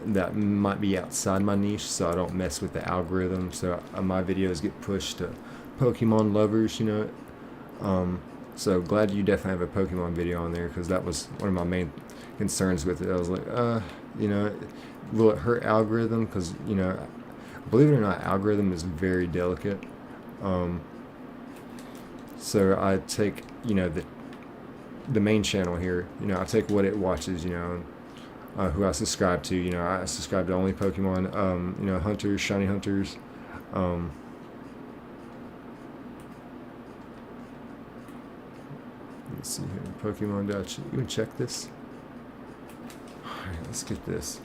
that might be outside my niche, so I don't mess with the algorithm. So my videos get pushed to Pokemon lovers, you know. So glad you definitely have a Pokemon video on there, because that was one of my main concerns with it. I was like, you know, will it hurt algorithm? Because, you know, believe it or not, algorithm is very delicate. So I take, the main channel here, I take what it watches, who I subscribe to. I subscribe to only Pokemon, hunters, shiny hunters. Let's see here, Pokemon. Did I even check this? Alright, let's get this.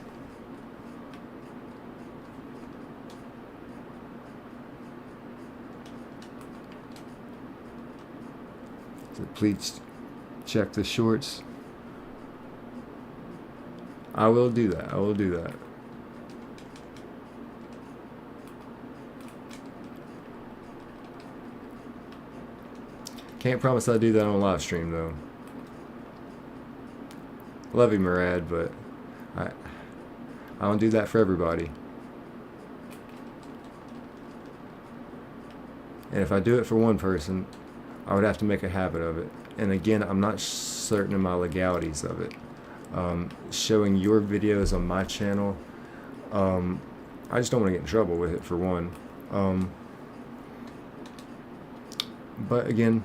So please check the shorts. I will do that. I will do that. Can't promise I'll do that on live stream though. Love you, Murad, but I don't do that for everybody. And if I do it for one person, I would have to make a habit of it. And again, I'm not certain of my legalities of it. Showing your videos on my channel, I just don't want to get in trouble with it for one. But again,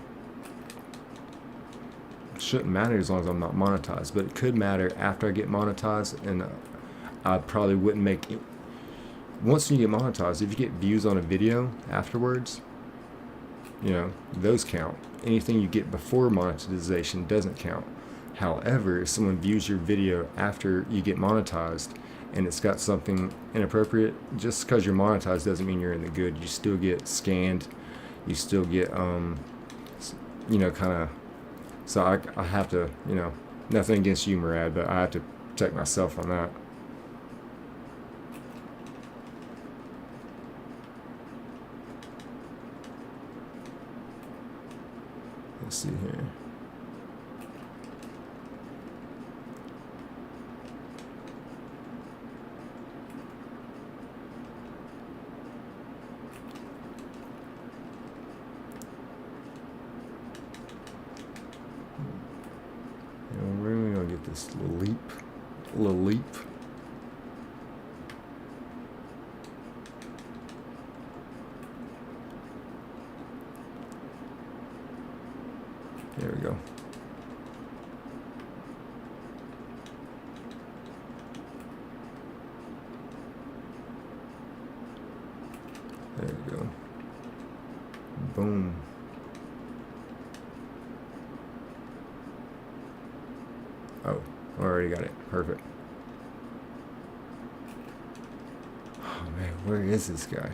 it shouldn't matter as long as I'm not monetized. But it could matter after I get monetized, and I probably wouldn't make it. Once you get monetized, if you get views on a video afterwards, those count. Anything you get before monetization doesn't count. However, if someone views your video after you get monetized and it's got something inappropriate, just because you're monetized doesn't mean you're in the good. You still get scanned. You still get, kind of. So I have to, nothing against you, Murad, but I have to protect myself on that. Let's see here. Where are we gonna get this leap? There we go. There we go. Boom. Oh, already got it. Perfect. Oh man, where is this guy?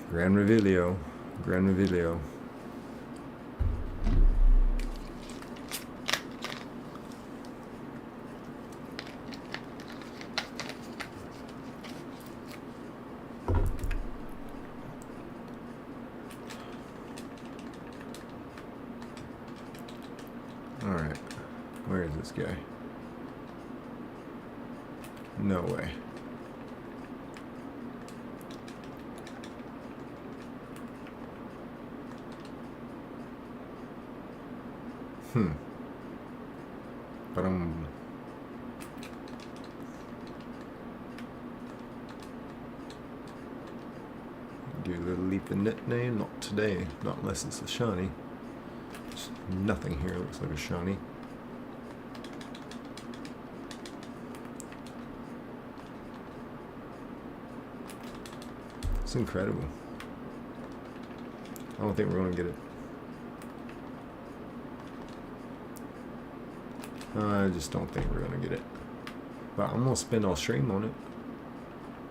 Gran Revelio. Alright, where is this guy? No way. But do the leap the nickname? Not today, not unless it's a shiny. There's nothing here looks like a shiny. It's incredible. I don't think we're gonna get it. I just don't think we're gonna get it. But I'm gonna spend all stream on it.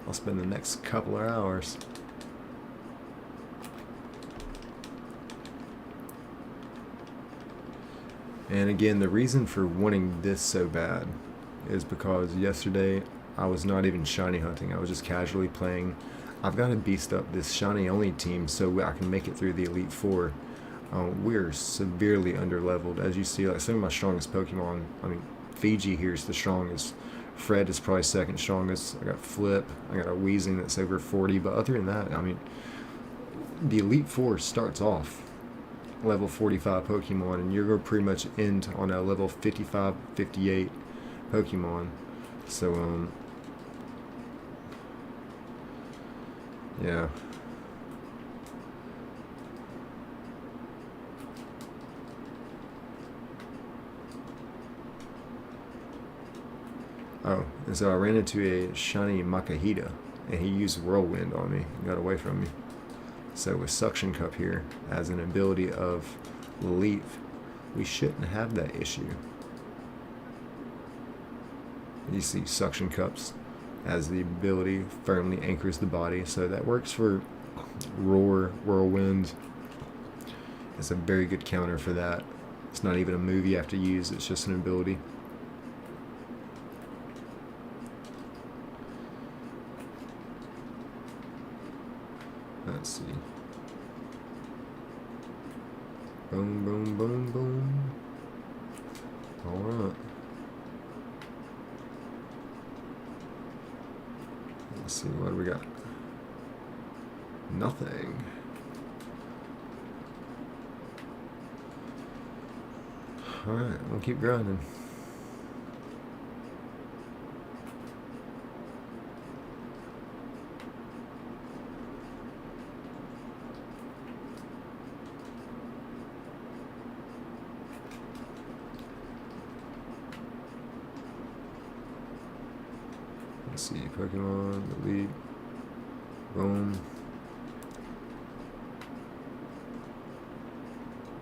I'll spend the next couple of hours. And again, the reason for wanting this so bad is because yesterday I was not even shiny hunting. I was just casually playing. I've got to beast up this shiny only team so I can make it through the Elite Four. We're severely underleveled. As you see, like some of my strongest Pokemon, Fiji here is the strongest. Fred is probably second strongest. I got Flip. I got a Weezing that's over 40. But other than that, the Elite Four starts off level 45 Pokemon, and you're going to pretty much end on a level 55, 58 Pokemon. So, yeah. Oh, and so I ran into a shiny Makahita, and he used Whirlwind on me and got away from me. So with Suction Cup here as an ability of Leaf, we shouldn't have that issue. You see Suction Cups as the ability firmly anchors the body, so that works for Roar, Whirlwind. It's a very good counter for that. It's not even a move you have to use, it's just an ability. Let's see. Boom, boom, boom, boom. Alright. Let's see, what do we got? Nothing. Alright, we'll keep grinding. Let's see, Pokemon, Elite, boom.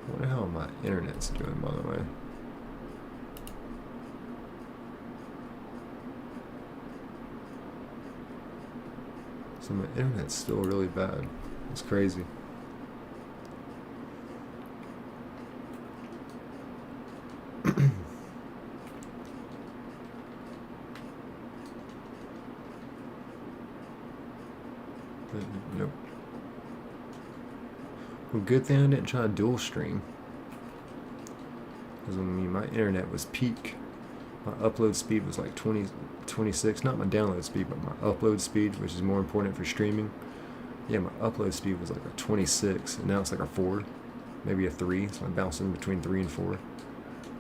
I wonder how my internet's doing, by the way. So my internet's still really bad. It's crazy. Nope. Well, good thing I didn't try to dual stream. Because I mean, my internet was peak. My upload speed was like 26. Not my download speed, but my upload speed, which is more important for streaming. Yeah, my upload speed was like a 26, and now it's like a 4, maybe a 3. So I'm bouncing between 3 and 4.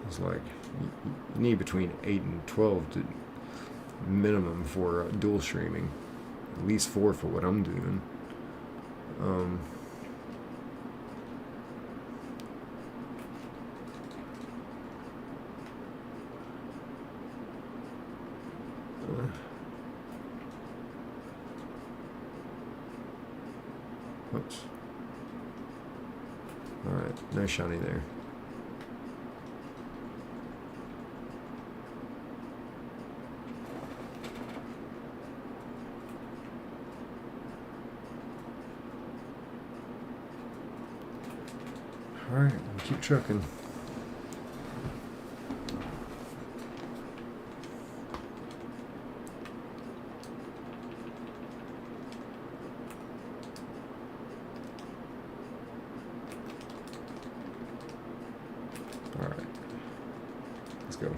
It's like you need between 8 and 12 to minimum for dual streaming. At least 4 for what I'm doing. Oops. Alright, no shiny there. Alright, we'll keep trucking. Alright. Let's go.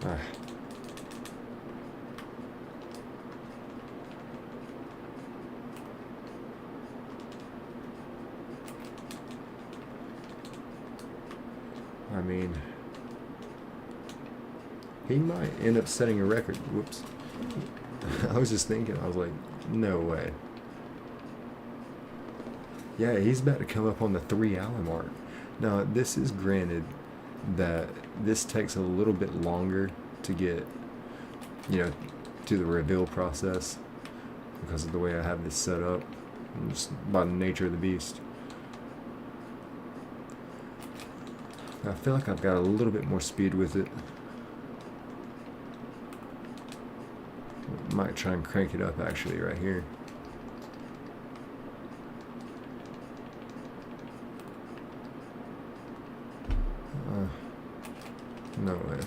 Ah. I mean, he might end up setting a record. Whoops. I was just thinking, I was like, no way. Yeah, he's about to come up on the 3-hour mark. Now, this is granted that this takes a little bit longer to get, to the reveal process because of the way I have this set up, and just by the nature of the beast. I feel like I've got a little bit more speed with it. Might try and crank it up actually right here. No way.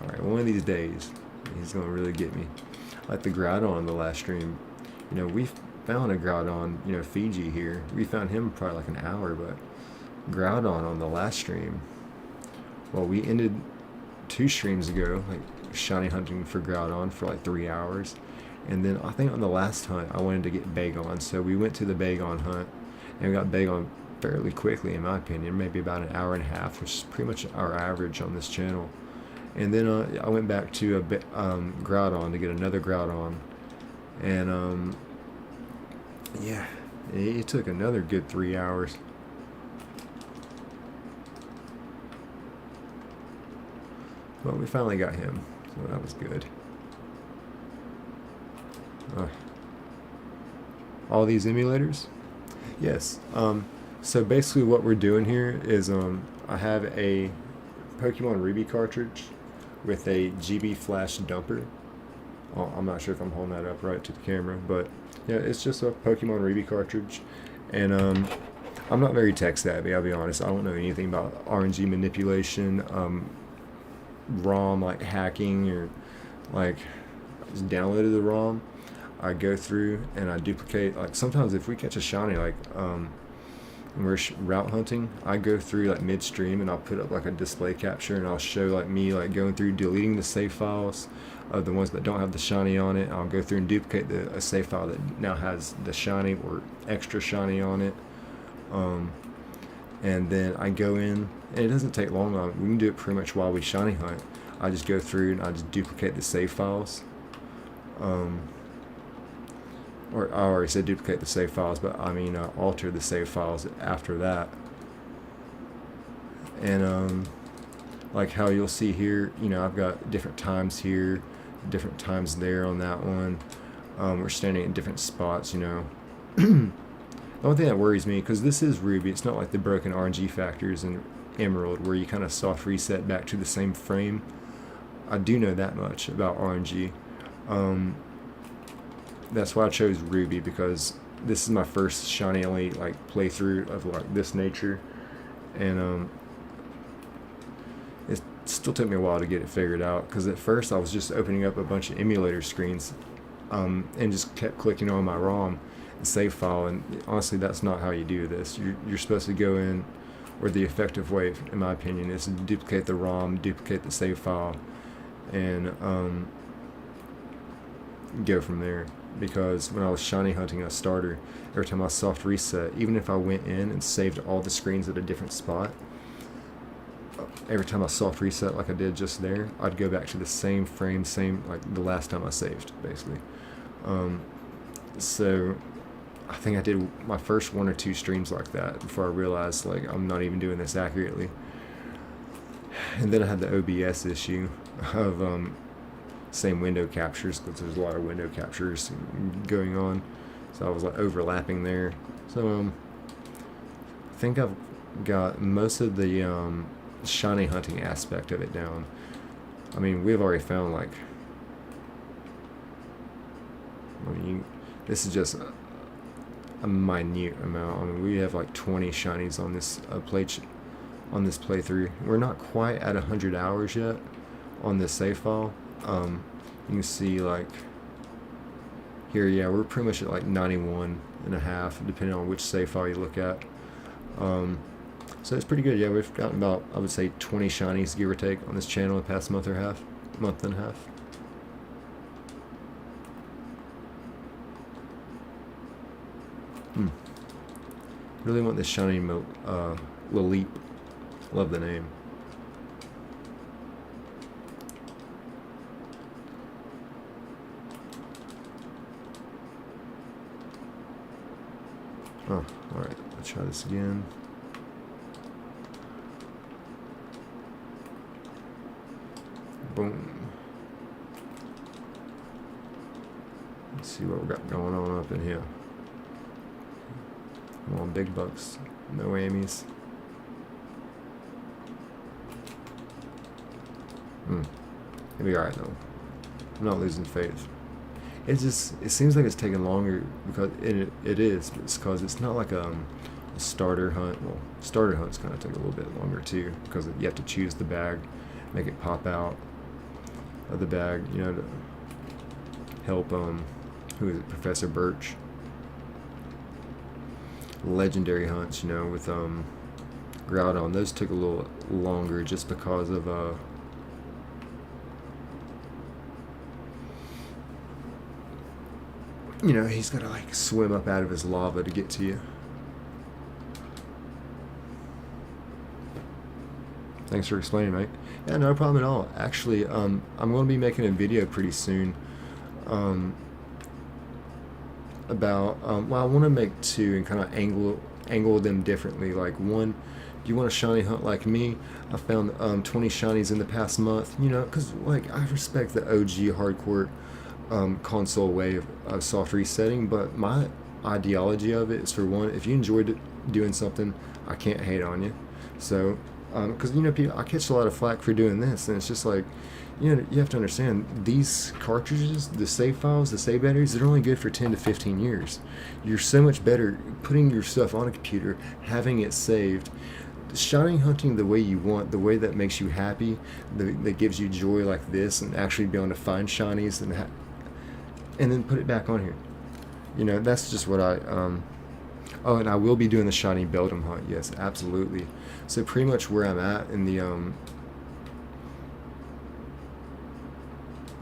Alright, one of these days, he's going to really get me. Like the Groudon on the last stream. We found a Groudon, Fiji here. We found him probably like an hour, but Groudon on the last stream. Well, we ended 2 streams ago, like shiny hunting for Groudon for like 3 hours. And then I think on the last hunt, I wanted to get Bagon. So we went to the Bagon hunt, and we got Bagon fairly quickly, in my opinion, maybe about an hour and a half, which is pretty much our average on this channel. And then I went back to Groudon to get another Groudon, And yeah, it took another good 3 hours. But we finally got him, so that was good. All these emulators? Yes. So basically what we're doing here is I have a Pokemon Ruby cartridge with a GB Flash dumper. Oh, I'm not sure if I'm holding that up right to the camera, but yeah, it's just a Pokemon Ruby cartridge. And I'm not very tech savvy, I'll be honest. I don't know anything about RNG manipulation, ROM like hacking, or like just downloaded the ROM. I go through and I duplicate, like sometimes if we catch a shiny, like when we're route hunting, I go through like midstream and I'll put up like a display capture and I'll show like me like going through deleting the save files of the ones that don't have the shiny on it. I'll go through and duplicate a save file that now has the shiny or extra shiny on it. And then I go in, and it doesn't take long. We can do it pretty much while we shiny hunt. I just go through and I just duplicate the save files. Or I already said duplicate the save files, but I mean alter the save files after that. And like how you'll see here, you know, I've got different times here, different times there on that one. We're standing in different spots, you know. The only thing that worries me, because this is Ruby, it's not like the broken RNG factors in Emerald where you kind of soft reset back to the same frame. I do know that much about RNG. That's why I chose Ruby, because this is my first shiny only like playthrough of like this nature, and it still took me a while to get it figured out, because at first I was just opening up a bunch of emulator screens and just kept clicking on my ROM and save file, and honestly that's not how you do this. You're supposed to go in, or the effective way in my opinion is to duplicate the ROM, duplicate the save file, and go from there. Because when I was shiny hunting a starter, every time I soft reset, even if I went in and saved all the screens at a different spot, every time I soft reset like I did just there, I'd go back to the same frame, same like the last time I saved, basically. So I think I did my first 1 or 2 streams like that before I realized like I'm not even doing this accurately. And then I had the OBS issue of same window captures, because there's a lot of window captures going on, so I was like overlapping there. So I think I've got most of the shiny hunting aspect of it down. I mean, we've already found like, I mean, this is just a minute amount. I mean, we have like 20 shinies on this playthrough. We're not quite at 100 hours yet on this save file. You can see like here, yeah, we're pretty much at like 91 and a half, depending on which save file you look at. So it's pretty good. Yeah, we've gotten about, I would say, 20 shinies, give or take, on this channel in the past month and a half. Really want this shiny Laleep. Love the name. Oh, alright, let's try this again. Boom. Let's see what we got going on up in here. Come on, big bucks. No whammies. It'll be alright though. I'm not losing faith. It seems like it's taking longer, because it is, but it's because it's not like a starter hunt. Well, starter hunts kind of take a little bit longer too, because you have to choose the bag, make it pop out of the bag, you know, to help who is it, Professor Birch. Legendary hunts, you know, with Groudon, those took a little longer just because of you know, he's gotta like swim up out of his lava to get to you. Thanks for explaining, mate. Yeah, no problem at all. Actually, I'm going to be making a video pretty soon about well, I want to make two and kind of angle them differently. Like one, do you want to shiny hunt like me? I found 20 shinies in the past month. You know, because like I respect the OG hardcore console way of soft resetting, but my ideology of it is, for one, if you enjoyed doing something, I can't hate on you. So, because you know, people, I catch a lot of flack for doing this, and it's just like, you know, you have to understand these cartridges, the save files, the save batteries, they're only good for 10 to 15 years. You're so much better putting your stuff on a computer, having it saved, shiny hunting the way you want, the way that makes you happy, that gives you joy, like this, and actually be able to find shinies and then put it back on here. You know, that's just what I. Oh, and I will be doing the shiny Beldum hunt. Yes, absolutely. So pretty much where I'm at in the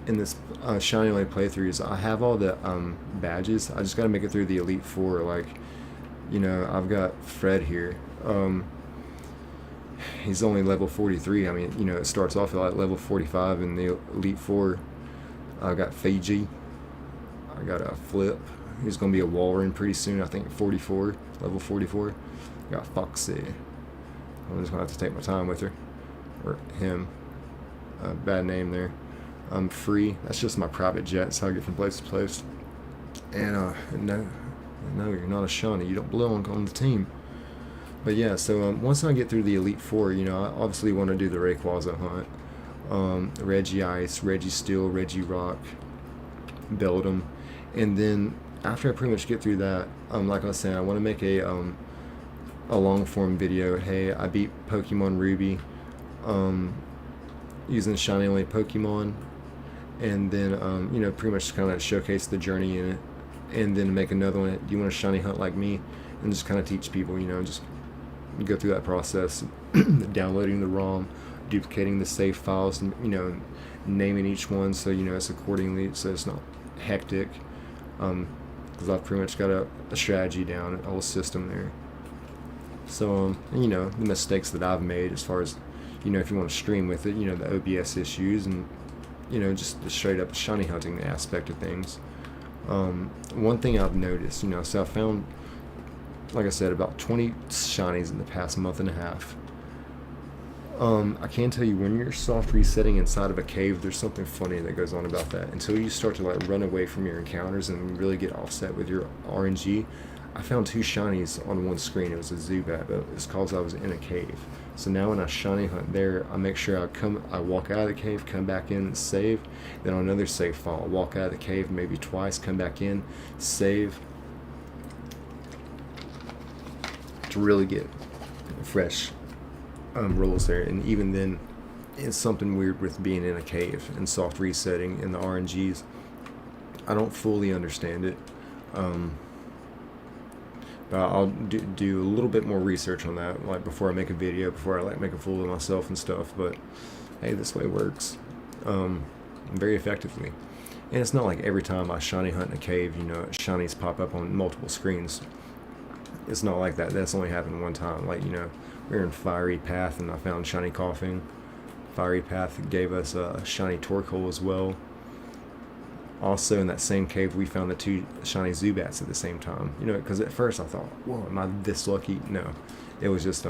in this shiny only playthroughs, I have all the badges. I just got to make it through the Elite Four. Like, you know, I've got Fred here. He's only level 43. I mean, you know, it starts off at like level 45 in the Elite Four. I got Fiji. I got a Flip. He's going to be a Walrein pretty soon, I think 44, level 44. I got Foxy. I'm just going to have to take my time with her. Or him. Bad name there. I'm Free. That's just my private jet. That's how I get from place to place. And no, you're not a shiny. You don't belong on the team. But yeah, so once I get through the Elite Four, you know, I obviously want to do the Rayquaza hunt. Reggie Ice, Reggie Steel, Reggie Rock, Beldum. And then after I pretty much get through that, like I was saying, I want to make a long form video. Hey, I beat Pokemon Ruby using shiny only Pokemon, and then you know, pretty much kind of showcase the journey in it, and then make another one. Do you want to shiny hunt like me? And just kind of teach people, you know, just go through that process, downloading the ROM, duplicating the save files, and you know, naming each one so you know it's accordingly, so it's not hectic. Because I've pretty much got a strategy down, a whole system there. So, and, you know, the mistakes that I've made as far as, you know, if you want to stream with it, you know, the OBS issues and, you know, just the straight up shiny hunting aspect of things. One thing I've noticed, you know, so I found, like I said, about 20 shinies in the past month and a half. I can tell you, when you're soft resetting inside of a cave, there's something funny that goes on about that. Until you start to like run away from your encounters and really get offset with your RNG. I found 2 shinies on one screen. It was a Zubat, but it's because I was in a cave. So now when I shiny hunt there, I make sure I walk out of the cave, come back in and save. Then on another save file, walk out of the cave maybe twice, come back in, save. To really get fresh rolls there. And even then, it's something weird with being in a cave and soft resetting and the RNGs. I don't fully understand it, but I'll do a little bit more research on that, like before I make a video, before I like make a fool of myself and stuff. But hey, this way works very effectively. And it's not like every time I shiny hunt in a cave, you know, shinies pop up on multiple screens. It's not like that. That's only happened one time. Like, you know, we were in Fiery Path and I found shiny Coughing. Fiery Path gave us a shiny Torkoal as well. Also in that same cave, we found the 2 shiny Zubats at the same time. You know, because at first I thought, whoa, am I this lucky? No, it was just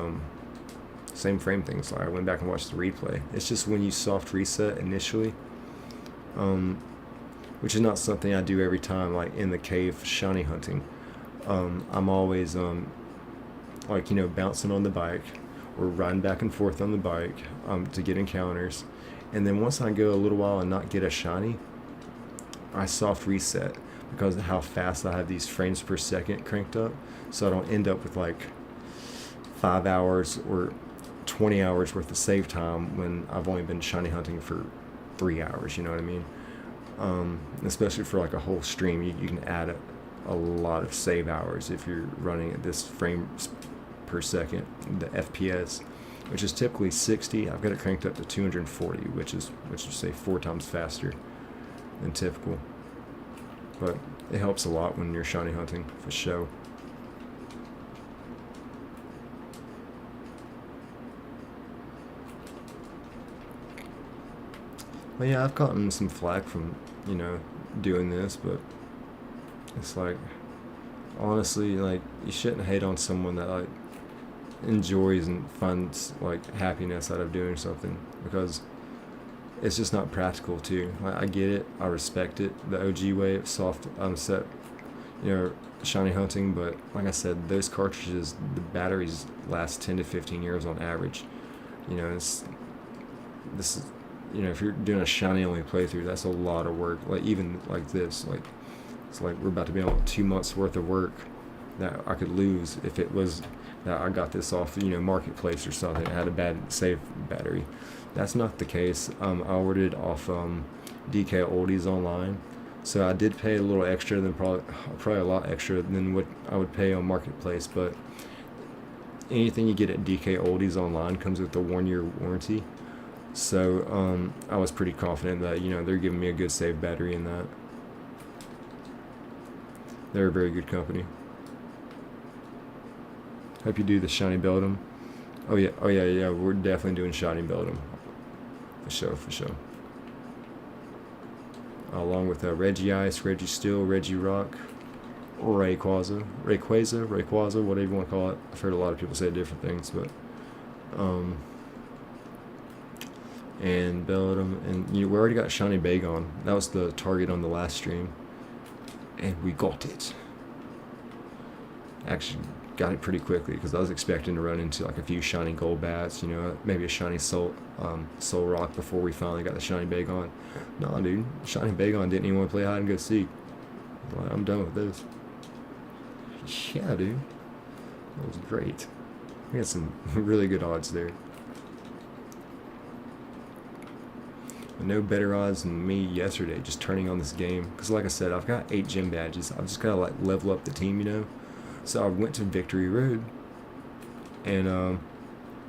same frame thing. So I went back and watched the replay. It's just when you soft reset initially, which is not something I do every time, like in the cave shiny hunting. I'm always like, you know, bouncing on the bike or riding back and forth on the bike to get encounters. And then once I go a little while and not get a shiny, I soft reset because of how fast I have these frames per second cranked up, so I don't end up with like 5 hours or 20 hours worth of save time when I've only been shiny hunting for 3 hours, you know what I mean? Especially for like a whole stream, you can add a lot of save hours if you're running at this frames per second, the FPS, which is typically 60. I've got it cranked up to 240, which is say 4 times faster than typical. But it helps a lot when you're shiny hunting for show. But yeah, I've gotten some flack from, you know, doing this, but it's like, honestly, like, you shouldn't hate on someone that like enjoys and finds like happiness out of doing something, because it's just not practical too. Like, I get it, I respect it, the OG way of soft set, shiny hunting, but like I said, those cartridges, the batteries last 10 to 15 years on average. This is, if you're doing a shiny only playthrough, that's a lot of work. Like, even like this, like, it's like we're about to be on 2 months worth of work that I could lose if it was that I got this off, Marketplace or something. It had a bad save battery. That's not the case. I ordered it off DK Oldies online, so I did pay a little extra than probably a lot extra than what I would pay on Marketplace. But anything you get at DK Oldies online comes with a 1-year warranty. So I was pretty confident that they're giving me a good save battery in that. They're a very good company. Hope you do the shiny Beldum. Oh yeah, we're definitely doing shiny Beldum. For sure. Along with Reggie Ice, Reggie Steel, Reggie Rock, Rayquaza, whatever you want to call it. I've heard a lot of people say different things, but and Beldum, and we already got shiny Bagon. That was the target on the last stream, and we got it. Actually got it pretty quickly, because I was expecting to run into like a few shiny Golbats, maybe a shiny Soul Rock before we finally got the shiny Bagon. Nah, dude, shiny Bagon didn't even want to play hide and go seek. Like, I'm done with this. Yeah, dude, that was great. We had some really good odds there. But no better odds than me yesterday just turning on this game, because like I said, I've got 8 gym badges. I've just got to like level up the team, So I went to Victory Road, and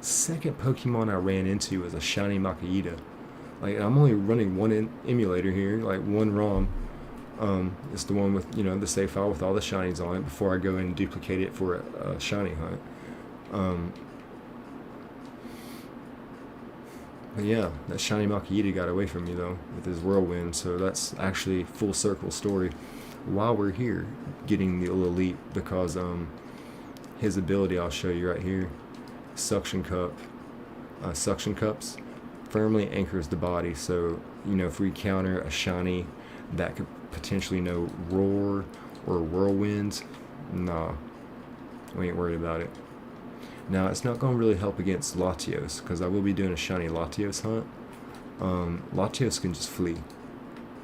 second Pokemon I ran into was a shiny Makuhita. Like, I'm only running one emulator here, like one ROM. It's the one with the save file with all the shinies on it before I go in and duplicate it for a shiny hunt. But yeah, that shiny Makuhita got away from me though with his whirlwind, so that's actually full circle story. While we're here getting the elite, because his ability I'll show you right here, suction cups firmly anchors the body. So if we counter a shiny that could potentially roar or whirlwind, nah, we ain't worried about it. Now, it's not going to really help against Latios, because I will be doing a shiny Latios hunt. Latios can just flee,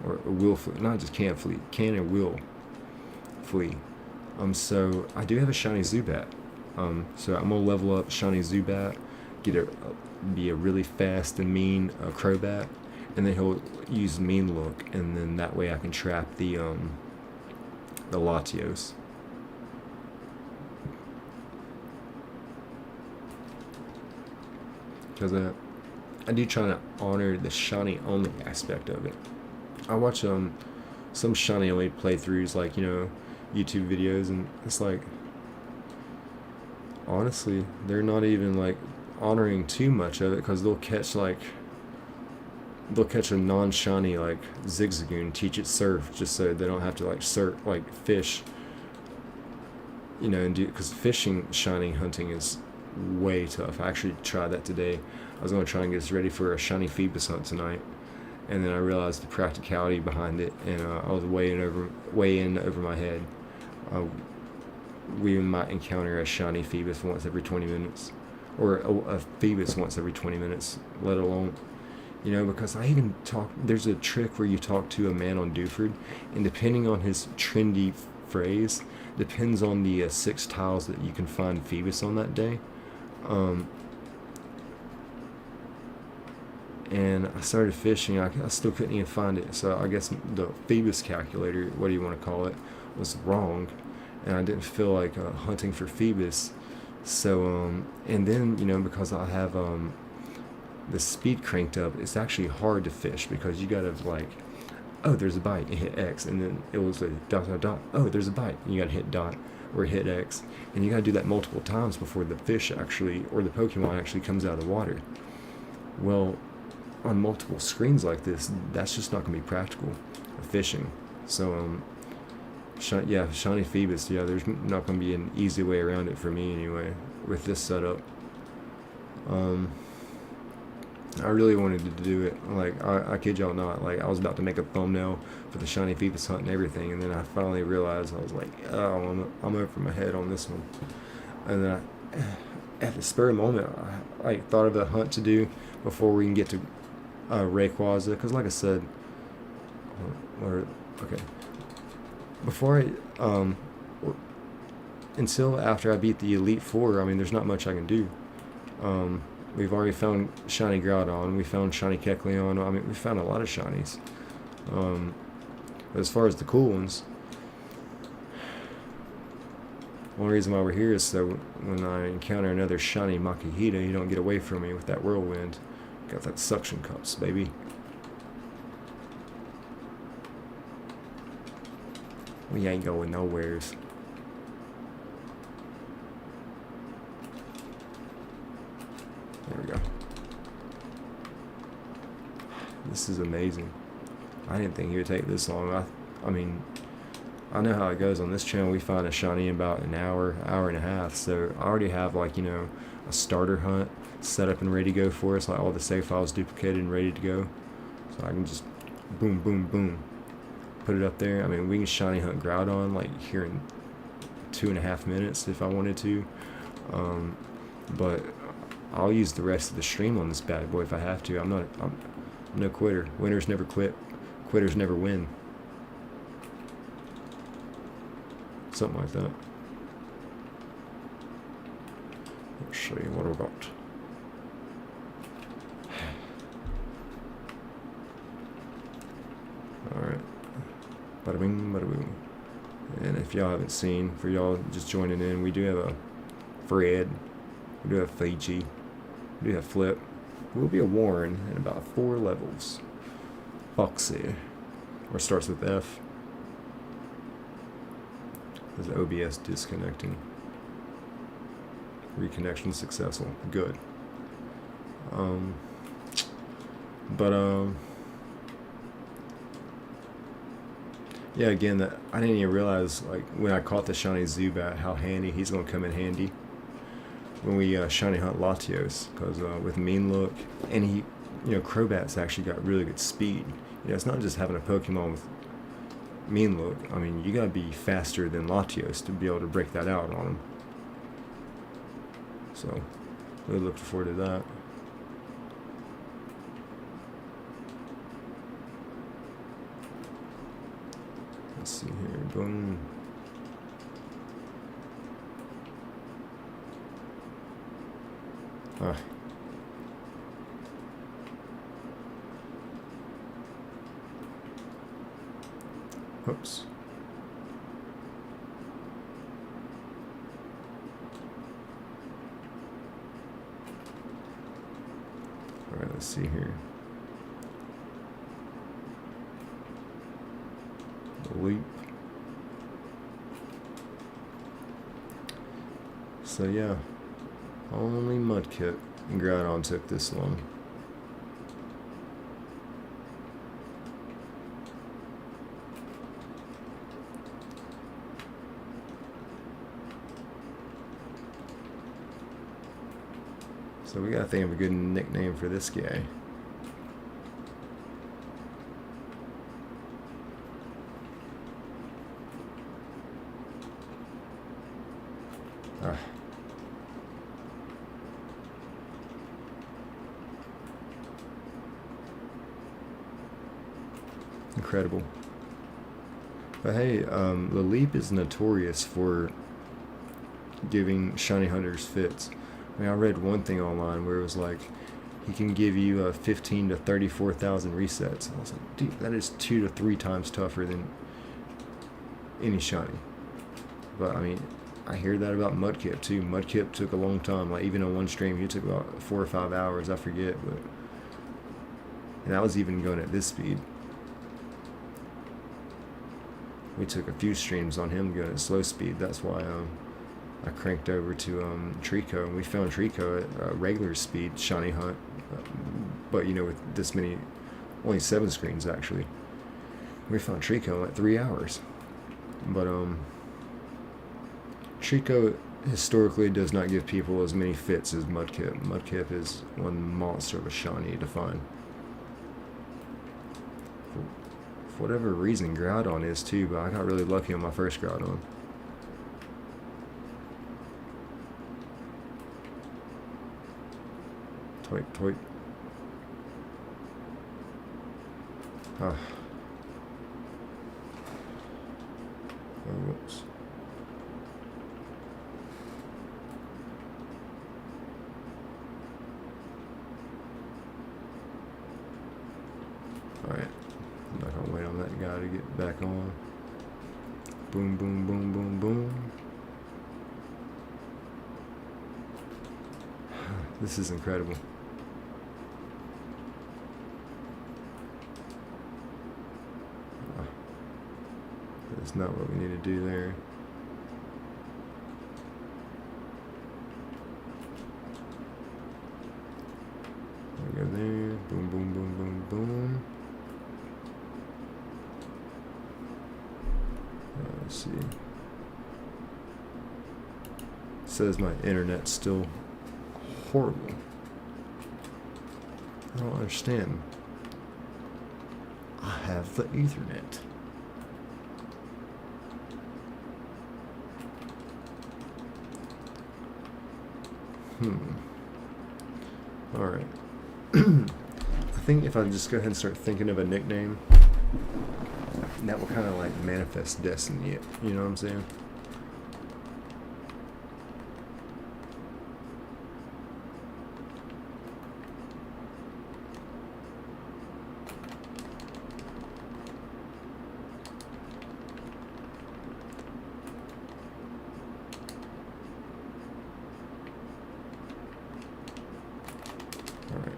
or will flee. Not just can flee, can and will flee. So I do have a shiny Zubat. So I'm gonna level up shiny Zubat, be a really fast and mean Crobat, and then he'll use mean look, and then that way I can trap the Latios. Because I do try to honor the shiny only aspect of it. I watch some shiny only playthroughs, like YouTube videos, and it's like, honestly, they're not even like honoring too much of it, because they'll catch a non-shiny like Zigzagoon, teach it surf, just so they don't have to like surf like fish, and do, because fishing shiny hunting is way tough. I actually tried that today. I was going to try and get us ready for a shiny Phoebus hunt tonight, and then I realized the practicality behind it, and I was way in over my head. We might encounter a shiny Phoebus once every 20 minutes, or a Phoebus once every 20 minutes, let alone, because I even there's a trick where you talk to a man on Dewford, and depending on his trendy phrase, depends on the 6 tiles that you can find Phoebus on that day. And I started fishing. I still couldn't even find it. So I guess the Phoebus calculator, what do you want to call it, was wrong, and I didn't feel like hunting for Phoebus. So and then because I have the speed cranked up, it's actually hard to fish, because you gotta like, oh, there's a bite, and hit X, and then it was a dot dot dot. Oh, there's a bite, and you gotta hit dot or hit X, and you gotta do that multiple times before the fish actually, or the Pokemon actually comes out of the water. Well, on multiple screens like this, that's just not gonna be practical for fishing. So Shiny Phoebus. Yeah, there's not going to be an easy way around it for me anyway with this setup. I really wanted to do it. Like, I kid y'all not. Like, I was about to make a thumbnail for the Shiny Phoebus hunt and everything, and then I finally realized, I was like, oh, I'm over my head on this one. And then at the spur of the moment, I like thought of a hunt to do before we can get to Rayquaza, because like I said, okay, before until after I beat the Elite Four, I mean, there's not much I can do. We've already found Shiny Groudon, we found Shiny Kecleon, I mean, we found a lot of shinies. But as far as the cool ones, one reason why we're here is so when I encounter another shiny Makuhita, you don't get away from me with that whirlwind. Got that suction cups, baby. We ain't going nowheres. There we go. This is amazing. I didn't think it would take this long. I mean, I know how it goes on this channel. We find a shiny in about an hour and a half. So I already have, like, you know, a starter hunt set up and ready to go for us. Like, all the save files duplicated and ready to go. So I can just boom, boom, boom, put it up there. I mean, we can shiny hunt Groudon like here in 2.5 minutes if I wanted to. But I'll use the rest of the stream on this bad boy if I have to. I'm no quitter. Winners never quit. Quitters never win. Something like that. Let's see what we got. Alright. Bada bing, bada boom. And if y'all haven't seen, for y'all just joining in, we do have a Fred. We do have Fiji. We do have Flip. We'll be a Warren in about 4 levels. Foxy. Or starts with F. There's OBS disconnecting. Reconnection successful. Good. Yeah, again, that I didn't even realize, like, when I caught the shiny Zubat, how handy he's going to come in handy when we shiny hunt Latios, because with Mean Look, and he, you know, Crobat's actually got really good speed. You know, it's not just having a Pokemon with Mean Look. I mean, you gotta be faster than Latios to be able to break that out on him. So, really looking forward to that. Let's see here. Boom. Ah. Oops. Alright, let's see here. Leap. So yeah, only Mudkip and Groudon took this long. So we gotta think of a good nickname for this guy. Ah. Incredible. But hey, the Leap is notorious for giving shiny hunters fits. I mean, I read one thing online where it was like, he can give you 15 to 34,000 resets. I was like, dude, that is 2 to 3 times tougher than any shiny. But I mean, I hear that about Mudkip too. Mudkip took a long time. Like, even on one stream, he took about 4 or 5 hours. I forget, but and that was even going at this speed. We took a few streams on him going at slow speed. That's why I cranked over to Trico, and we found Trico at regular speed shiny hunt, but you know, with this many, only 7 screens actually. We found Trico in like 3 hours. But Trico historically does not give people as many fits as Mudkip. Mudkip is one monster of a shiny to find. For whatever reason, Groudon is too, but I got really lucky on my first Groudon. Toit, toit. Ah. Oh, whoops. Alright. I'm not gonna wait on that guy to get back on. Boom, boom, boom, boom, boom. This is incredible. That's not what we need to do there. We go there. Boom, boom, boom, boom, boom. Let's see. It says my internet's still horrible. I don't understand. I have the Ethernet. Alright. I think if I just go ahead and start thinking of a nickname, that will kind of like manifest destiny. You know what I'm saying? Alright.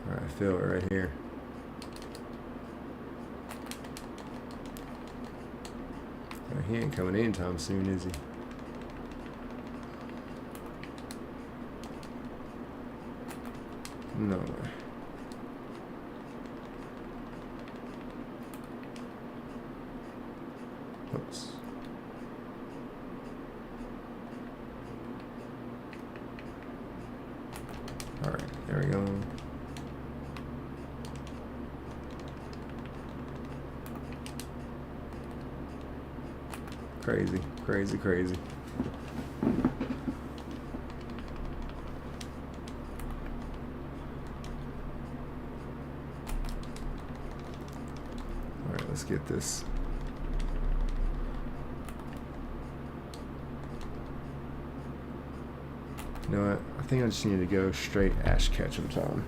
Alright, I feel it right here. He ain't coming anytime soon, is he? No way. Oops. Alright, there we go. Crazy, crazy, crazy. Alright, let's get this. You know what? I think I just need to go straight Ash Ketchum time.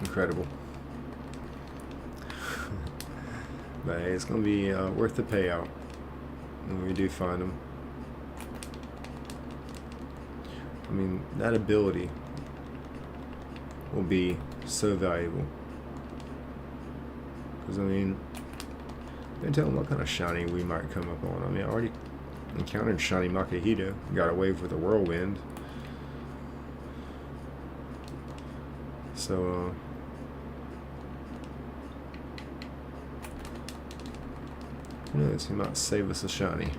Incredible. But hey, it's going to be worth the payout when we do find them. I mean, that ability will be so valuable. Because, I mean, you can tell them what kind of shiny we might come up on. I mean, I already encountered shiny Makahito. Got away with a whirlwind. So, who knows? He might save us a shiny.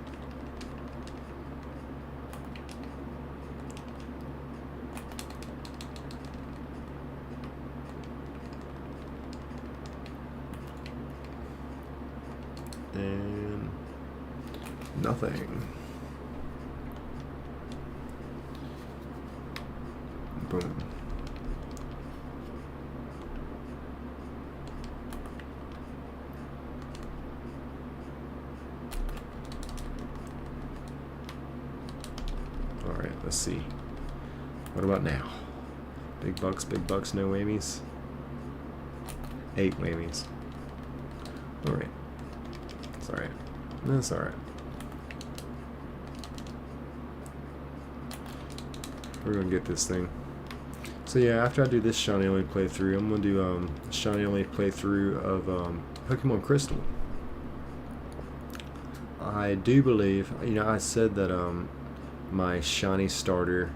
And nothing. Boom. Alright, let's see. What about now? Big bucks, no whammies. 8 whammies. Alright. It's alright. That's alright. We're gonna get this thing. So yeah, after I do this shiny only playthrough, I'm gonna do shiny only playthrough of Pokemon Crystal. I do believe, you know, I said that my shiny starter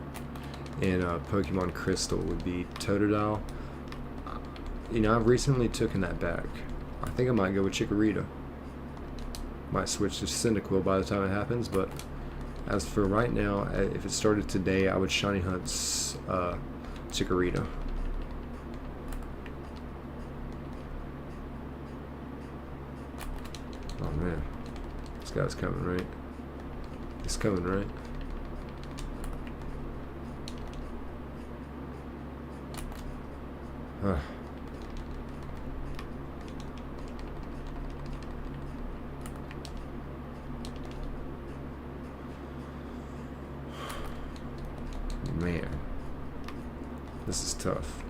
in Pokemon Crystal would be Totodile. You know, I've recently taken that back. I think I might go with Chikorita. Might switch to Cyndaquil by the time it happens, but as for right now, if it started today, I would shiny hunt Chikorita. Oh man, this guy's coming, right? He's coming, right? Man, this is tough.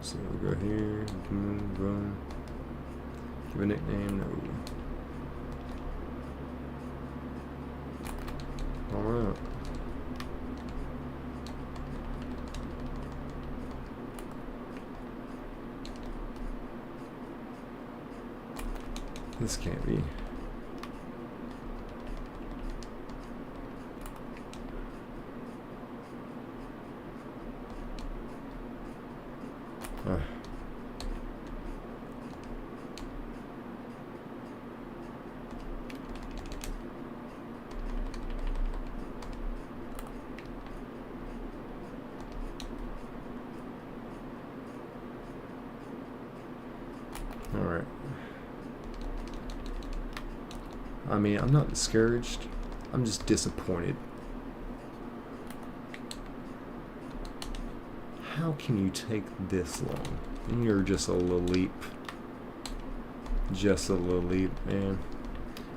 So we'll go here, boom, boom. Give a nickname, no. Alright. This can't be. Alright. I mean, I'm not discouraged. I'm just disappointed. How can you take this long? And you're just a Laleep. Just a Laleep, man.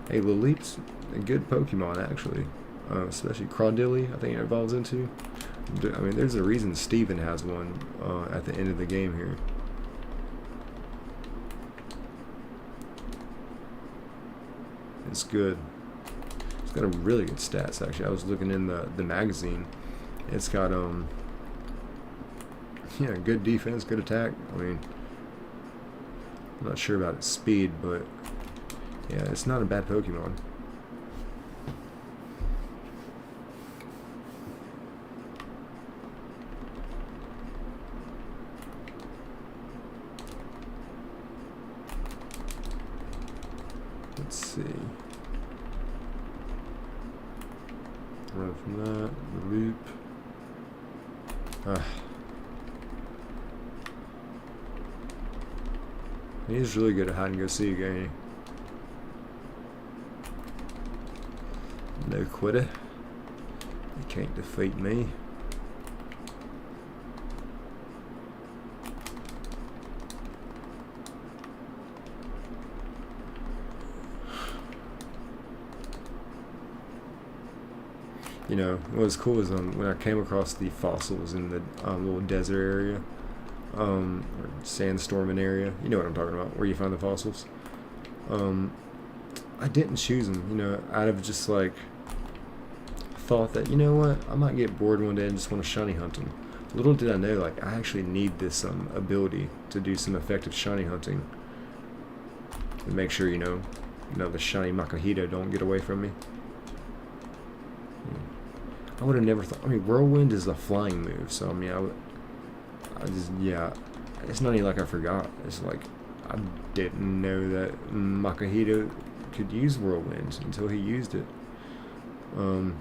Hey, Laleep's a good Pokemon, actually. Especially Crawdilly, I think it evolves into. I mean, there's a reason Steven has one at the end of the game here. It's good. It's got a really good stats, actually. I was looking in the magazine. It's got yeah, good defense, good attack. I mean, I'm not sure about its speed, but yeah, it's not a bad Pokemon. Let's see. Run from that, the loop. He's really good at hide and go seek, ain't he? No quitter. You can't defeat me. You know, what was cool is when I came across the fossils in the little desert area, or sandstorming area. You know what I'm talking about, where you find the fossils. I didn't choose them, you know, out of just like thought that, you know what, I might get bored one day and just want to shiny hunt them. Little did I know, like, I actually need this ability to do some effective shiny hunting and make sure, you know, the shiny Makuhita don't get away from me. I would have never thought. I mean, Whirlwind is a flying move, so I mean, I just, yeah, it's not even like I forgot. It's like I didn't know that Makuhita could use Whirlwind until he used it. But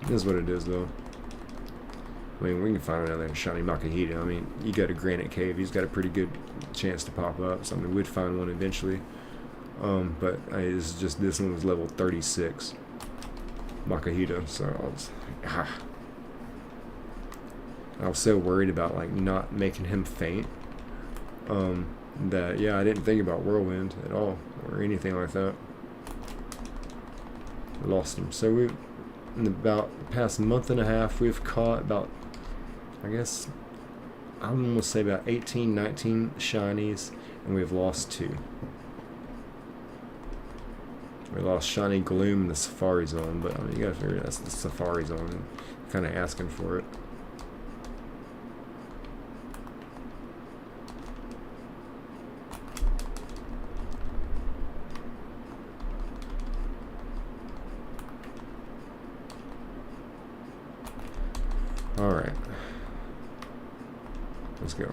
it is what it is, though. I mean, we can find another shiny Makuhita. I mean, you go to Granite Cave, he's got a pretty good chance to pop up. So I mean, we'd find one eventually. But it's just this one was level 36. Makuhita, so I was like, I was so worried about like not making him faint, that yeah, I didn't think about Whirlwind at all or anything like that. I lost him. So we, in about the past month and a half, we've caught about, I guess, I'm gonna say about 18, 19 shinies, and we've lost 2. We lost Shiny Gloom in the Safari Zone, but I mean, you gotta figure that's the Safari Zone, and kind of asking for it. Alright. Let's go.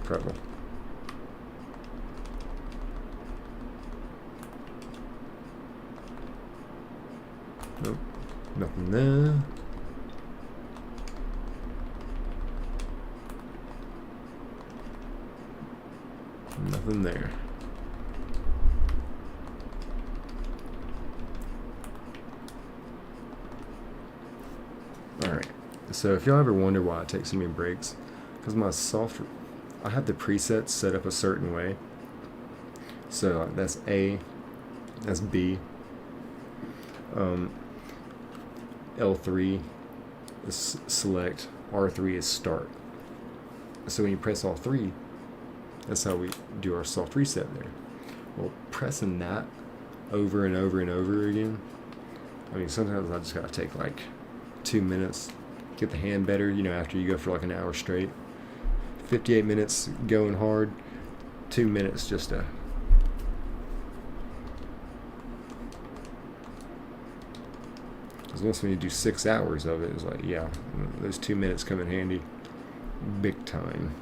Incredible. Nope. Nothing there. Nothing there. Alright, so if y'all ever wonder why I take so many breaks, because my software, I have the presets set up a certain way. So that's A, that's B, L3 is select, R3 is start. So when you press all 3, that's how we do our soft reset there. Well, pressing that over and over and over again, I mean, sometimes I just gotta take like 2 minutes, get the hand better, you know, after you go for like an hour straight. 58 minutes going hard, 2 minutes just to because once when you do 6 hours of it, it's like, yeah, those 2 minutes come in handy big time.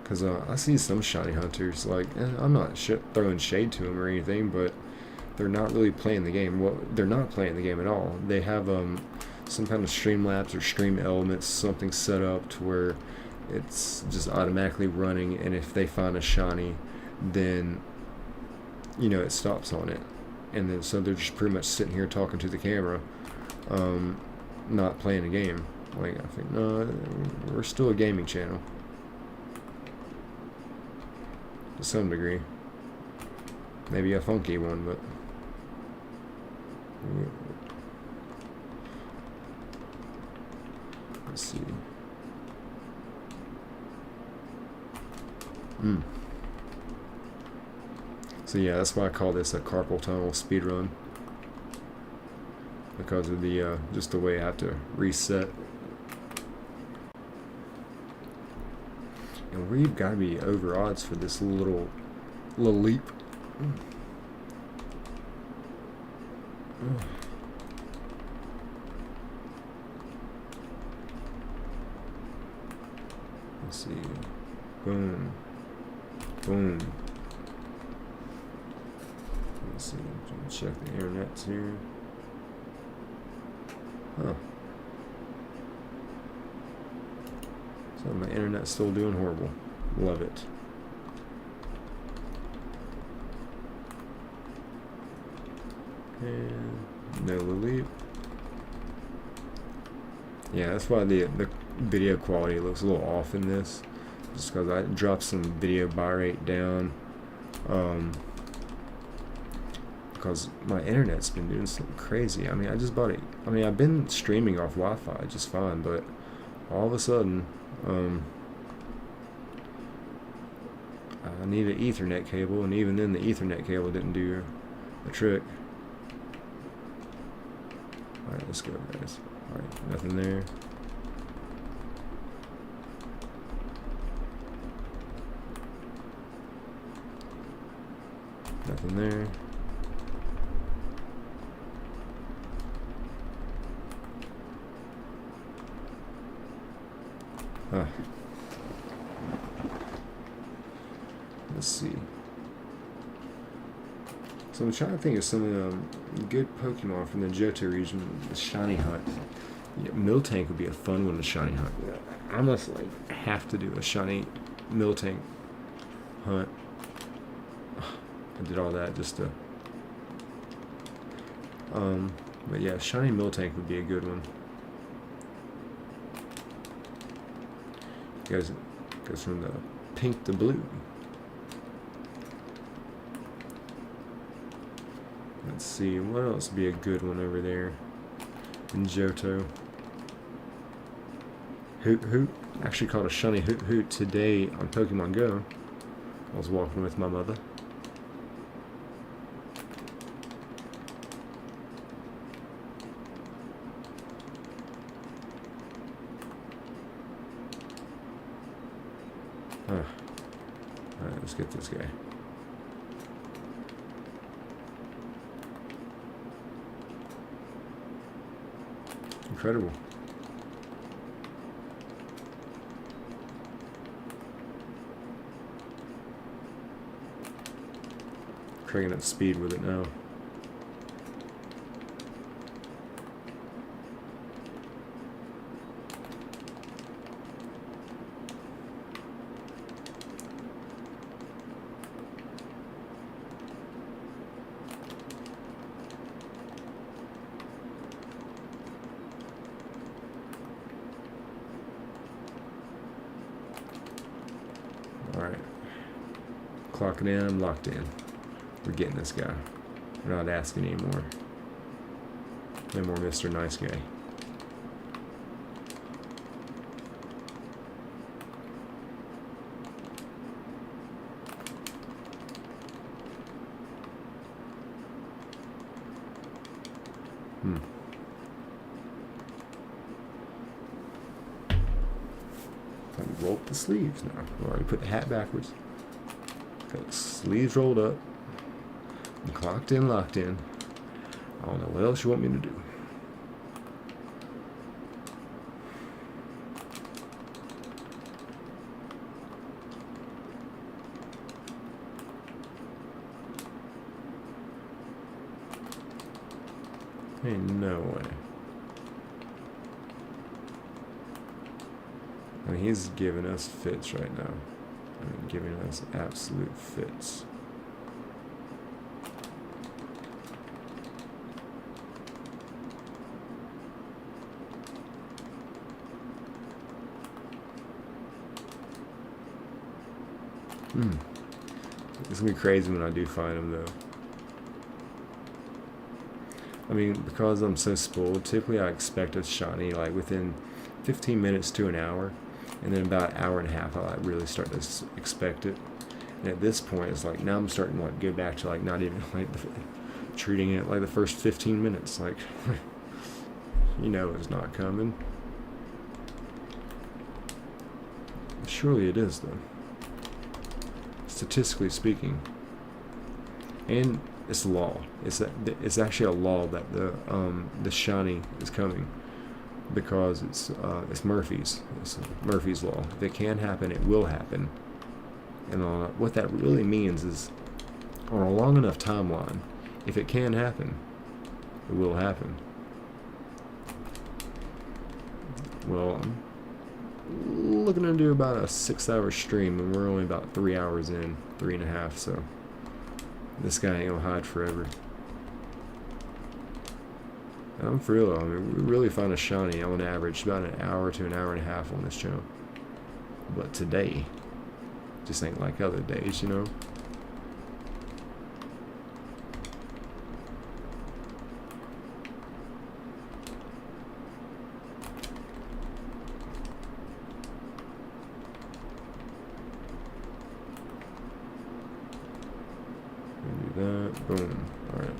Because I see some shiny hunters, like, I'm not throwing shade to them or anything, but they're not really playing the game. Well, they're not playing the game at all. They have some kind of Streamlabs or Stream Elements, something set up to where it's just automatically running, and if they find a shiny, then, you know, it stops on it. And then so they're just pretty much sitting here talking to the camera, not playing a game. Like, I think, no, we're still a gaming channel. To some degree. Maybe a funky one, but let's see. So yeah, that's why I call this a carpal tunnel speedrun, because of the just the way I have to reset. And we've got to be over odds for this little leap. Let's see. Boom. Boom. Let's see. Check the internet here. Huh. So my internet's still doing horrible. Love it. And no leap. Yeah, that's why the video quality looks a little off in this. Just because I dropped some video bitrate down. Because my internet's been doing something crazy. I mean, I just bought it. I mean, I've been streaming off Wi-Fi just fine, but all of a sudden, I need an Ethernet cable, and even then the Ethernet cable didn't do the trick. Alright, let's go, guys. Alright, nothing there. Nothing there. Huh. Let's see. So I'm trying to think of some good Pokemon from the Johto region, the shiny hunt. Yeah, Miltank would be a fun one to shiny hunt. I must like have to do a shiny Miltank hunt. I did all that just to. But yeah, shiny Miltank would be a good one. Goes from the pink to blue. Let's see, what else would be a good one over there in Johto? Hoot Hoot. Actually caught a shiny Hoot Hoot today on Pokemon Go. I was walking with my mother. Alright, let's get this guy. Incredible. Cranking up speed with it now. Alright. Clocking in, I'm locked in. We're getting this guy. We're not asking anymore. No more Mr. Nice Guy. Roll up the sleeves now. Already put the hat backwards. Got the sleeves rolled up. And clocked in, locked in. I don't know what else you want me to do. Ain't no way. I mean, he's giving us fits right now. I mean, giving us absolute fits. It's gonna be crazy when I do find him, though. I mean, because I'm so spoiled, typically I expect a shiny like within 15 minutes to an hour, and then about an hour and a half I like really start to expect it. And at this point, it's like now I'm starting to like go back to like not even like treating it like the first 15 minutes, like you know it's not coming. Surely it is, though. Statistically speaking, and it's law. It's actually a law that the shiny is coming because it's Murphy's. It's Murphy's law. If it can happen, it will happen. And what that really means is, on a long enough timeline, if it can happen, it will happen. Well, I'm looking to do about a 6-hour stream, and we're only about 3 hours in, 3.5, so this guy ain't gonna hide forever. And I'm for real, I mean, we really find a shiny on average about an hour to an hour and a half on this channel. But today, just ain't like other days, you know? Do that, boom, alright.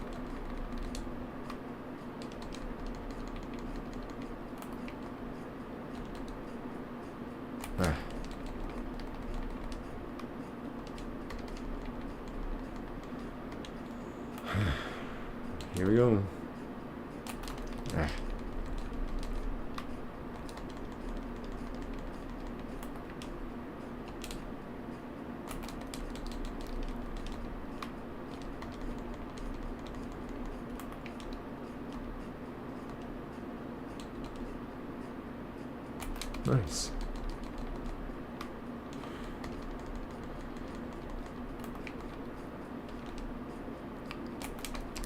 Here we go. Nice.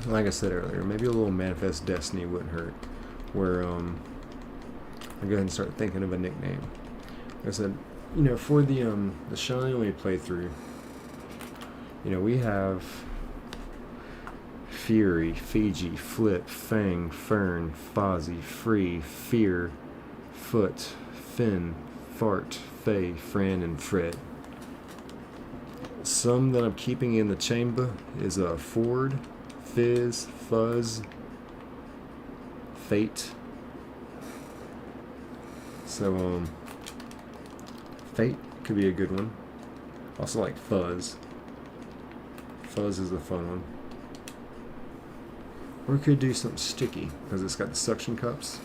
like I said earlier, maybe a little Manifest Destiny wouldn't hurt. Where I'll go ahead and start thinking of a nickname. Like I said, for the Shiny Only playthrough, we have Fury, Fiji, Flip, Fang, Fern, Fozzie, Free, Fear, Foot, Finn, Fart, Faye, Fran, and Fred. Some that I'm keeping in the chamber is Ford, Fizz, Fuzz, Fate. So Fate could be a good one. Also like Fuzz. Fuzz is a fun one. Or we could do something sticky because it's got the suction cups.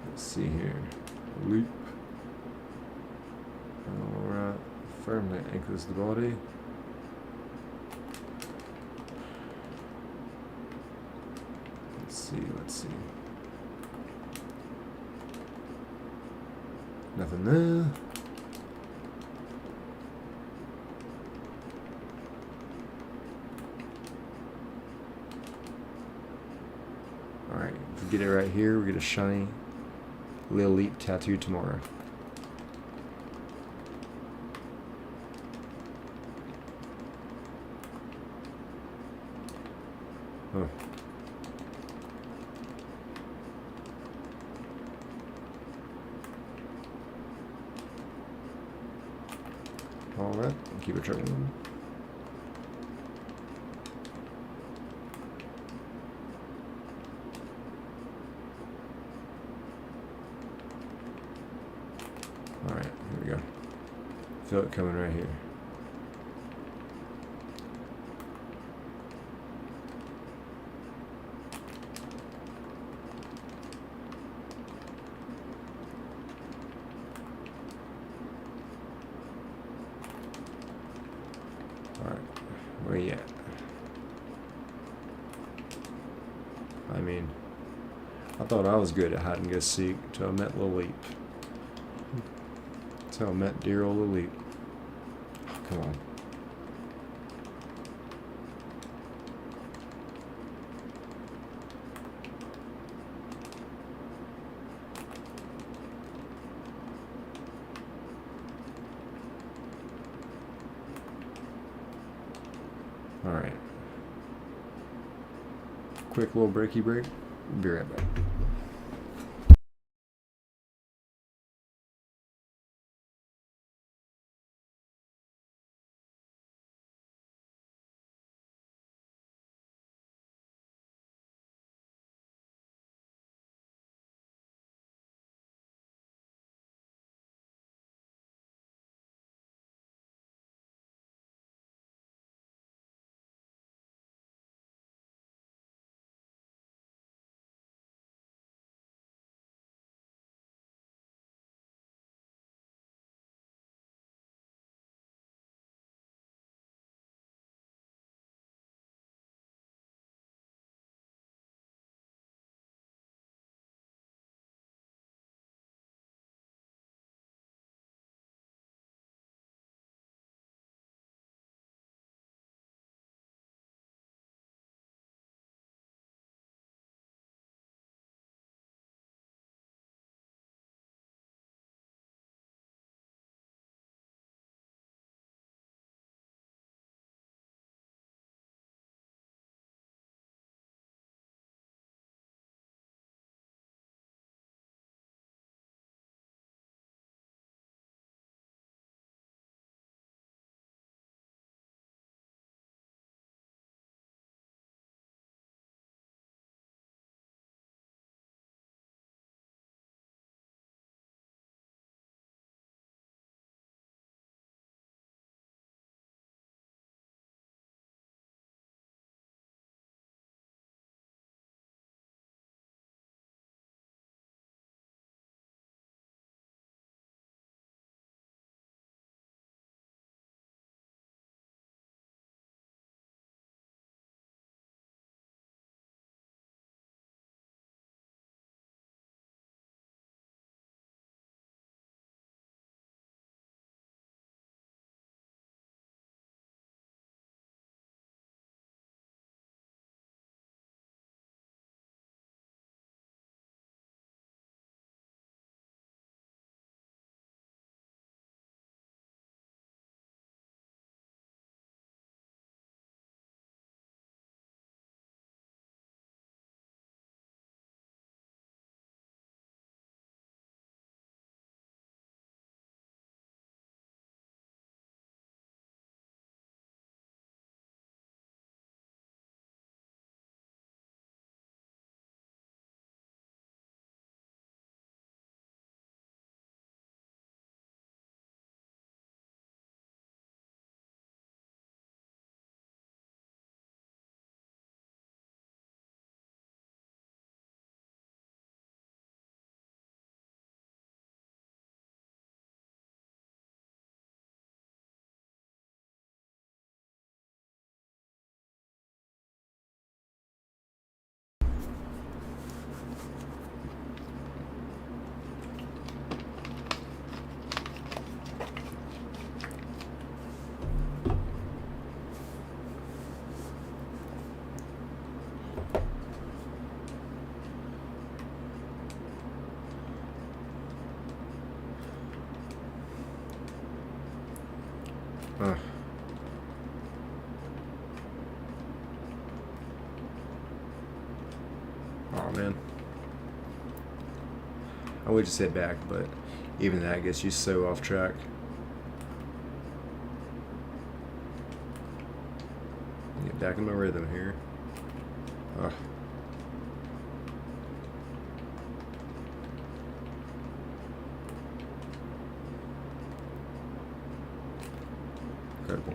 Let's see here. Loop. Alright. Firmly anchors the body. Let's see. Nothing there. Alright, if we get it right here, we get a shiny Lil Leap tattoo tomorrow. Oh. Alright, keep it trucking. Alright, here we go. Feel it coming right here. Alright, where you at? I mean, I thought I was good at hide and go seek until I met Lil Leap. Until I met dear old Lil Leap. Oh, come on. Alright. Quick little breaky break. Be right back. Uh, oh man. I would just hit back, but even that gets you so off track. Get back in my rhythm here. Incredible.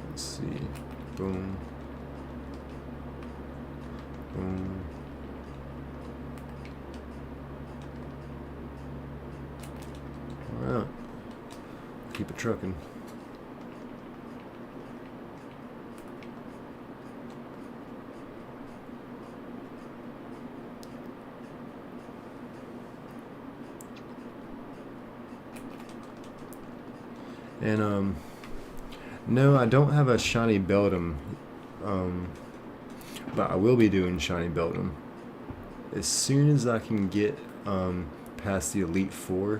Let's see. Boom. Boom. Alright. Keep it trucking. And no, I don't have a shiny Beldum, but I will be doing shiny Beldum as soon as I can get past the Elite Four.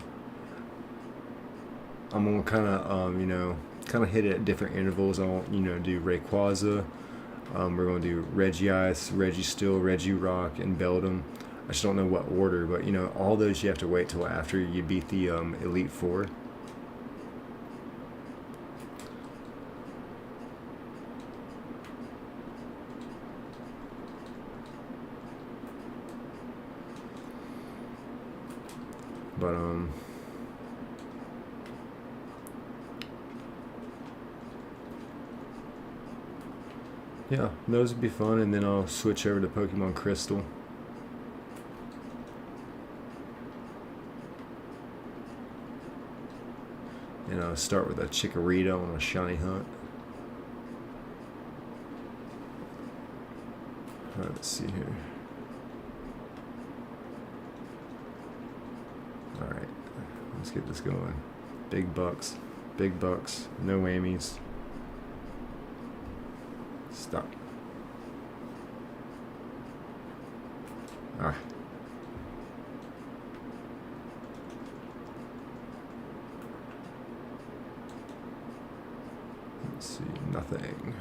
I'm gonna kind of hit it at different intervals. I won't do Rayquaza. We're gonna do Regice, Registeel, Regirock, and Beldum. I just don't know what order, but all those you have to wait till after you beat the Elite Four. But yeah, those would be fun, and then I'll switch over to Pokemon Crystal. And I'll start with a Chikorita on a shiny hunt. Alright, let's see here. Alright, let's get this going. Big bucks, no whammies. Stop. Ah. Let's see, nothing.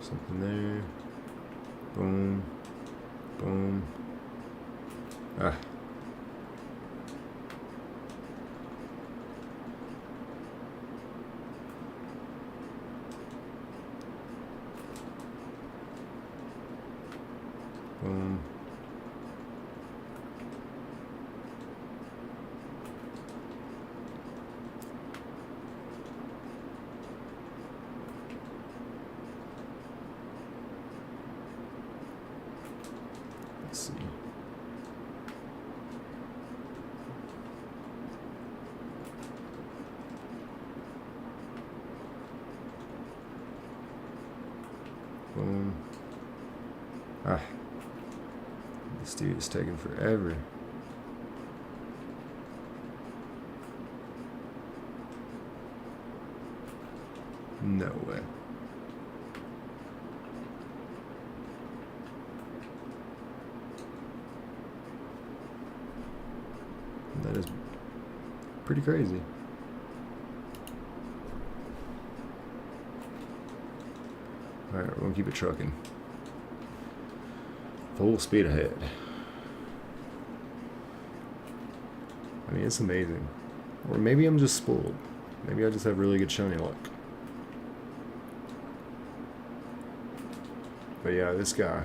Something there. Boom. Boom. Ah. Boom. Let's see. Boom. Ah. This dude is taking forever. No way. That is pretty crazy. Alright, we're gonna keep it trucking. Full speed ahead. I mean, it's amazing. Or maybe I'm just spoiled. Maybe I just have really good shiny luck. But yeah, this guy,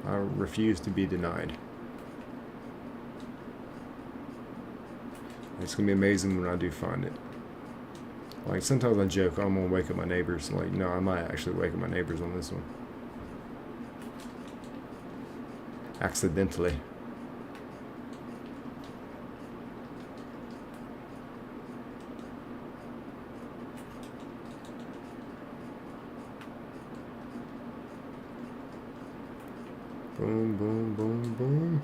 I refuse to be denied. It's gonna be amazing when I do find it. Like, sometimes I joke, I'm gonna wake up my neighbors. Like, no, I might actually wake up my neighbors on this one. Accidentally. Boom, boom, boom, boom.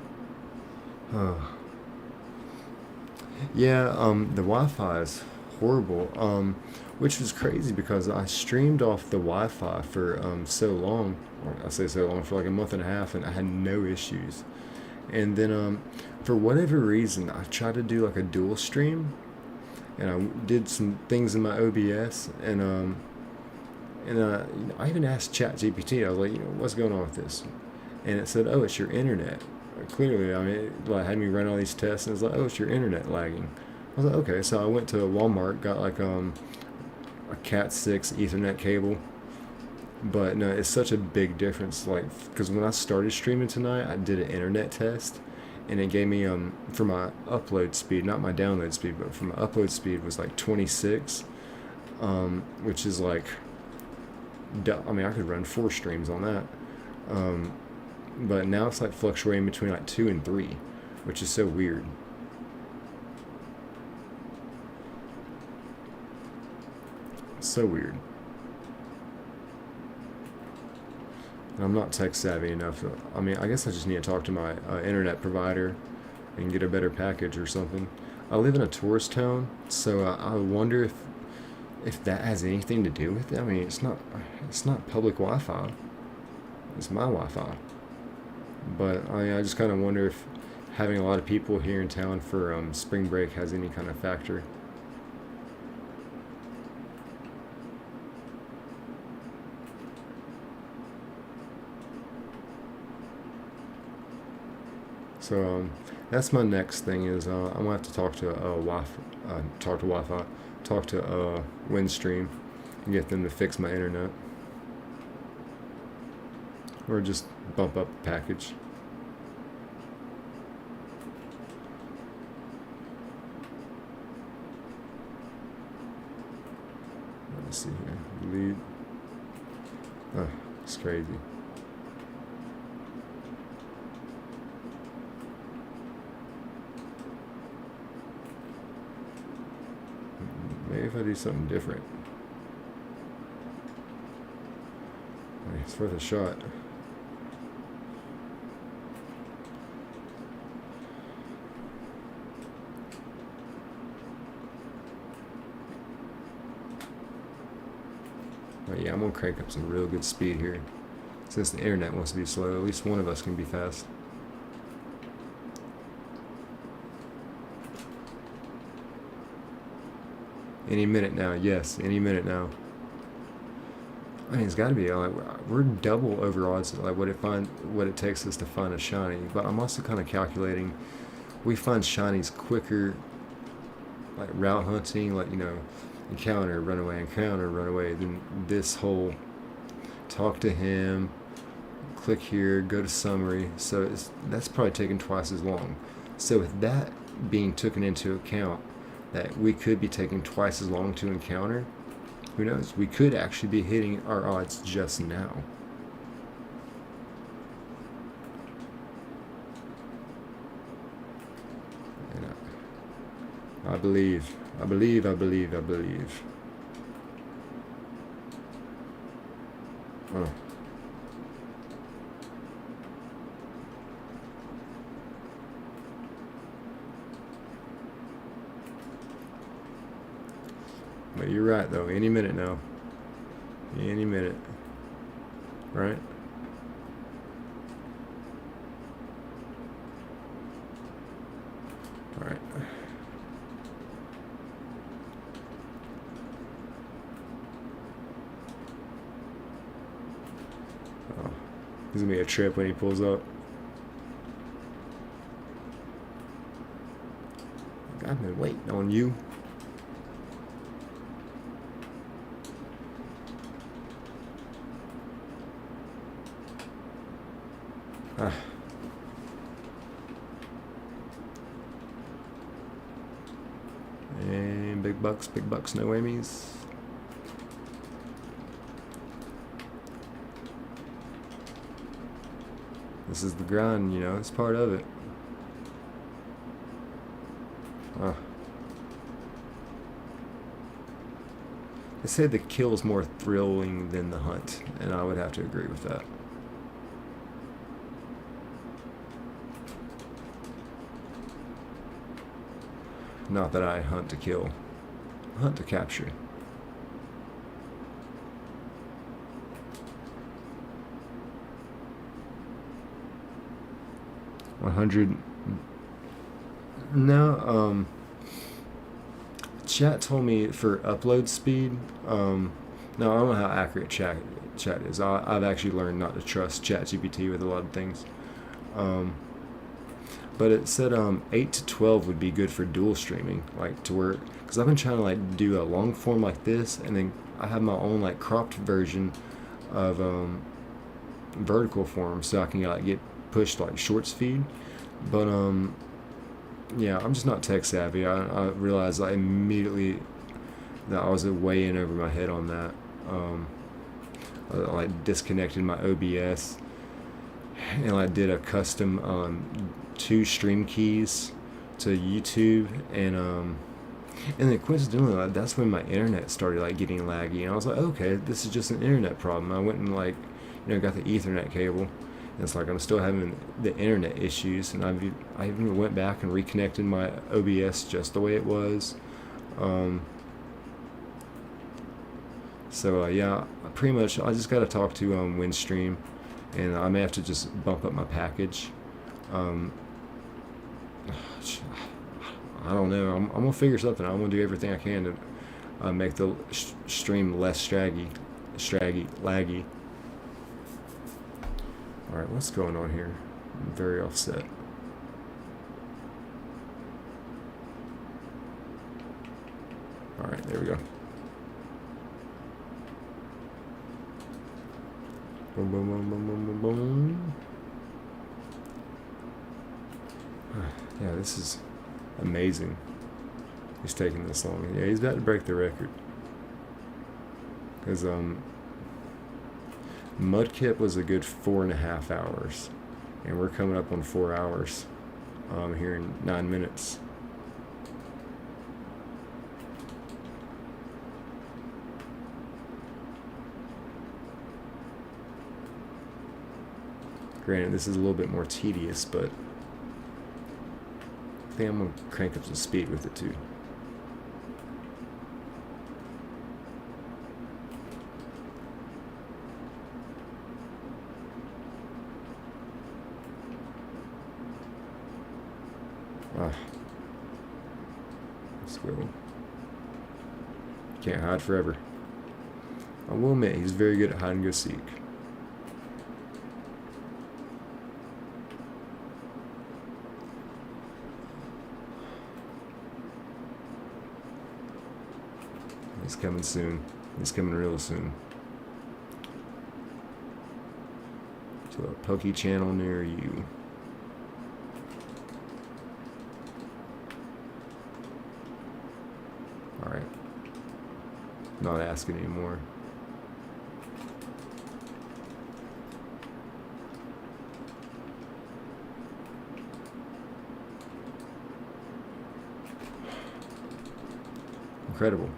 Oh. Yeah, the Wi-Fi is horrible. Which was crazy because I streamed off the Wi-Fi for so long. Or I say so long, for like a month and a half, and I had no issues. And then for whatever reason, I tried to do like a dual stream, and I did some things in my OBS, and I even asked ChatGPT. I was like, what's going on with this? And it said, oh, it's your internet. Clearly, I mean, it like had me run all these tests, and it's like, oh, it's your internet lagging. I was like, okay. So I went to Walmart, got like a Cat 6 Ethernet cable. But no, it's such a big difference. Like, because when I started streaming tonight, I did an internet test, and it gave me for my upload speed, not my download speed, but for my upload speed was like 26, which is like, I mean, I could run 4 streams on that. But now it's like fluctuating between like 2 and 3, which is so weird. So weird. And I'm not tech savvy enough. I mean, I guess I just need to talk to my internet provider and get a better package or something. I live in a tourist town, so I wonder if that has anything to do with it. I mean, it's not public Wi-Fi. It's my Wi-Fi. But I just kind of wonder if having a lot of people here in town for spring break has any kind of factor. So that's my next thing is I'm gonna have to talk to Wi-Fi, talk to Windstream, and get them to fix my internet, or just bump up the package. Let's see here. Lead. Oh, it's crazy. Maybe if I do something different. It's worth a shot. But yeah, I'm gonna crank up some real good speed here. Since the internet wants to be slow, at least one of us can be fast. Any minute now, yes, any minute now. I mean, it's got to be like we're double over odds like what it takes us to find a shiny. But I'm also kind of calculating we find shinies quicker, like route hunting, like encounter, run away, than this whole talk to him, click here, go to summary. So that's probably taking twice as long. So with that being taken into account, that we could be taking twice as long to encounter, who knows? We could actually be hitting our odds just now. And I believe. Oh. But you're right, though. Any minute now. Any minute. Right? Alright. Oh. This is going to be a trip when he pulls up. I've been waiting on you. Ah. And big bucks, no Emmys. This is the grind, it's part of it. Ah. They say the kill is more thrilling than the hunt, and I would have to agree with that. Not that I hunt to kill. Hunt to capture. $100. No, chat told me for upload speed. No, I don't know how accurate chat is. I've actually learned not to trust ChatGPT with a lot of things. But it said 8 to 12 would be good for dual streaming, like to where, because I've been trying to like do a long form like this, and then I have my own like cropped version of vertical form, so I can like get pushed like shorts feed. But yeah, I'm just not tech savvy. I realized like immediately that I was way in over my head on that. I like disconnected my OBS and I did a custom 2 stream keys to YouTube, and then coincidentally that's when my internet started like getting laggy, and I was like, okay, this is just an internet problem. I went and like, got the Ethernet cable, and it's like I'm still having the internet issues, and I even went back and reconnected my OBS just the way it was. So yeah, pretty much I just got to talk to Windstream, and I may have to just bump up my package. I don't know. I'm gonna figure something. I'm gonna do everything I can to make the stream less laggy. All right, what's going on here? I'm very offset. All right, there we go. Boom, boom, boom, boom, boom, boom, boom. Yeah, this is amazing. He's taking this long. Yeah, he's about to break the record. Because Mudkip was a good 4.5 hours, and we're coming up on 4 hours here in 9 minutes. Granted, this is a little bit more tedious, but I think I'm going to crank up the speed with it too. Let's go. Can't hide forever. I will admit, he's very good at hide and go seek. He's coming soon. He's coming real soon. To a Poke channel near you. Alright. Not asking anymore. Incredible.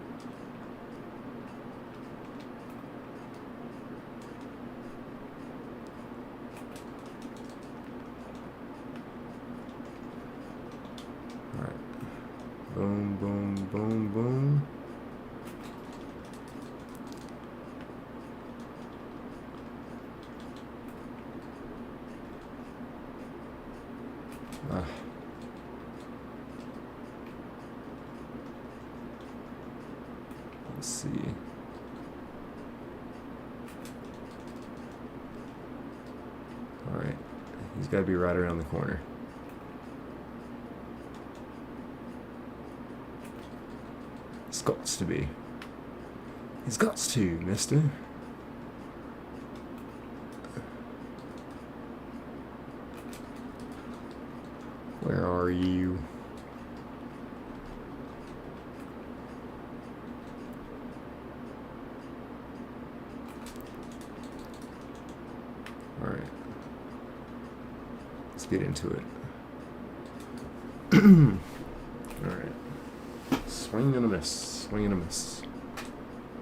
Boom, boom, boom, boom. Let's see. All right. He's got to be right around the corner. It's got to be. It's got to, mister. Where are you? All right. Let's get into it. All right. Swing and a miss. Swing and a miss.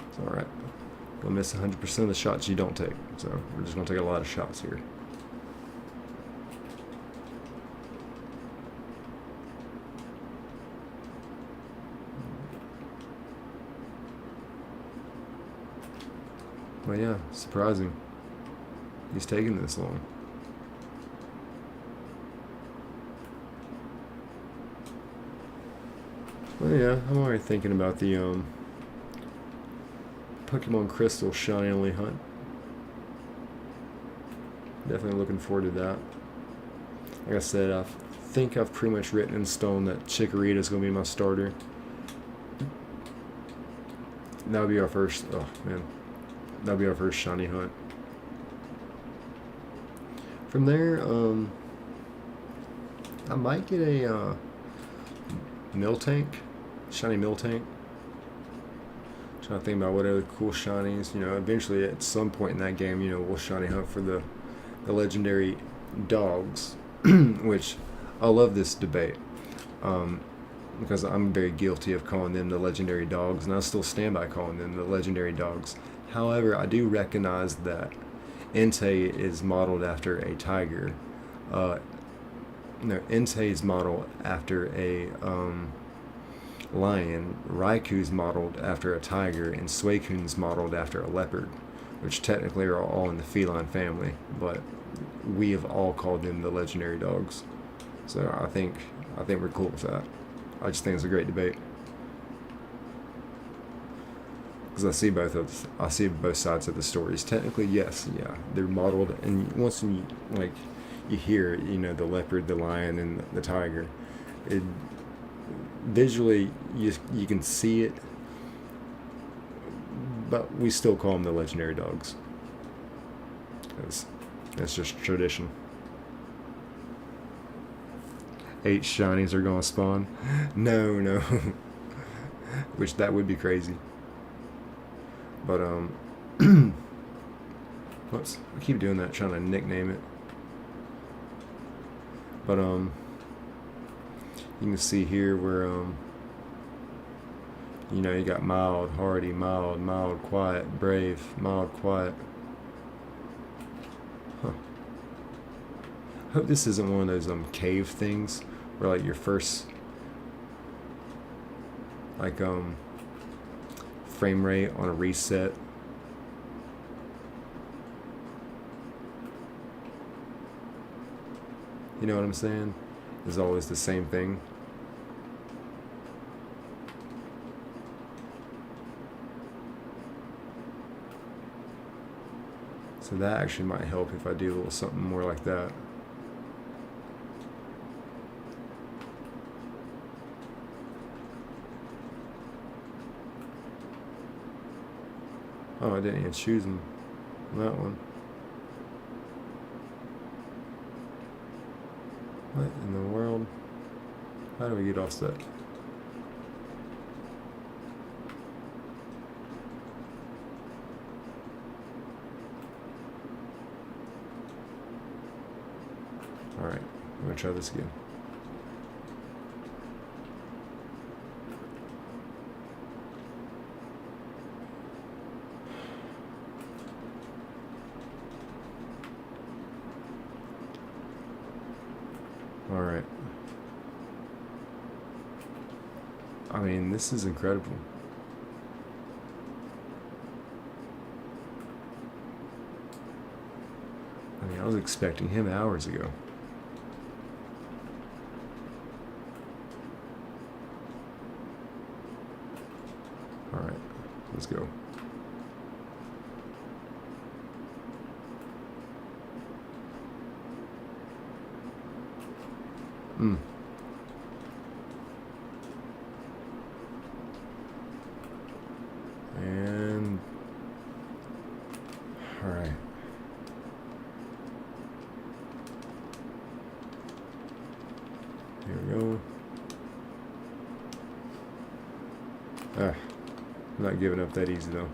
It's alright. You'll miss 100% of the shots you don't take. So we're just going to take a lot of shots here. But yeah, surprising. He's taking this long. Well, yeah, I'm already thinking about the Pokemon Crystal Shiny Only Hunt. Definitely looking forward to that. Like I said, I think I've pretty much written in stone that Chikorita is going to be my starter. That'll be our first. Oh man, that'll be our first shiny hunt. From there, I might get a Miltank, shiny Miltank. Trying to think about what other cool shinies. You know, eventually at some point in that game, you know, we'll shiny hunt for the legendary dogs, which I love this debate. Because I'm very guilty of calling them the legendary dogs, and I still stand by calling them the legendary dogs. However, I do recognize that Entei is modeled after a tiger. No, Entei is modeled after a lion. Raikou's modeled after a tiger, and Suicune's modeled after a leopard, which technically are all in the feline family, but we have all called them the legendary dogs. So I think we're cool with that. I just think it's a great debate because I see both sides of the stories. Technically, yes, yeah, they're modeled, and once you hear, you know, the leopard, the lion, and the tiger, it visually you can see it, but we still call them the legendary dogs. That's just tradition. 8 shinies are gonna spawn. No. Which that would be crazy. But whoops, I keep doing that, trying to nickname it. But you can see here where you know, you got mild, hardy, mild, quiet, brave, mild, quiet. Huh. I hope this isn't one of those cave things where like your first frame rate on a reset. You know what I'm saying? Is always the same thing. So that actually might help if I do a little something more like that. Oh, I didn't even choose them on that one. What in the world? How do we get offset? Alright, I'm gonna try this again. Alright. I mean, this is incredible. I mean, I was expecting him hours ago. Alright, let's go. And alright. Here we go. I'm not giving up that easy though.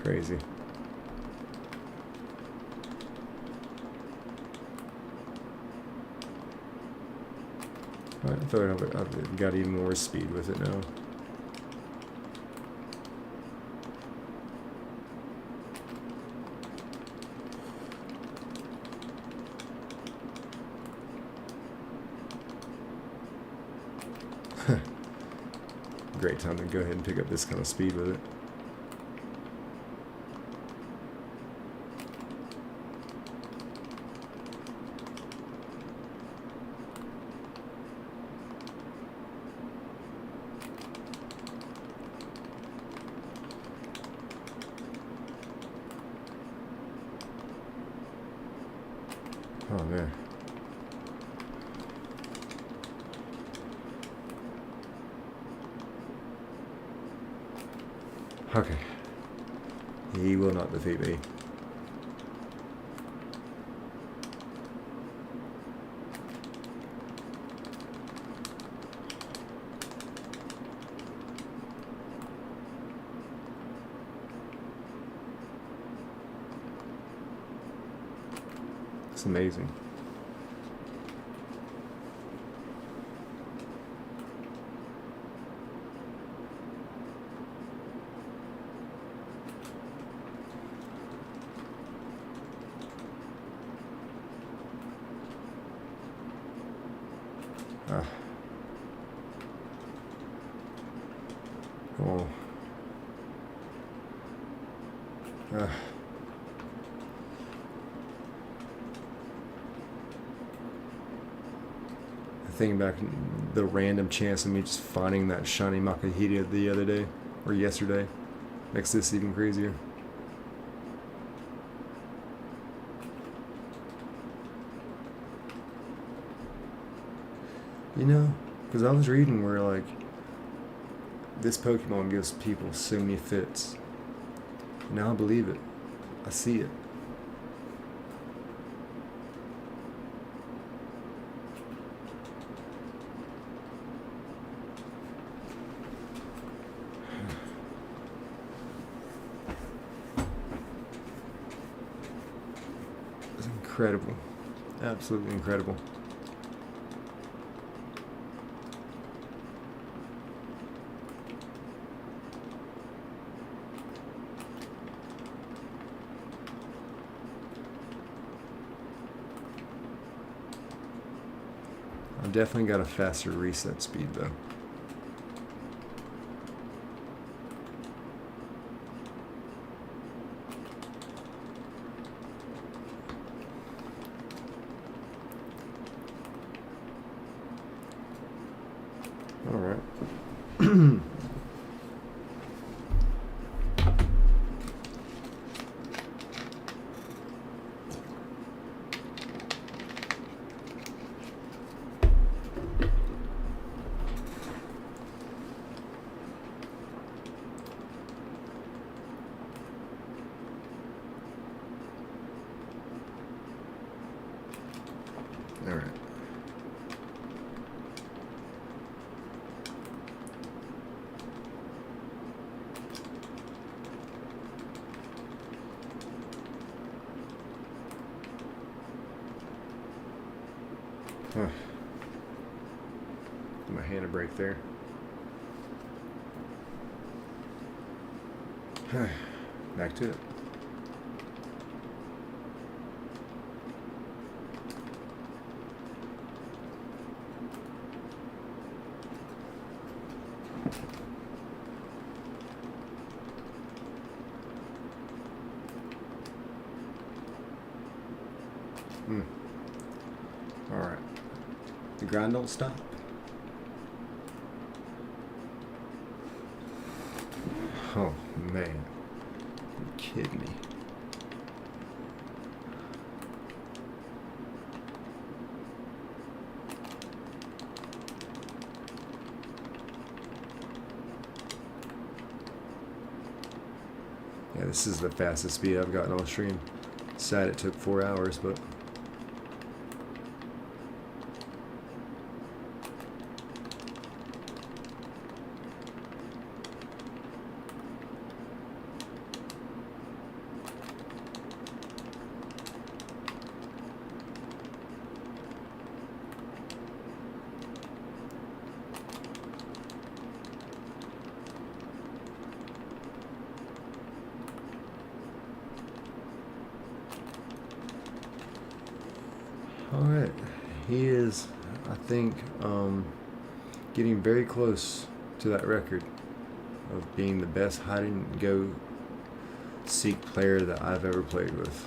Crazy. I thought I've got even more speed with it now. Great time to go ahead and pick up this kind of speed with it. Oh man. Okay. He will not defeat me. It's amazing. Oh. Thinking back, the random chance of me just finding that shiny Makahita the other day, or yesterday, makes this even crazier. You know, because I was reading where, like, this Pokemon gives people so many fits. Now I believe it. I see it. It's incredible. Absolutely incredible. I've definitely got a faster reset speed though. All right. All right. Huh. My hand a break there. Back to it. All right. The grind don't stop. Oh man, you kidding me? Yeah, this is the fastest speed I've gotten on stream. Sad it took 4 hours, but All right, he is, I think, getting very close to that record of being the best hide and go seek player that I've ever played with.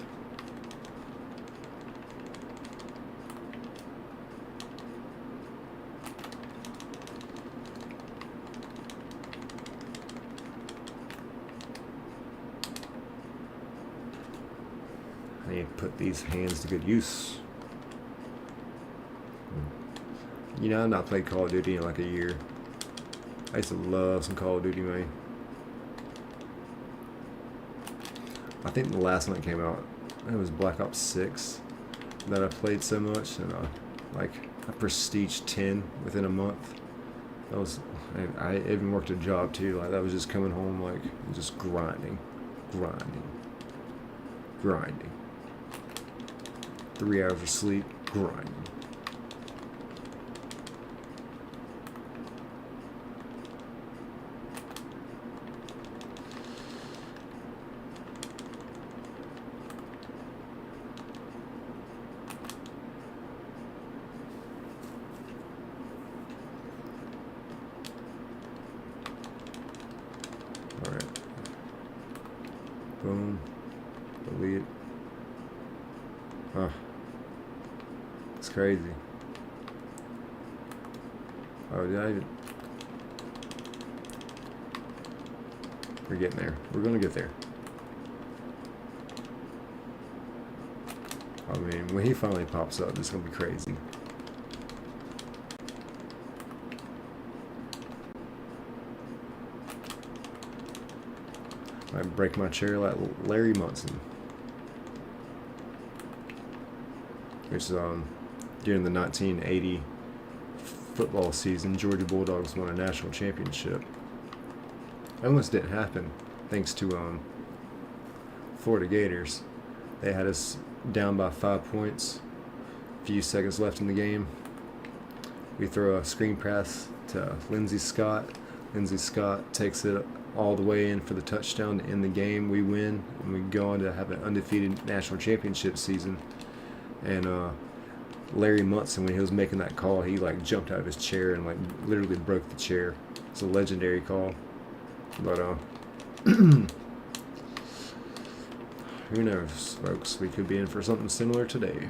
I need to put these hands to good use. You know, I've not played Call of Duty in like a year. I used to love some Call of Duty, man. I think the last one that came out, it was Black Ops 6 that I played so much, and I prestige 10 within a month. That was, I even worked a job too. Like that was just coming home, like just grinding. 3 hours of sleep, grinding. Alright. Boom. Delete. Huh. It's crazy. Oh, did I even... We're getting there. We're gonna get there. I mean, when he finally pops up, it's gonna be crazy. I break my chair like Larry Munson. Which is during the 1980 football season, Georgia Bulldogs won a national championship. It almost didn't happen thanks to Florida Gators. They had us down by 5 points. A few seconds left in the game. We throw a screen pass to Lindsey Scott. Lindsey Scott takes it all the way in for the touchdown to end the game. We win, and we go on to have an undefeated national championship season. And Larry Munson, when he was making that call, he like jumped out of his chair and like literally broke the chair. It's a legendary call. But who knows, folks? We could be in for something similar today.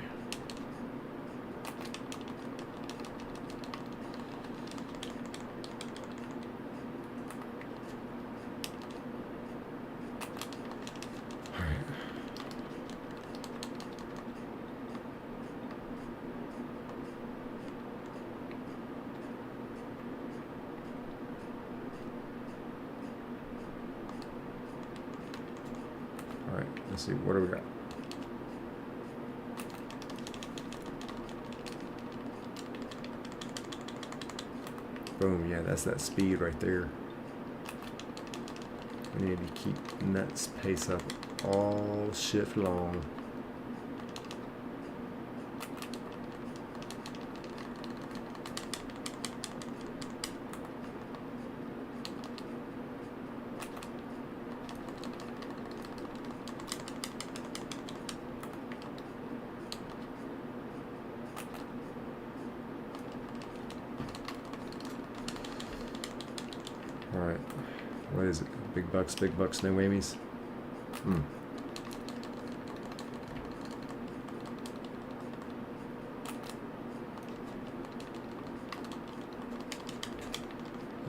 Alright, let's see, what do we got? Boom, yeah, that's that speed right there. We need to keep that pace up all shift long. Alright, what is it? Big bucks, no whammies?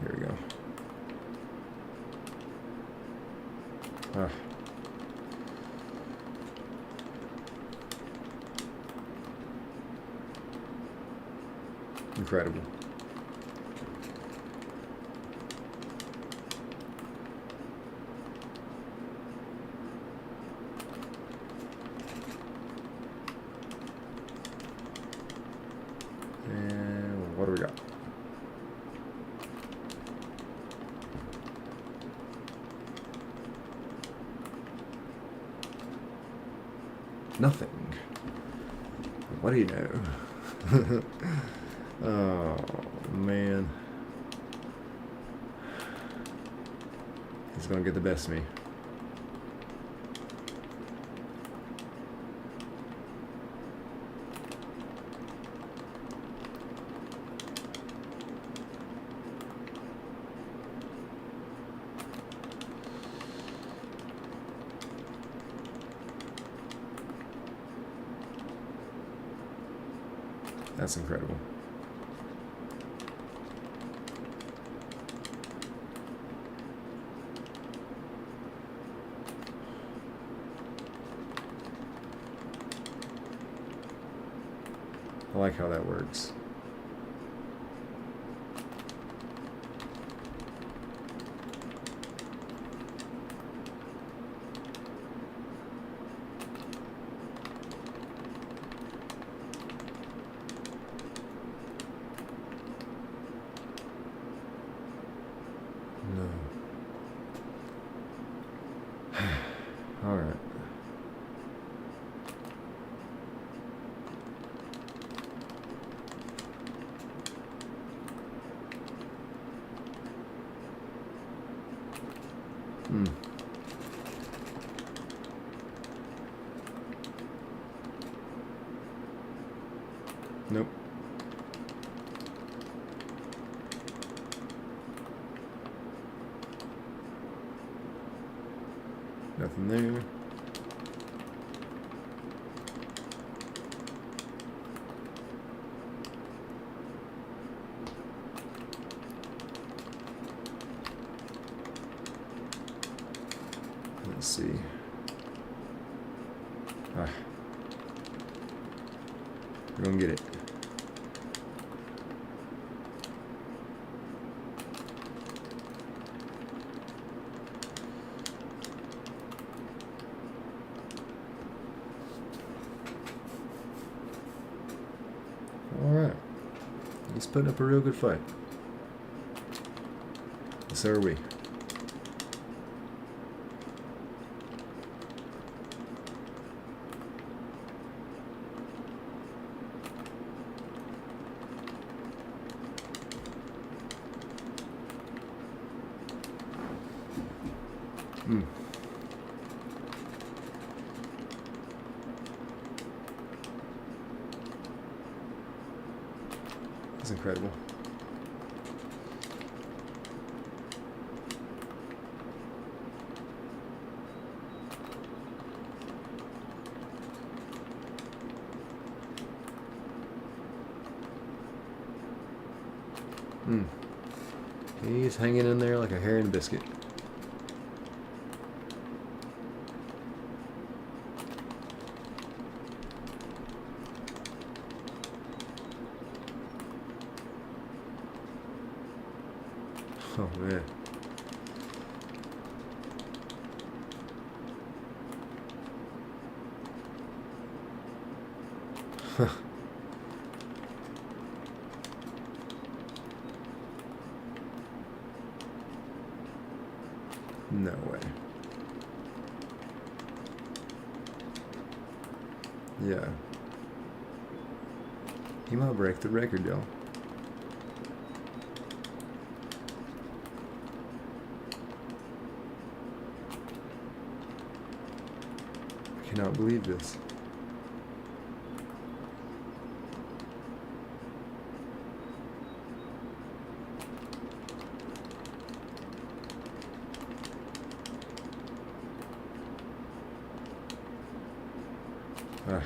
There we go. Incredible. And what do we got? Nothing. What do you know? Oh, man. He's gonna get the best of me. That's incredible. I like how that works. No. All right. Hmm. Nope. Nothing there. Let's see. Ah. We're gonna get it. Alright. He's putting up a real good fight. So are we. Hmm. That's incredible. Hmm. He's hanging in there like a hair in a biscuit. Oh man. No way. Yeah. He might break the record, y'all. I cannot believe this. Ah.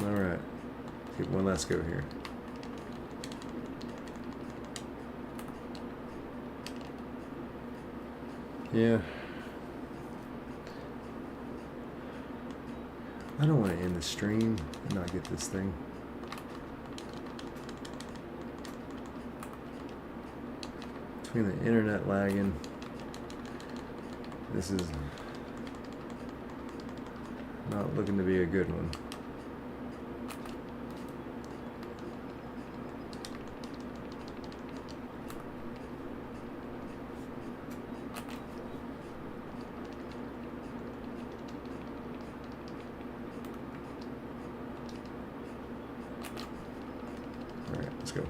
All right. Get one last go here. Yeah. I don't want to end the stream and not get this thing. Between the internet lagging, this is not looking to be a good one. All right, let's go.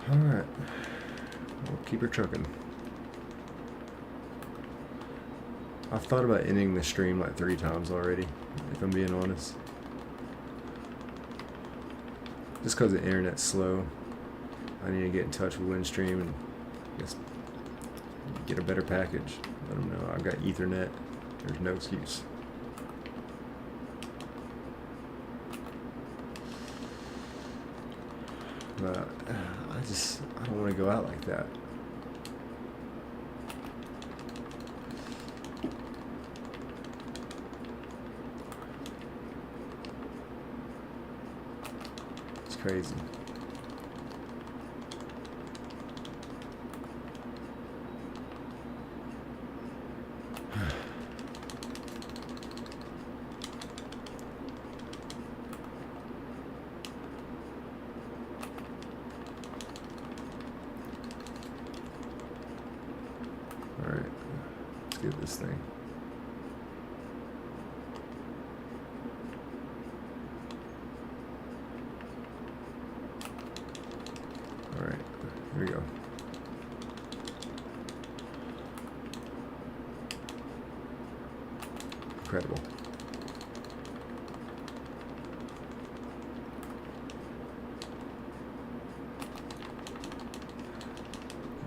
Alright. We'll keep her trucking. I've thought about ending the stream like 3 times already, if I'm being honest. Just because the internet's slow. I need to get in touch with Windstream and just get a better package. Let them know I've got Ethernet. There's no excuse. But I don't want to go out like that. It's crazy. Alright, let's get this thing. Alright, here we go. Incredible.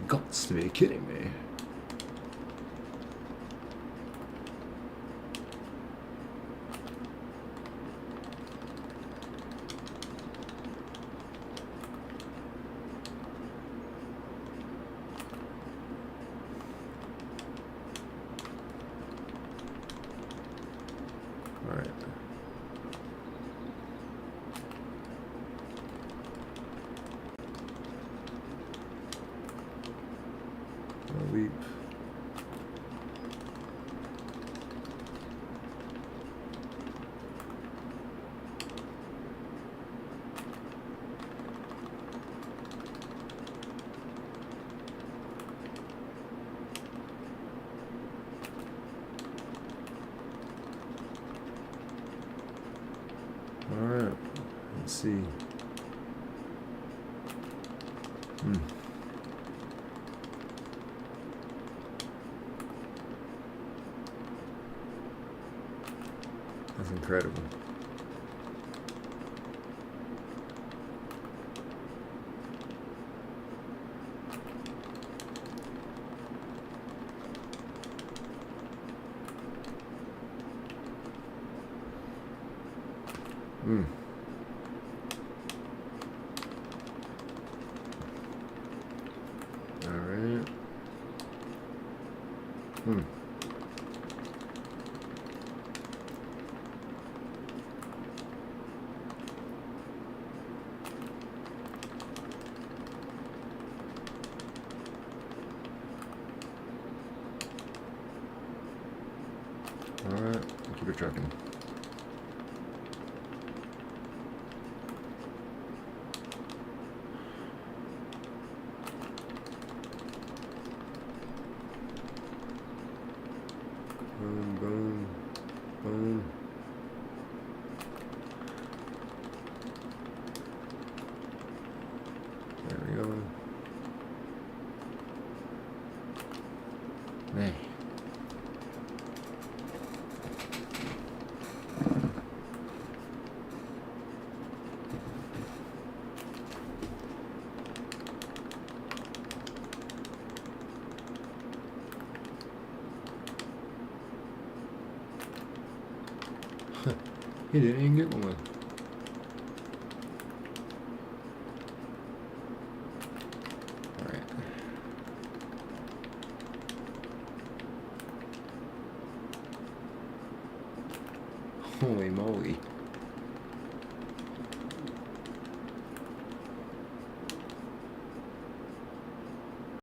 Gots to be kidding me. Alright. Leap. Alright, let's see. That's incredible. Alright. Alright, keep it trucking. Boom, boom, boom. There we go. Man. He didn't even get one. Alright. Holy moly.